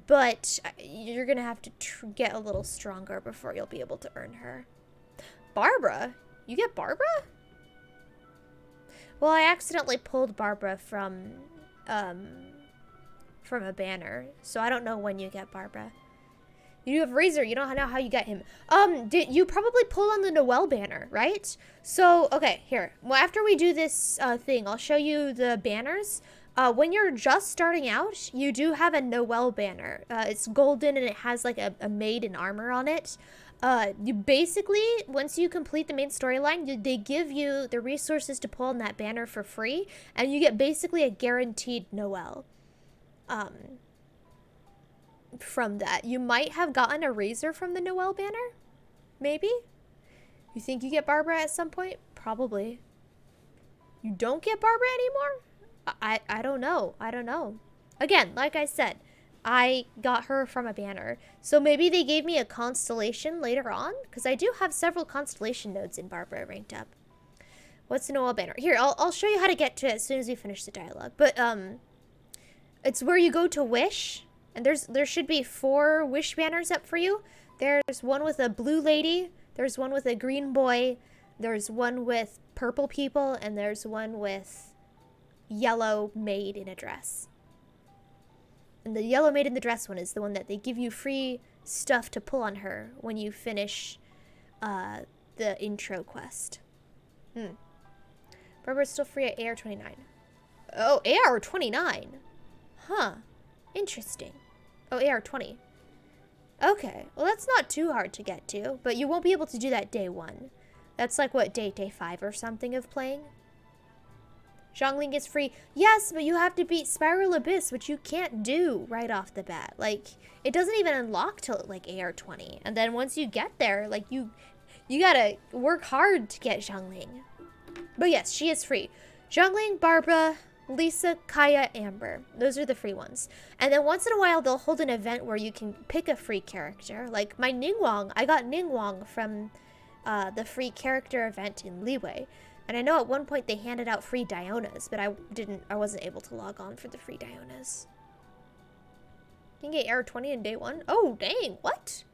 but you're gonna have to get a little stronger before you'll be able to earn her. Barbara? You get Barbara? Well, I accidentally pulled Barbara from a banner, so I don't know when you get Barbara. You have Razor, you don't know how you get him. You probably pull on the Noelle banner, right? So, okay, here. Well, after we do this thing, I'll show you the banners. When you're just starting out, you do have a Noelle banner. It's golden and it has like a maid in armor on it. You basically, once you complete the main storyline, they give you the resources to pull on that banner for free, and you get basically a guaranteed Noelle. From that. You might have gotten a Razor from the Noelle banner? Maybe? You think you get Barbara at some point? Probably. You don't get Barbara anymore? I don't know. I don't know. Again, like I said, I got her from a banner. So maybe they gave me a constellation later on? Because I do have several constellation nodes in Barbara ranked up. What's the Noelle banner? Here, I'll show you how to get to it as soon as we finish the dialogue. But, it's where you go to Wish. And there should be 4 Wish banners up for you. There's one with a blue lady. There's one with a green boy. There's one with purple people. And there's one with yellow maid in a dress. And the yellow maid in the dress one is the one that they give you free stuff to pull on her when you finish the intro quest. Barbara's still free at AR29. Oh, AR29? Huh. Interesting. Oh, AR20. Okay. Well, that's not too hard to get to, but you won't be able to do that day 1. That's like, what, day 5 or something of playing? Zhongling is free. Yes, but you have to beat Spiral Abyss, which you can't do right off the bat. Like, it doesn't even unlock till, like, AR20. And then once you get there, like, you gotta work hard to get Zhongling. But yes, she is free. Zhongling, Barbara, Lisa, Kaya, Amber. Those are the free ones. And then once in a while, they'll hold an event where you can pick a free character. Like, my Ningguang, I got Ningguang from the free character event in Liyue. And I know at one point they handed out free Dionas, but I wasn't able to log on for the free Dionas. You can get AR20 in day 1? Oh, dang, what?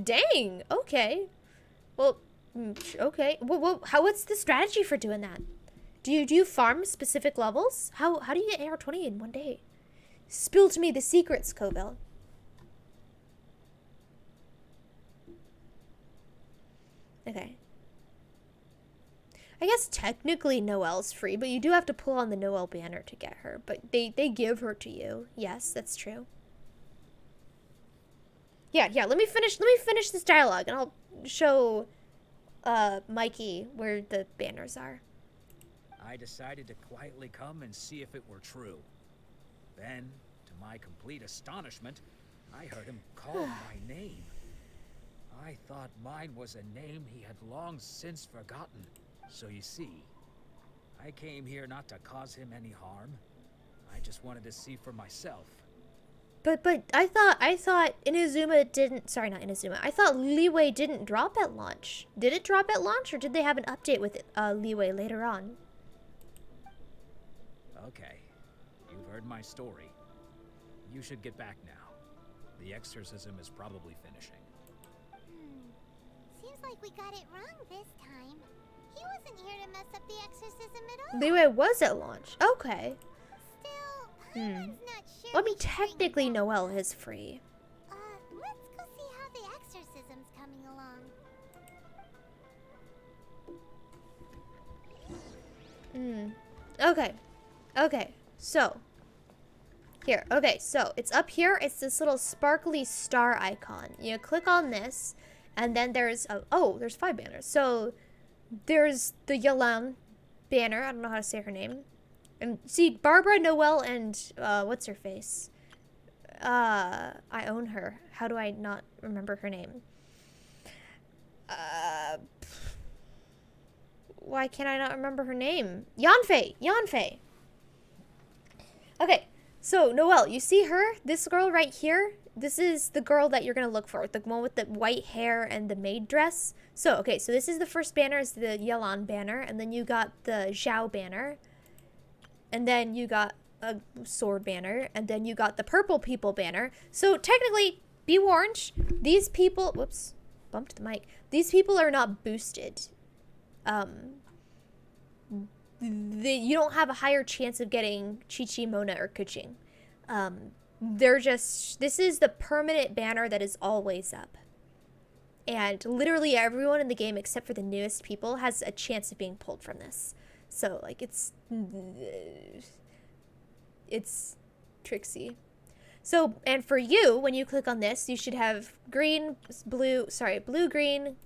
Dang, okay. Well, okay. What's the strategy for doing that? Do you farm specific levels? How do you get AR20 in one day? Spill to me the secrets, Cobell. Okay. I guess technically Noelle's free, but you do have to pull on the Noelle banner to get her. But they give her to you. Yes, that's true. Yeah, let me finish this dialogue and I'll show Mikey where the banners are. I decided to quietly come and see if it were true. Then, to my complete astonishment, I heard him call my name. I thought mine was a name he had long since forgotten. So you see, I came here not to cause him any harm. I just wanted to see for myself. But I thought Inazuma didn't, sorry, not Inazuma. I thought Liyue didn't drop at launch. Did it drop at launch or did they have an update with Liyue later on? Okay, you've heard my story. You should get back now. The exorcism is probably finishing. Seems like we got it wrong this time. He wasn't here to mess up the exorcism at all. Liyue was at launch. Okay. Still, Paimon's not sure. Well, I mean, technically Noelle is free. Let's go see how the exorcism's coming along. Okay, so here, so it's up here. It's this little sparkly star icon. You click on this, and then there's there's 5 banners. So there's the Yalan banner. I don't know how to say her name. And see, Barbara, Noelle, and what's her face? I own her. How do I not remember her name? Why can't I not remember her name? Yanfei. Okay, so Noelle, you see her? This girl right here? This is the girl that you're gonna look for, the one with the white hair and the maid dress. So, okay, so this is the first banner, is the Yalan banner, and then you got the Zhao banner, and then you got a sword banner, and then you got the purple people banner. So technically, be warned, these people, whoops, bumped the mic. These people are not boosted. You don't have a higher chance of getting Chi-Chi, Mona, or Kuching. They're just, this is the permanent banner that is always up. And literally everyone in the game except for the newest people has a chance of being pulled from this. So, like, it's tricksy. So, and for you, when you click on this, you should have blue, green,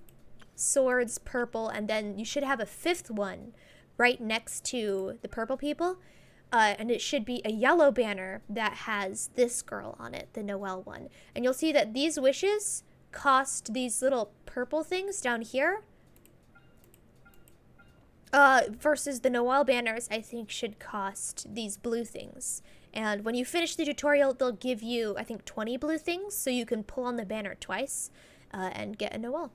swords, purple, and then you should have a 5th one right next to the purple people. And it should be a yellow banner that has this girl on it, the Noelle one. And you'll see that these wishes cost these little purple things down here. Versus the Noelle banners, I think, should cost these blue things. And when you finish the tutorial, they'll give you, I think, 20 blue things, so you can pull on the banner twice and get a Noelle.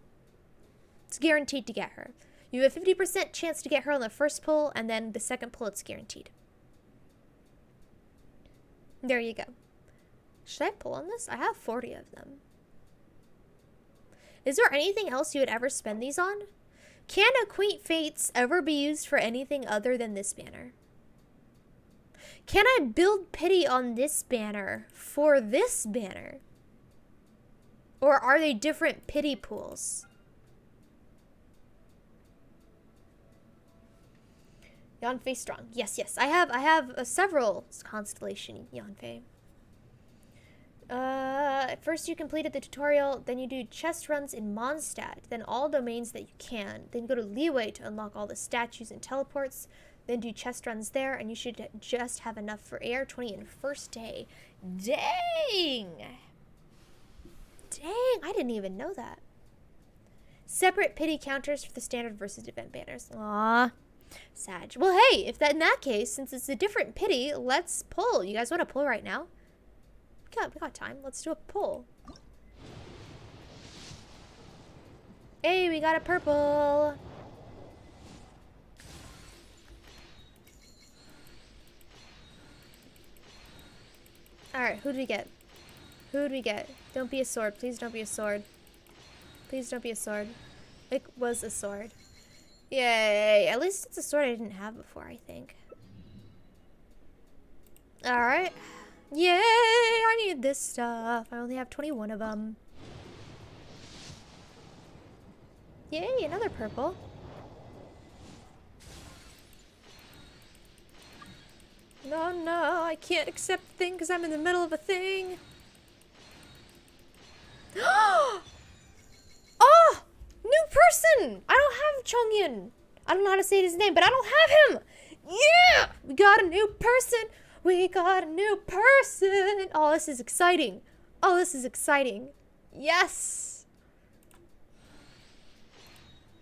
It's guaranteed to get her. You have a 50% chance to get her on the first pull, and then the second pull, it's guaranteed. There you go. Should I pull on this? I have 40 of them. Is there anything else you would ever spend these on? Can Acquaint Fates ever be used for anything other than this banner? Can I build pity on this banner for this banner? Or are they different pity pools? Yanfei strong. Yes, yes. I have several constellation Yanfei. First you completed the tutorial, then you do chest runs in Mondstadt, then all domains that you can. Then go to Leeway to unlock all the statues and teleports, then do chest runs there, and you should just have enough for AR20 in first day. Dang! Dang, I didn't even know that. Separate pity counters for the standard versus event banners. Aww. Sag. Well, hey, if that in that case, since it's a different pity, let's pull. You guys want to pull right now? We got time. Let's do a pull. Hey, we got a purple. Alright, who do we get? Who do we get? Don't be a sword. Please don't be a sword. Please don't be a sword. It was a sword. Yay. At least it's a sword I didn't have before, I think. Alright. Yay! I need this stuff. I only have 21 of them. Yay, another purple. No, no, I can't accept the thing because I'm in the middle of a thing. Oh! New person! I don't have Chongyun. I don't know how to say his name, but I don't have him! Yeah! We got a new person! We got a new person! Oh, this is exciting. Oh, this is exciting. Yes!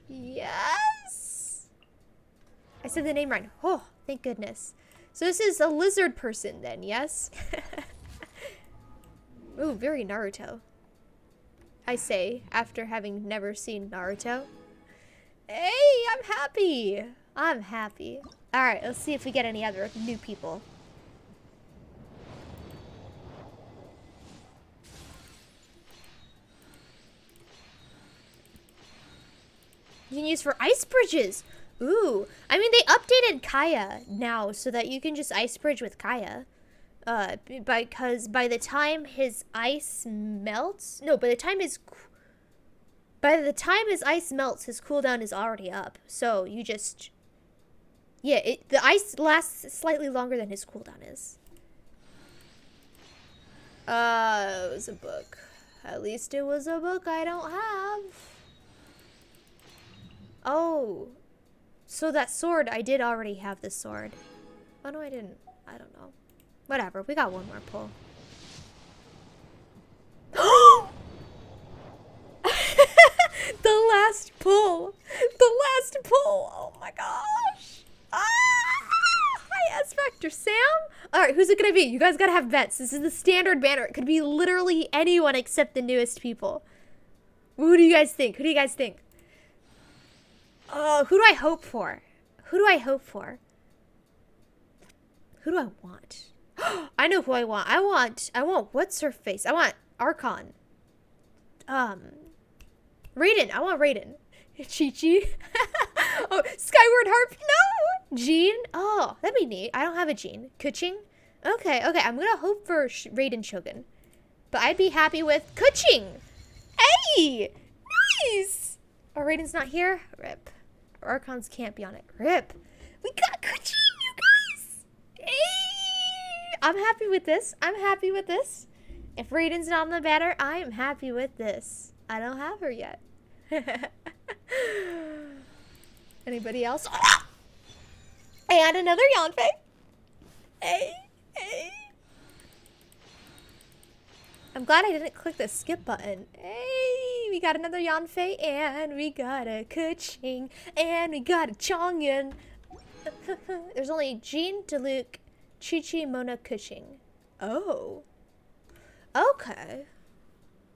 Yes! I said the name right. Oh, thank goodness. So this is a lizard person then, yes? Ooh, very Naruto. I say, after having never seen Naruto. Hey, I'm happy. I'm happy. Alright, let's see if we get any other new people. You can use for ice bridges. Ooh. I mean, they updated Kaya now so that you can just ice bridge with Kaya. Because by the time his ice melts... No, by the time his ice melts, his cooldown is already up. So you just... Yeah, the ice lasts slightly longer than his cooldown is. It was a book. At least it was a book I don't have. Oh. So that sword, I did already have the sword. Oh, no, I didn't. I don't know. Whatever, we got one more pull. The last pull. The last pull. Oh my gosh. Ah! Hi, S-Factor Sam. Alright, who's it gonna be? You guys gotta have bets. This is the standard banner. It could be literally anyone except the newest people. Who do you guys think? Who do you guys think? Who do I hope for? Who do I hope for? Who do I want? I know who I want. I want what's her face? I want Archon. Raiden. I want Raiden. Chi-Chi. Oh, Skyward Harp. No. Jean. Oh, that'd be neat. I don't have a Jean. Kuching. Okay. I'm gonna hope for Raiden Shogun. But I'd be happy with Kuching. Hey! Nice! Oh, Raiden's not here? Rip. Archons can't be on it. Rip. We got Kuching, you guys! Hey! I'm happy with this. I'm happy with this. If Raiden's not on the banner, I am happy with this. I don't have her yet. Anybody else? And another Yanfei. Hey. I'm glad I didn't click the skip button. Hey, we got another Yanfei, and we got a Kuching, and we got a Chongyun. There's only Jean, Diluc, Chi-Chi, Mona, Kuching. Oh. Okay.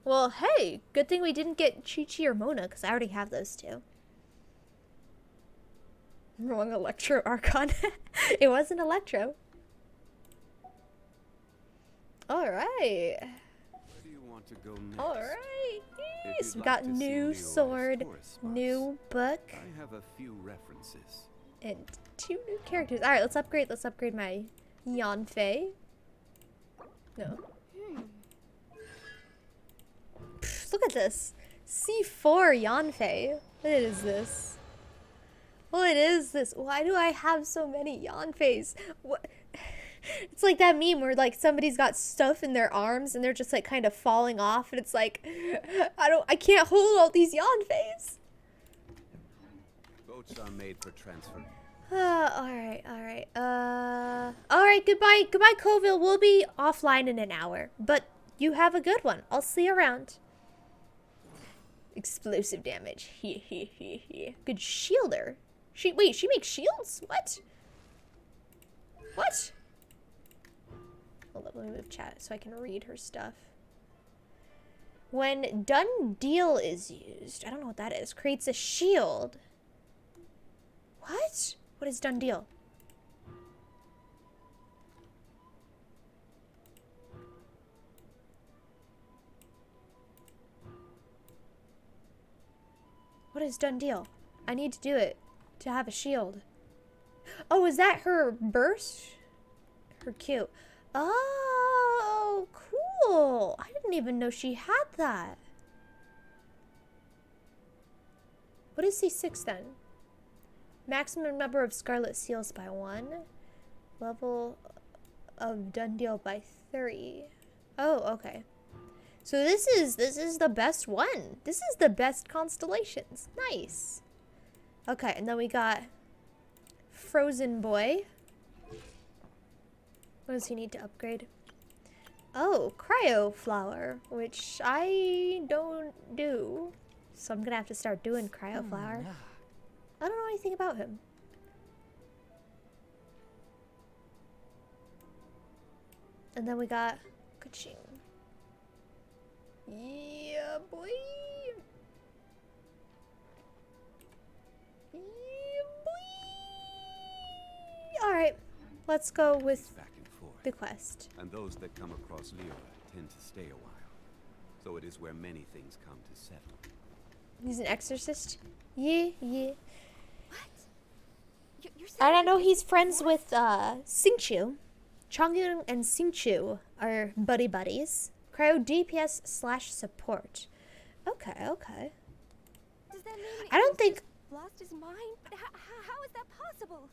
Well, hey, good thing we didn't get Chi-Chi or Mona, because I already have those two. Wrong Electro Archon. It wasn't Electro. Alright. Where do you want to go next? Alright. Yes, we like got to see new Leo's sword, tourist spots, new book, I have a few references. and 2 new characters. Alright, let's upgrade my Yanfei. No. Pff, look at this. C4 Yanfei. What is this? Well, it is this. Why do I have so many yawn face? What? It's like that meme where like somebody's got stuff in their arms and they're just like kind of falling off, and it's like, I can't hold all these yawn face. Boats are made for transfer. Alright. Alright, goodbye, Coville. We'll be offline in an hour, but you have a good one. I'll see you around. Explosive damage. Good shielder. Wait, she makes shields? What? What? Hold up, let me move chat so I can read her stuff. When done deal is used, I don't know what that is, creates a shield. What? What is done deal? What is done deal? I need to do it to have a shield. Oh, is that her burst? Her Q. Oh, cool. I didn't even know she had that. What is C6 then? Maximum number of scarlet seals by 1. Level of done deal by 3. Oh, okay. So this is the best one. This is the best constellations. Nice. Okay, and then we got Frozen Boy. What does he need to upgrade? Oh, Cryo Flower, which I don't do. So I'm gonna have to start doing Cryo Flower. I don't know anything about him. And then we got Kaching. Yeah, boy. Yeah, boy. Alright, let's go with the quest. And those that come across Lyra tend to stay a while. So it is where many things come to settle. He's an exorcist? Yeah. You're I don't know, he's friends with Xingqiu. Chongyun and Xingqiu are buddies. Cryo DPS / support. Okay. Does that mean I don't think... lost his mind? How is that possible?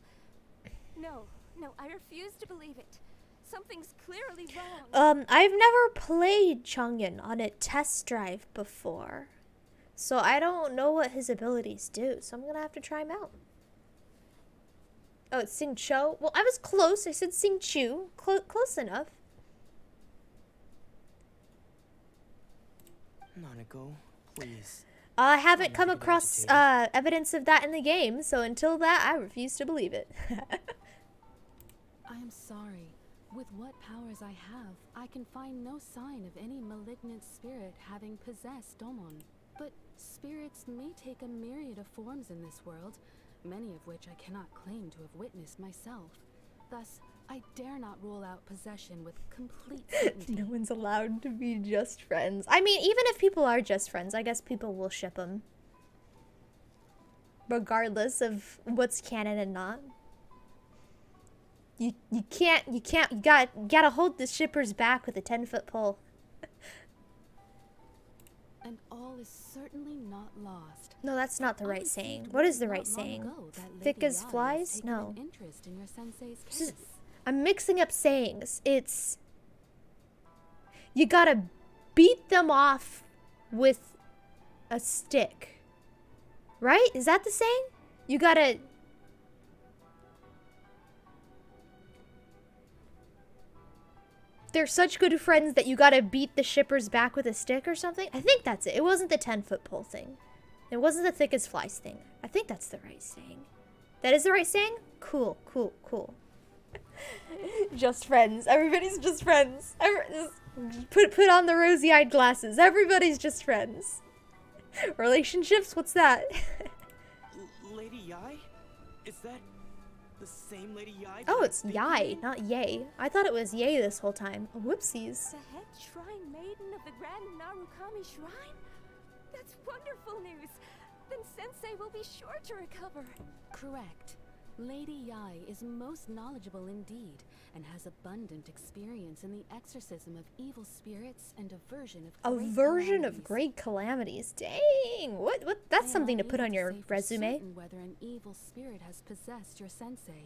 No, I refuse to believe it. Something's clearly wrong. I've never played Chongyun on a test drive before. So I don't know what his abilities do. So I'm gonna have to try him out. Oh, it's Xingqiu. Well, I was close. I said Xingqiu. Close enough. Nanako, please. I haven't come across evidence of that in the game, so until that, I refuse to believe it. I am sorry. With what powers I have, I can find no sign of any malignant spirit having possessed Domon. But spirits may take a myriad of forms in this world, many of which I cannot claim to have witnessed myself. Thus, I dare not rule out possession with complete certainty. No one's allowed to be just friends. I mean, even if people are just friends, I guess people will ship them. Regardless of what's canon and not. You gotta hold the shippers back with a 10-foot pole. And all is certainly not lost. No, that's not the right saying. What is the right saying? Thick as flies? No. Interest in your sensei's case. I'm mixing up sayings. It's... You gotta beat them off with a stick. Right? Is that the saying? You gotta... They're such good friends that you gotta beat the shippers back with a stick or something? I think that's it. It wasn't the 10-foot pole thing. It wasn't the thick as flies thing. I think that's the right saying. That is the right saying? Cool. Just friends. Everybody's just friends. Put on the rosy-eyed glasses. Everybody's just friends. Relationships? What's that? Lady Yai? Is that the same Lady Yai? Oh, it's Yai, not Yay. I thought it was Yay this whole time. Oh, whoopsies. The head shrine maiden of the Grand Narukami Shrine? That's wonderful news. Then Sensei will be sure to recover. Correct. Lady Yai is most knowledgeable indeed, and has abundant experience in the exorcism of evil spirits and aversion of great calamities. Dang! What? That's something to put on your resume. Whether an evil spirit has possessed your sensei,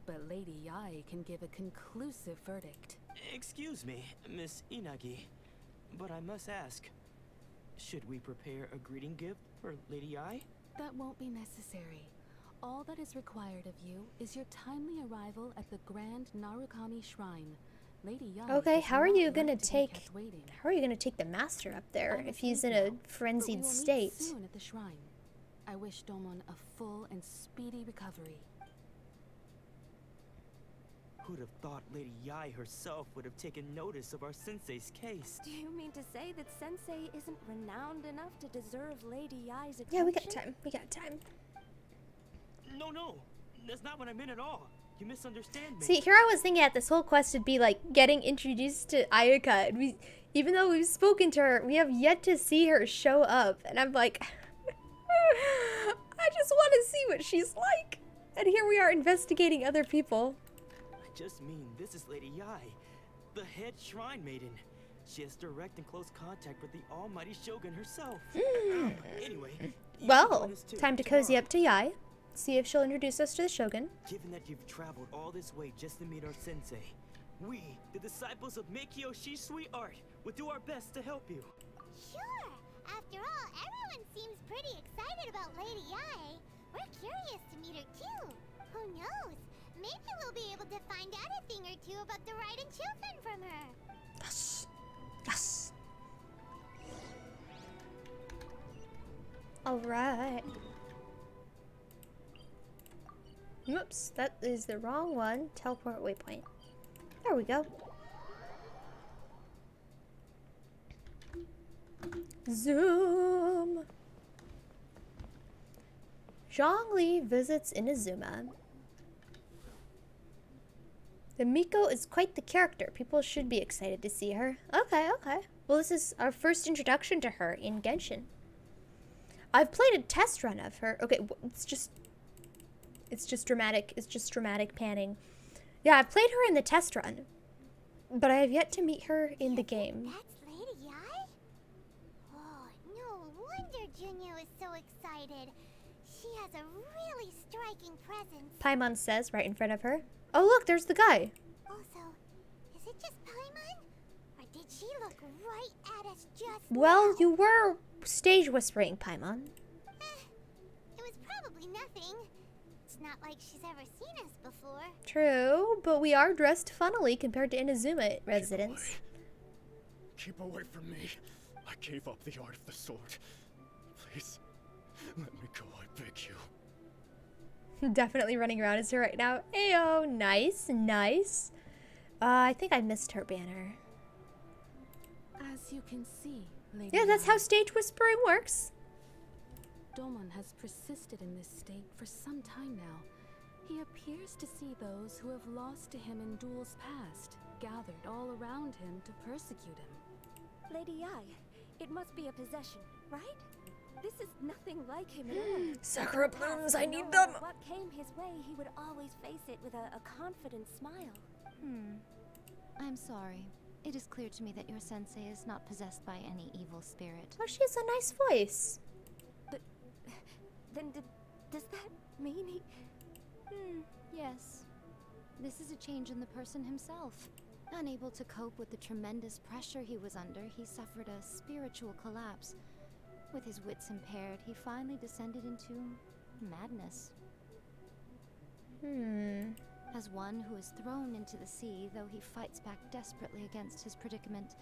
but Lady Yai can give a conclusive verdict. Excuse me, Miss Inagi, but I must ask, should we prepare a greeting gift for Lady Yai? That won't be necessary. All that is required of you is your timely arrival at the Grand Narukami Shrine. Lady Yai. Okay, how are you gonna take the master up there if he's in a frenzied state? Soon at the shrine. I wish Domon a full and speedy recovery. Who'd have thought Lady Yai herself would have taken notice of our sensei's case? Do you mean to say that Sensei isn't renowned enough to deserve Lady Yai's attention? Yeah, we got time. We got time. No, that's not what I meant at all. You misunderstand me. See, here I was thinking that this whole quest would be like getting introduced to Ayaka. And even though we've spoken to her, we have yet to see her show up. And I'm like, I just want to see what she's like. And here we are investigating other people. I just mean this is Lady Yai, the head shrine maiden. She has direct and close contact with the almighty Shogun herself. Anyway, well, time to cozy up to Yai. See if she'll introduce us to the Shogun. Given that you've traveled all this way just to meet our sensei, we, the disciples of Meikyo Shisui Art, will do our best to help you. Sure. After all, everyone seems pretty excited about Lady Yai. We're curious to meet her too. Who knows? Maybe we'll be able to find out a thing or two about the Raiden children from her. Yes. Yes. All right. Oops, that is the wrong one. Teleport waypoint. There we go. Zoom. Zhongli visits Inazuma. The Miko is quite the character. People should be excited to see her. Okay. Well, this is our first introduction to her in Genshin. I've played a test run of her. Okay, it's just dramatic. It's just dramatic panning. Yeah, I've played her in the test run, but I have yet to meet her in the game. That's Lady Yai? Oh, no wonder Junyo is so excited. She has a really striking presence. Paimon says right in front of her. Oh, look, there's the guy. Also, is it just Paimon? Or did she look right at us just Well, now? you were stage whispering, Paimon. It was probably nothing. It's not like she's ever seen us before. True, but we are dressed funnily compared to Inazuma residents. Keep away from me. I gave up the art of the sword. Please, let me go, I beg you. Definitely running around as her right now. Ayo, nice. I think I missed her banner. As you can see, Lady Yeah, that's Yai, how stage whispering works. Domon has persisted in this state for some time now. He appears to see those who have lost to him in duels past, gathered all around him to persecute him. Lady Yai, it must be a possession, right? This is nothing like him at all. Sakura blooms, I need No them. matter what came his way, he would always face it with a confident smile. I'm sorry. It is clear to me that your sensei is not possessed by any evil spirit. Oh, she has a nice voice. Then does that mean he... Yes. This is a change in the person himself. Unable to cope with the tremendous pressure he was under, he suffered a spiritual collapse. With his wits impaired, he finally descended into madness. As one who is thrown into the sea, though he fights back desperately against his predicament,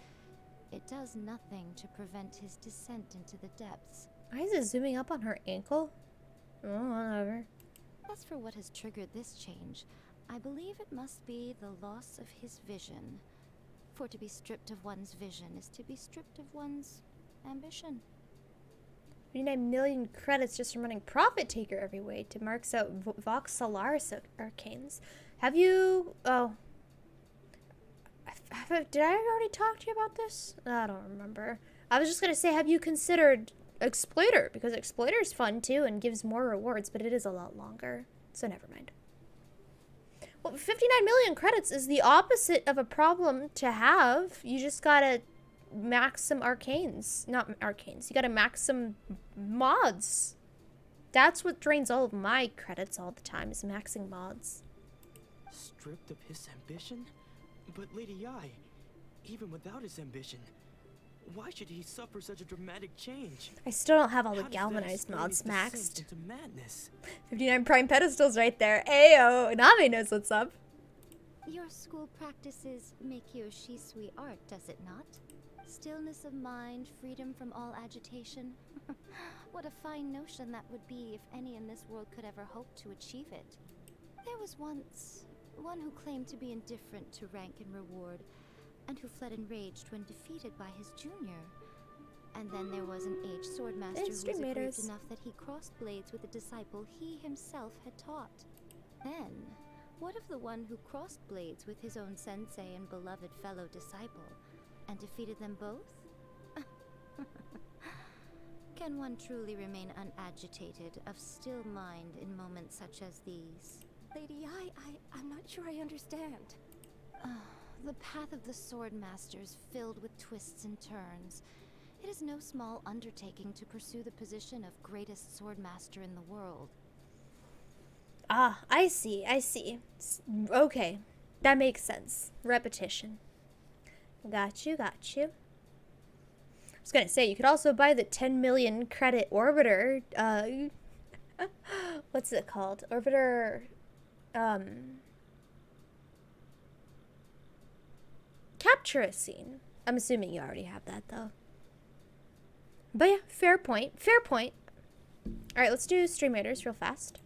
it does nothing to prevent his descent into the depths. Why is it zooming up on her ankle? Oh, whatever. As for what has triggered this change, I believe it must be the loss of his vision. For to be stripped of one's vision is to be stripped of one's ambition. 39 million credits just from running Profit Taker every way to marks out Vox Solaris arcanes. Have you... Oh. Did I already talk to you about this? I don't remember. I was just going to say, have you considered Exploiter? Because Exploiter is fun too and gives more rewards, but it is a lot longer. So never mind. Well, 59 million credits is the opposite of a problem to have. You just gotta max some arcanes. Not arcanes. You gotta max some mods. That's what drains all of my credits all the time, is maxing mods. Stripped of his ambition? But Lady Yi, even without his ambition, why should he suffer such a dramatic change? I still don't have all the How does that galvanized explain mods his descent maxed. into madness? 59 prime pedestals right there. Ayo, Name knows what's up. Your school practices Meikyo Shisui art, does it not? Stillness of mind, freedom from all agitation. What a fine notion that would be if any in this world could ever hope to achieve it. There was once one who claimed to be indifferent to rank and reward, and who fled enraged when defeated by his junior. And then there was an aged swordmaster who was aggrieved enough that he crossed blades with a disciple he himself had taught. Then, what of the one who crossed blades with his own sensei and beloved fellow disciple, and defeated them both? Can one truly remain unagitated, of still mind in moments such as these? Lady Yi, I'm not sure I understand. The path of the Swordmaster is filled with twists and turns. It is no small undertaking to pursue the position of greatest Swordmaster in the world. Ah, I see. Okay, that makes sense. Repetition. Got you. I was gonna say, you could also buy the 10 million credit orbiter, what's it called? Orbiter, capture a scene. I'm assuming you already have that, though. But yeah, fair point. Alright, let's do stream raiders real fast.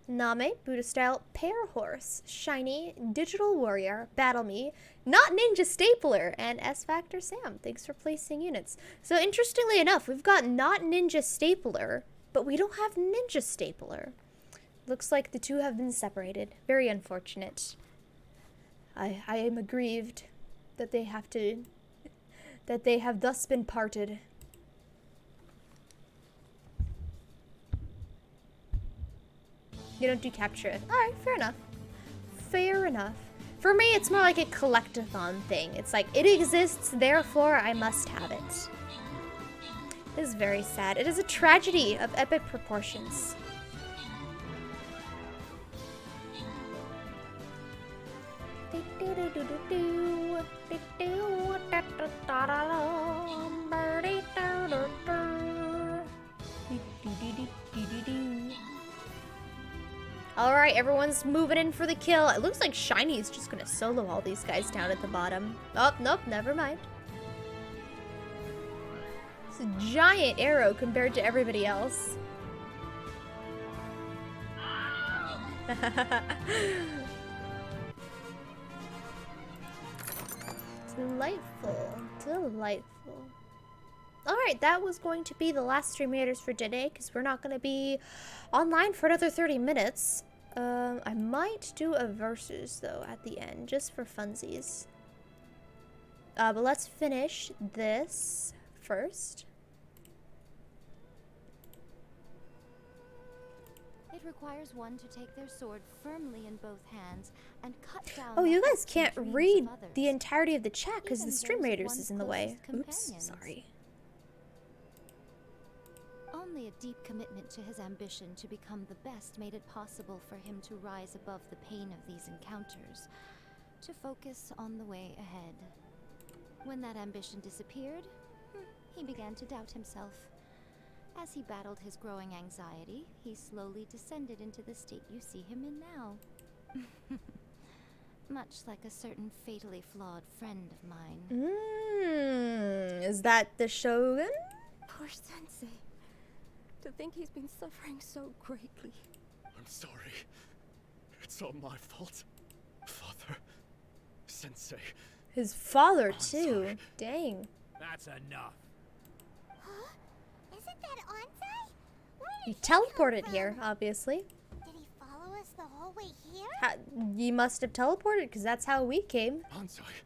Name, Buddha style, pair horse, shiny, digital warrior, battle me, not ninja stapler, and S Factor Sam. Thanks for placing units. So interestingly enough, we've got not ninja stapler, but we don't have ninja stapler. Looks like the two have been separated. Very unfortunate. I am aggrieved that they have thus been parted. You don't do capture it. Alright, fair enough. For me, it's more like a collectathon thing. It's like, it exists, therefore I must have it. It is very sad. It is a tragedy of epic proportions. Alright, everyone's moving in for the kill. It looks like Shiny is just gonna solo all these guys down at the bottom. Oh, nope, never mind. It's a giant arrow compared to everybody else. Delightful. Alright, that was going to be the last stream raiders for today, because we're not going to be online for another 30 minutes. I might do a versus, though, at the end, just for funsies. But let's finish this first. It requires one to take their sword firmly in both hands and cut down. Oh, you guys can't read the entirety of the chat because the stream raiders is in the way. Oops, sorry. Only a deep commitment to his ambition to become the best made it possible for him to rise above the pain of these encounters, to focus on the way ahead. When that ambition disappeared, he began to doubt himself. As he battled his growing anxiety, he slowly descended into the state you see him in now. Much like a certain fatally flawed friend of mine. Is that the Shogun? Poor Sensei. To think he's been suffering so greatly. I'm sorry. It's all my fault. Father. Sensei. His father, too. Dang. That's enough. Huh? Isn't that Onsai? He teleported here, obviously. Did he follow us the whole way here? You must have teleported, because that's how we came. Onsai.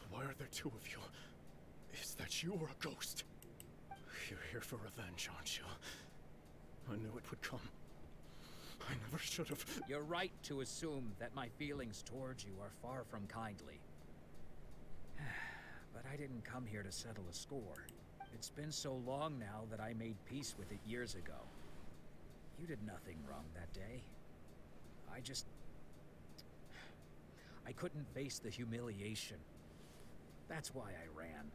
Why are there two of you? Is that you or a ghost? You're here for revenge, aren't you? I knew it would come. I never should have. You're right to assume that my feelings towards you are far from kindly. But I didn't come here to settle a score. It's been so long now that I made peace with it years ago. You did nothing wrong that day. I couldn't face the humiliation. That's why I ran.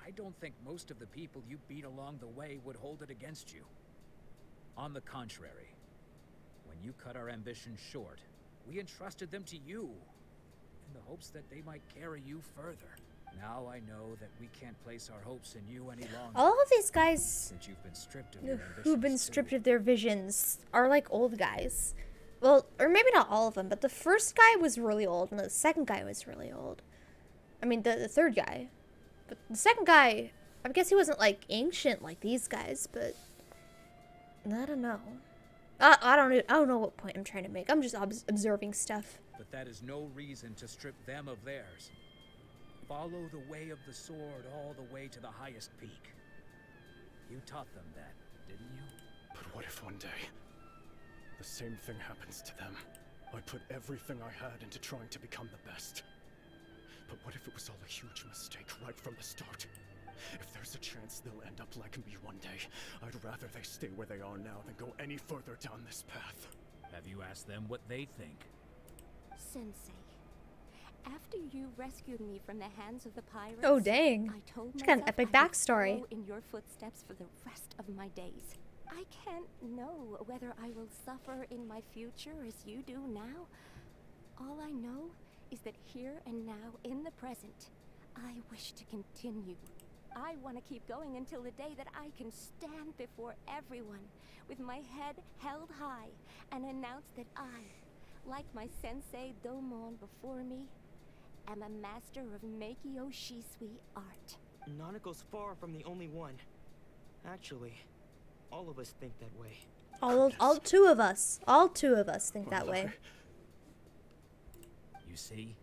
I don't think most of the people you beat along the way would hold it against you. On the contrary, when you cut our ambitions short, we entrusted them to you, in the hopes that they might carry you further. Now I know that we can't place our hopes in you any longer. All of these guys since you've been stripped of your who've been stripped of their visions are like old guys. Well, or maybe not all of them, but the first guy was really old and the second guy was really old. I mean, the third guy. But the second guy, I guess he wasn't like ancient like these guys, but I don't know. I don't know what point I'm trying to make. I'm just observing stuff. But that is no reason to strip them of theirs. Follow the way of the sword all the way to the highest peak. You taught them that, didn't you? But what if one day the same thing happens to them? I put everything I had into trying to become the best. But what if it was all a huge mistake right from the start? If there's a chance they'll end up like me one day, I'd rather they stay where they are now than go any further down this path. Have you asked them what they think? Sensei, after you rescued me from the hands of the pirates, Oh dang. I told It's got an myself epic I would backstory. follow in your footsteps for the rest of my days. I can't know whether I will suffer in my future as you do now. All I know is that here and now, in the present, I wish to continue. I want to keep going until the day that I can stand before everyone with my head held high and announce that I, like my sensei Domon before me, am a master of Meikyo Shisui art. Nanako's far from the only one. Actually, all of us think that way. All two of us think that way. You see?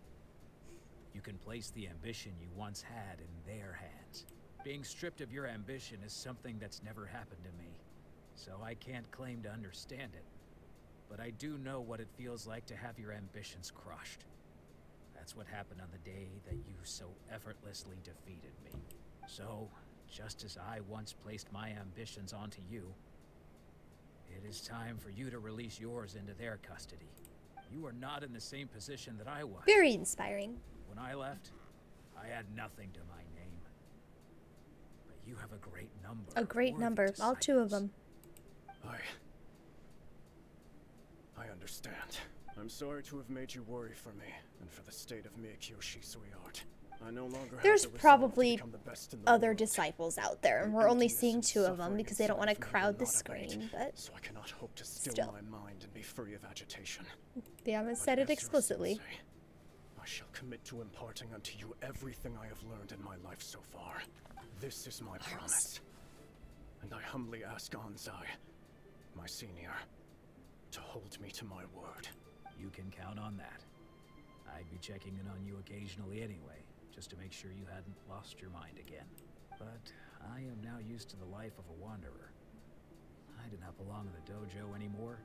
You can place the ambition you once had in their hands. Being stripped of your ambition is something that's never happened to me, so I can't claim to understand it. But I do know what it feels like to have your ambitions crushed. That's what happened on the day that you so effortlessly defeated me. So, just as I once placed my ambitions onto you, it is time for you to release yours into their custody. You are not in the same position that I was. Very inspiring. When I left, I had nothing to my name. But you have a great number. A great number. All two of them. I understand. I'm sorry to have made you worry for me and for the state of Meikyo Shisui art. I no longer have There's the resolve probably to become the best in the other world. disciples out there, and we're only seeing two of them because they don't want to crowd the screen, but So I cannot hope to still still. my mind and be free of agitation. They haven't But said it as your explicitly. sensei, I shall commit to imparting unto you everything I have learned in my life so far. This is my promise. And I humbly ask Anzai, my senior, to hold me to my word. You can count on that. I'd be checking in on you occasionally anyway, just to make sure you hadn't lost your mind again. But I am now used to the life of a wanderer. I do not belong in the dojo anymore,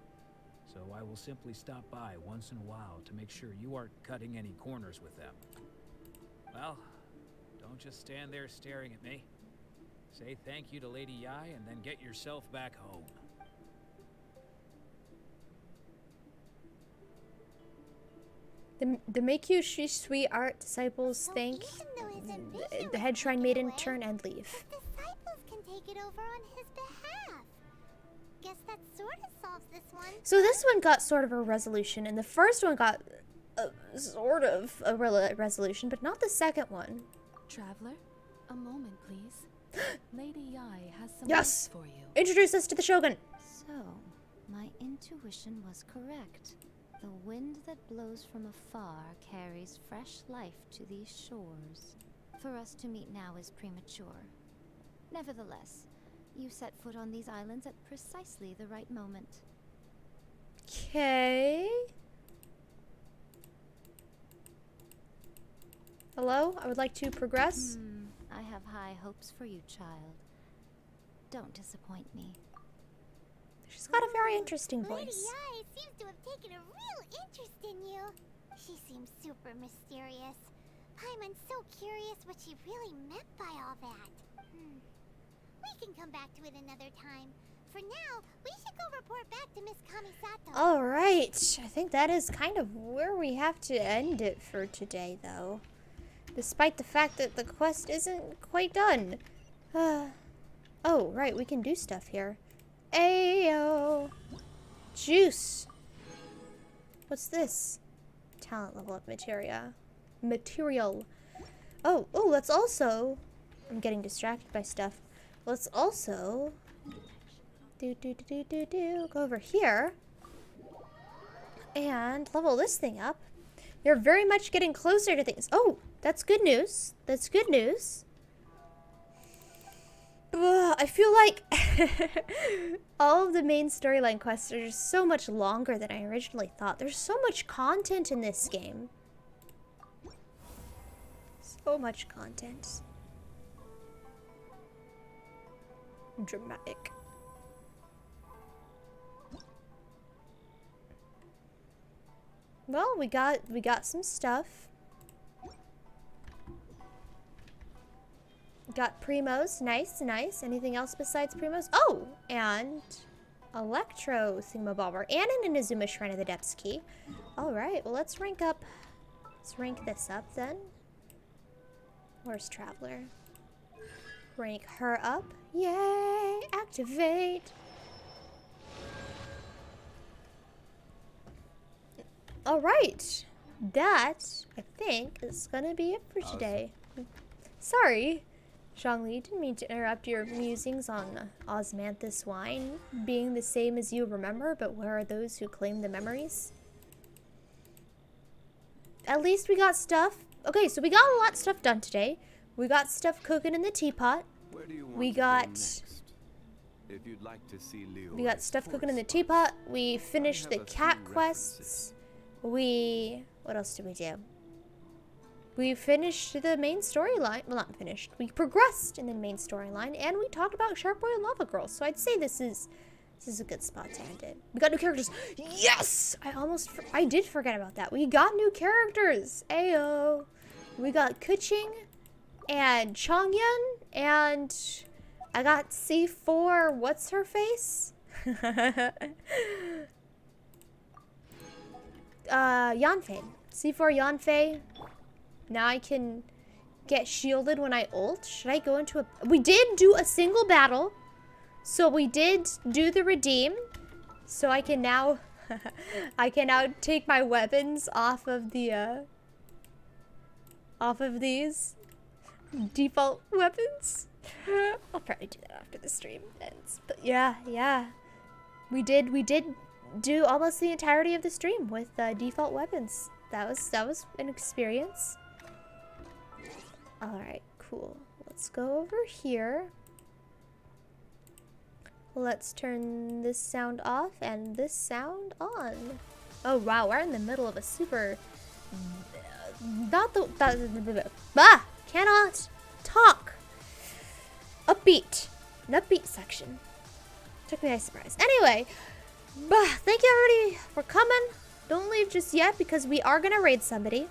so I will simply stop by once in a while to make sure you aren't cutting any corners with them. Well, don't just stand there staring at me. Say thank you to Lady Yai and then get yourself back home. The Meikyo Shisui art disciples thank the head shrine maiden, turn and leave. Disciples can take it over on his behalf. Guess that sort of solves this one. So this one got sort of a resolution, and the first one got sort of a resolution, but not the second one. Traveler, a moment, please. Lady Yai has some Yes! words for you. Introduce us to the Shogun. So, my intuition was correct. The wind that blows from afar carries fresh life to these shores. For us to meet now is premature. Nevertheless, you set foot on these islands at precisely the right moment. Okay. Hello, I would like to progress. I have high hopes for you, child. Don't disappoint me. She's got a very interesting voice. Lady I seems to have taken a real interest in you. She seems super mysterious. Paimon's so curious what she really meant by all that. We can come back to it another time. For now, we should go report back to Miss Kamisato. Alright, I think that is kind of where we have to end it for today, though. Despite the fact that the quest isn't quite done. Oh, right, we can do stuff here. Ayo! Juice! What's this? Talent level up material. Oh, let's also... I'm getting distracted by stuff. Let's also... go over here. And level this thing up. You're very much getting closer to things. Oh, that's good news. That's good news. I feel like all of the main storyline quests are just so much longer than I originally thought. There's so much content in this game. So much content. Dramatic. Well, we got some stuff. Got Primos. Nice, nice. Anything else besides Primos? Oh, and Electro Thingamabobber. And an Inazuma Shrine of the Depths Key. Alright, well, let's rank up. Let's rank this up then. Where's Traveler? Rank her up. Yay! Activate! Alright. That, I think, is gonna be it for today. Sorry. Zhongli, didn't mean to interrupt your musings on osmanthus wine being the same as you remember, but where are those who claim the memories? At least we got stuff. Okay, so we got a lot of stuff done today. We got stuff cooking in the teapot. Where do you want We to go got next? If you'd like to see Leo, we got stuff cooking in the teapot. We finished the cat quests. What else did we do? We finished the main storyline. Well, not finished. We progressed in the main storyline, and we talked about Shark Boy and Lava Girl. So I'd say this is a good spot to end it. We got new characters. Yes! I did forget about that. We got new characters. Ayo. We got Kuching and Chongyun, and I got C4. What's her face? Yanfei. C4 Yanfei. Now I can get shielded when I ult. Should I go into a... We did do a single battle. So we did do the redeem. So I can now... I can now take my weapons off of the... off of these default weapons. I'll probably do that after the stream ends. But yeah. We did do almost the entirety of the stream with default weapons. That was an experience. Alright, cool. Let's go over here. Let's turn this sound off and this sound on. Oh wow, we're in the middle of a super... Cannot talk. An upbeat section. Took me by surprise. Anyway, thank you everybody for coming. Don't leave just yet because we are gonna raid somebody.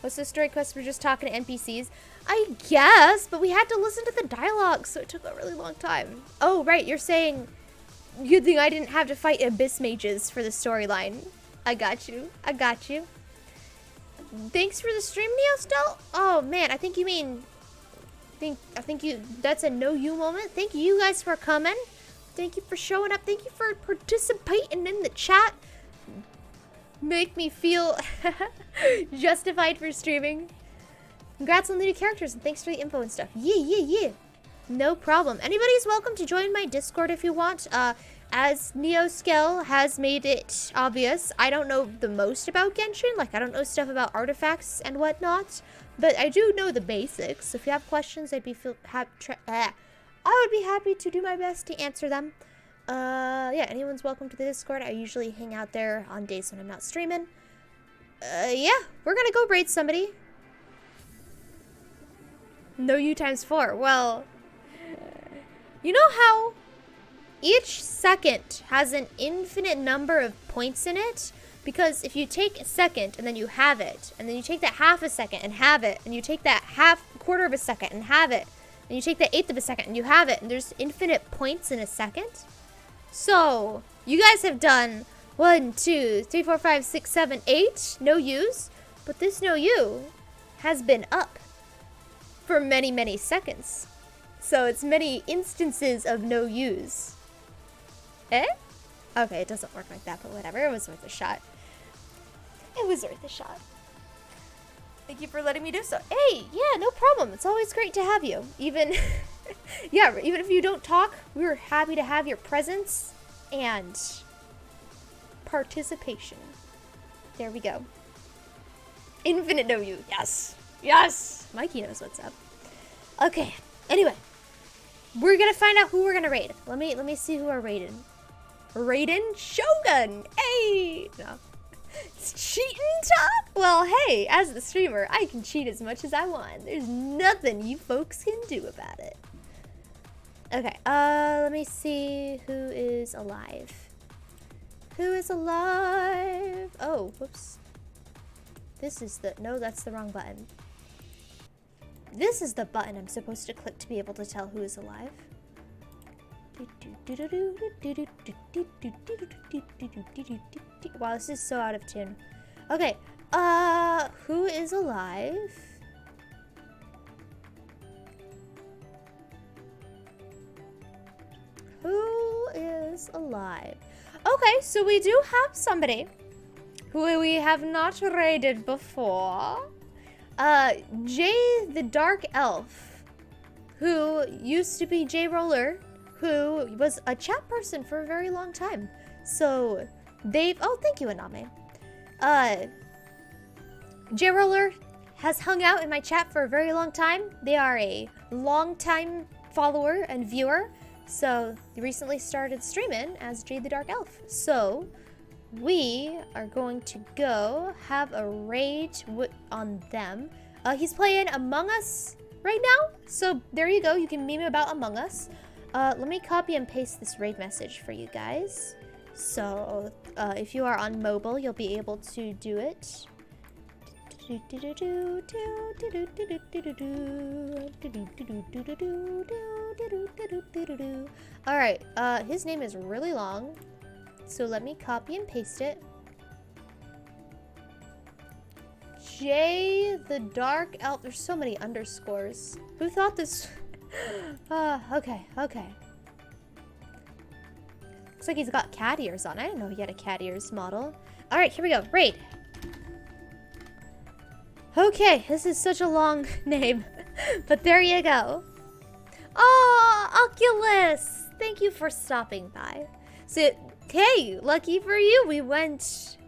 What's the story quest? We're just talking to NPCs. I guess, but we had to listen to the dialogue, so it took a really long time. Oh, right, you're saying good thing I didn't have to fight abyss mages for the storyline. I got you. Thanks for the stream, Neostel. Oh man, I think you mean that's a no you moment. Thank you guys for coming. Thank you for showing up. Thank you for participating in the chat. Make me feel justified for streaming. Congrats on the new characters and thanks for the info and stuff. Yeah. No problem. Anybody's welcome to join my Discord if you want. As Neoskel has made it obvious, I don't know the most about Genshin. Like, I don't know stuff about artifacts and whatnot. But I do know the basics. If you have questions, I would be happy to do my best to answer them. Yeah, anyone's welcome to the Discord. I usually hang out there on days when I'm not streaming. Yeah, we're gonna go raid somebody. No U times 4. Well, You know how each second has an infinite number of points in it? Because if you take a second and then you have it, and then you take that half a second and have it, and you take that quarter of a second and have it, and you take that eighth of a second and you have it, and there's infinite points in a second. So you guys have done 1, 2, 3, 4, 5, 6, 7, 8 no use, but this no you has been up for many, many seconds. So it's many instances of no use. Eh? Okay, it doesn't work like that, but whatever. It was worth a shot. It was worth a shot. Thank you for letting me do so. Hey, yeah, no problem. It's always great to have you. Even, yeah, even if you don't talk, we were happy to have your presence and participation. There we go. Infinite no you. Yes. Yes. Mikey knows what's up. Okay. Anyway, we're gonna find out who we're gonna raid. Let me see who are raided. Raiden Shogun. Hey. No. It's cheating time? Well, hey, as the streamer, I can cheat as much as I want. There's nothing you folks can do about it. Okay, let me see who is alive. Who is alive? Oh, whoops. This is the, no, that's the wrong button. This is the button I'm supposed to click to be able to tell who is alive. Wow, this is so out of tune. Okay, who is alive? Who is alive? Okay, so we do have somebody who we have not raided before. Jay the Dark Elf, who used to be J Roller, who was a chat person for a very long time. So they've, oh, thank you, Aname. J Roller has hung out in my chat for a very long time. They are a long-time follower and viewer. So they recently started streaming as Jay the Dark Elf. So we are going to go have a raid on them. He's playing Among Us right now. So there you go. You can meme about Among Us. Let me copy and paste this raid message for you guys. So if you are on mobile, you'll be able to do it. Alright, his name is really long. So let me copy and paste it. Jay the Dark Elf. There's so many underscores. Who thought this? Okay. Looks like he's got cat ears on. I didn't know he had a cat ears model. Alright, here we go. Raid. Okay, this is such a long name. But there you go. Oh, Oculus! Thank you for stopping by. So, hey, lucky for you,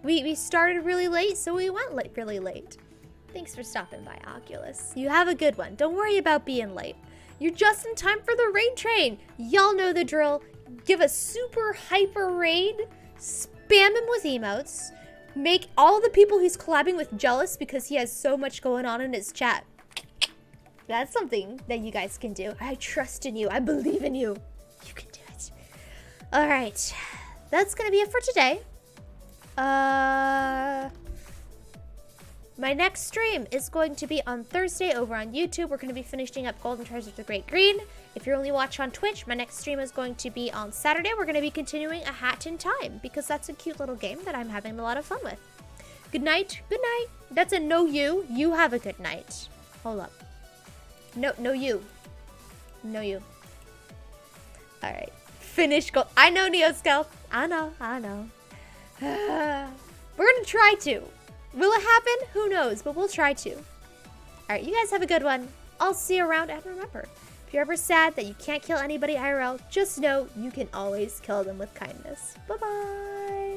we started really late, so we went really late. Thanks for stopping by, Oculus. You have a good one. Don't worry about being late. You're just in time for the raid train. Y'all know the drill. Give a super hyper raid, spam him with emotes, make all the people he's collabing with jealous because he has so much going on in his chat. That's something that you guys can do. I trust in you. I believe in you. You can do it. All right. That's going to be it for today. My next stream is going to be on Thursday over on YouTube. We're going to be finishing up Golden Treasures of the Great Green. If you're only watching on Twitch, my next stream is going to be on Saturday. We're going to be continuing A Hat in Time because that's a cute little game that I'm having a lot of fun with. Good night. Good night. That's a no you. You have a good night. Hold up. No you. No you. All right. Finish gold. I know, Neoscale. I know. We're going to try to. Will it happen? Who knows, but we'll try to. All right, you guys have a good one. I'll see you around, and remember, if you're ever sad that you can't kill anybody IRL, just know you can always kill them with kindness. Bye-bye.